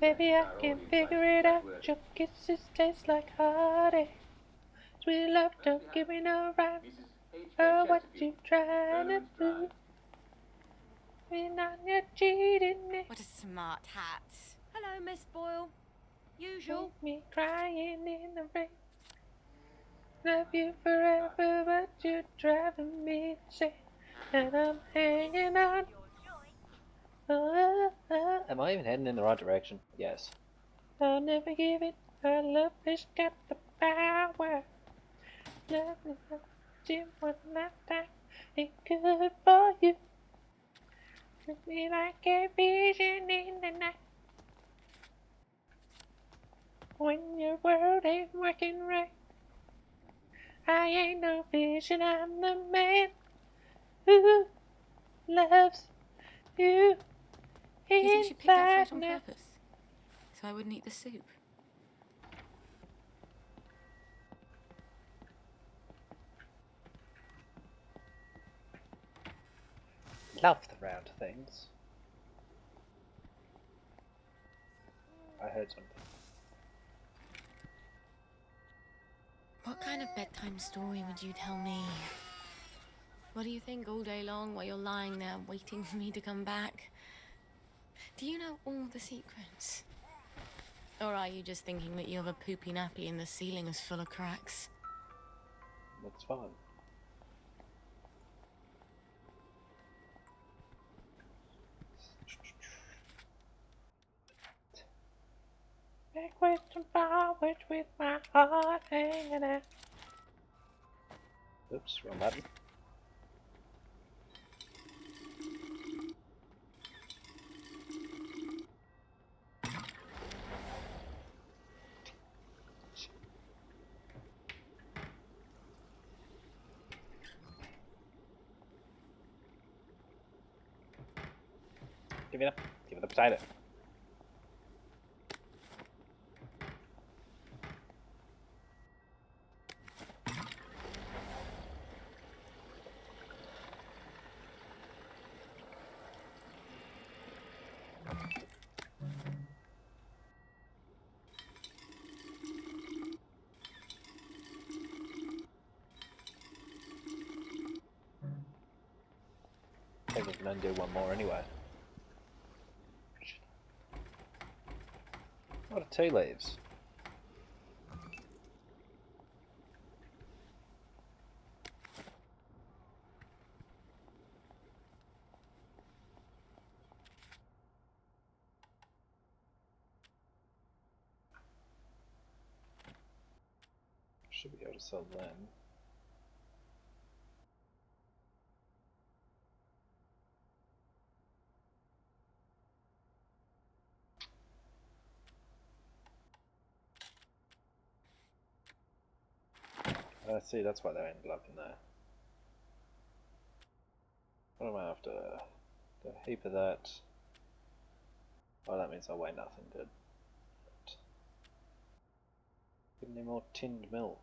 Baby, I can figure it out. Your kisses taste like heartache. Sweet love, don't give me no rhyme. Oh, what you trying to do? When on your cheating me. What a smart hat. Hello, Miss Boyle. Usual. Make me crying in the rain. Love you forever, but you're driving me insane. And I'm hanging on. Am I even heading in the right direction? Yes. I'll never give it. Our love has got the power. Love me you one lifetime. Ain't good for you. Treat me like a vision in the night. When your world ain't working right. I ain't no vision, I'm the man who loves you. Do you think she picked that fight on purpose? So I wouldn't eat the soup? Love the round things. I heard something. What kind of bedtime story would you tell me? What do you think all day long while you're lying there waiting for me to come back? Do you know all the secrets? Or are you just thinking that you have a poopy nappy and the ceiling is full of cracks? That's fine. Backwards and forwards with my heart hanging out. Oops, wrong button. Give it the potato. I think we can undo one more anyway. What are 2 leaves? Should be able to sell them. I see, that's why they ended up in there. What am I after? Got a heap of that. Oh, that means I'll weigh nothing. Good. Get any more tinned milk?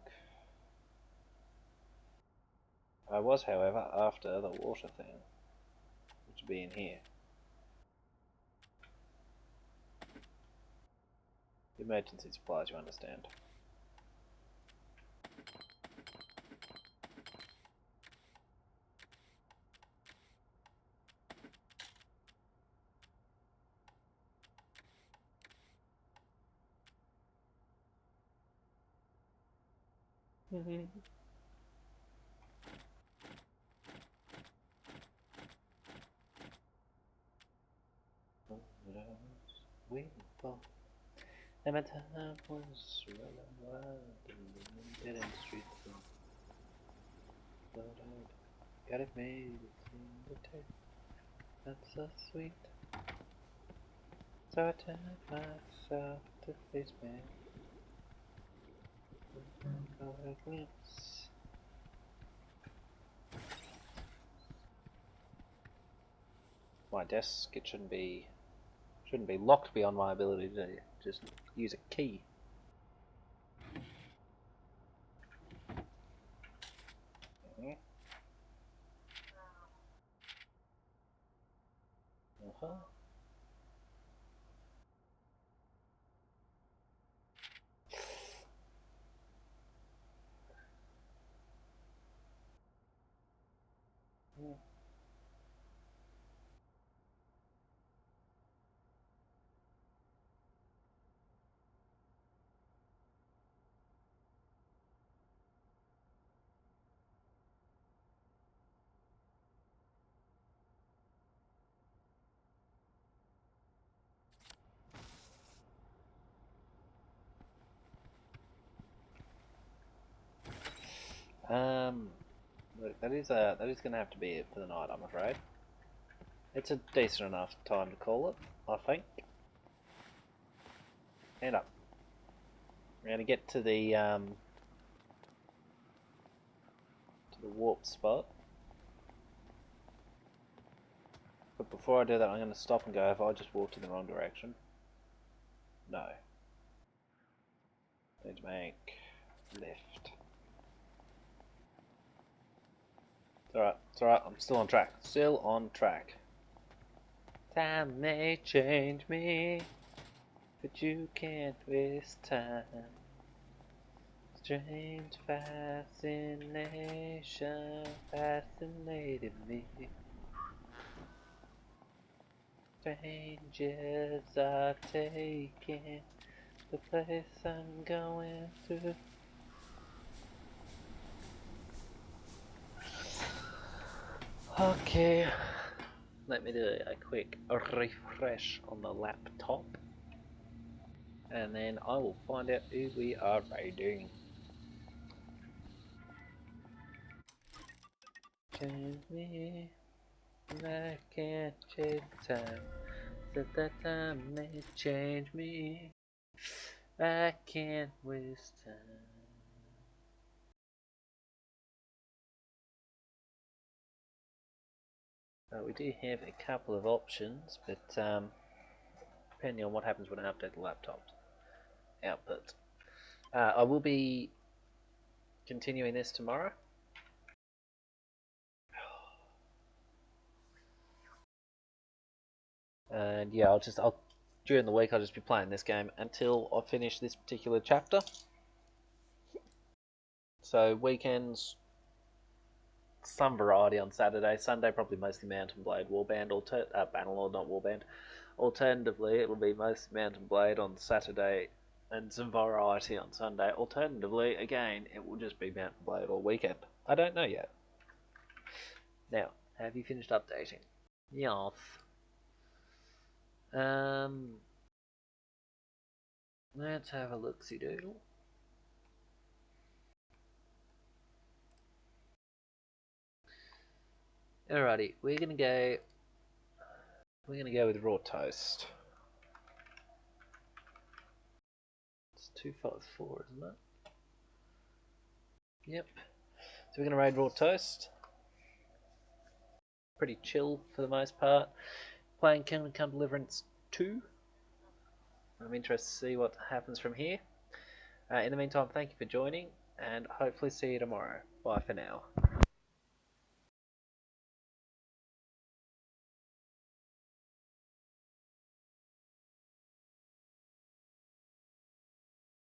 I was, however, after the water thing, which would be in here. Emergency supplies, you understand. And my time was running wild and dead in the streets and thought I'd got it made, it seemed to taste not so sweet. So I turned myself to face me. Got a glimpse. My desk, it shouldn't be locked beyond my ability to just use a key. Look, that is going to have to be it for the night, I'm afraid. It's a decent enough time to call it, I think. Hand up. We're going to get to the warp spot. But before I do that, I'm going to stop and go, have I just walked in the wrong direction? No. Need to make left. It's alright, I'm still on track. Still on track. Time may change me, but you can't waste time. Strange fascination fascinated me. Strangers are taking the place I'm going to. Okay, let me do a quick refresh on the laptop, and then I will find out who we are raiding. Change me, I can't change time. Said that time may change me. I can't waste time. We do have a couple of options, but depending on what happens when I update the laptop output. I will be continuing this tomorrow. And yeah, during the week I'll just be playing this game until I finish this particular chapter. So weekends, some variety on Saturday. Sunday probably mostly Mountain Blade Warband, Bannerlord, not Warband. Alternatively, it will be mostly Mountain Blade on Saturday and some variety on Sunday. Alternatively, again, it will just be Mountain Blade all weekend. I don't know yet. Now, have you finished updating? Yes. Let's have a look-see doodle. Alrighty, we're gonna go with raw toast. It's 254, isn't it? Yep. So we're gonna raid raw toast. Pretty chill for the most part. Playing Kingdom Come Deliverance 2. I'm interested to see what happens from here. In the meantime, thank you for joining, and hopefully see you tomorrow. Bye for now.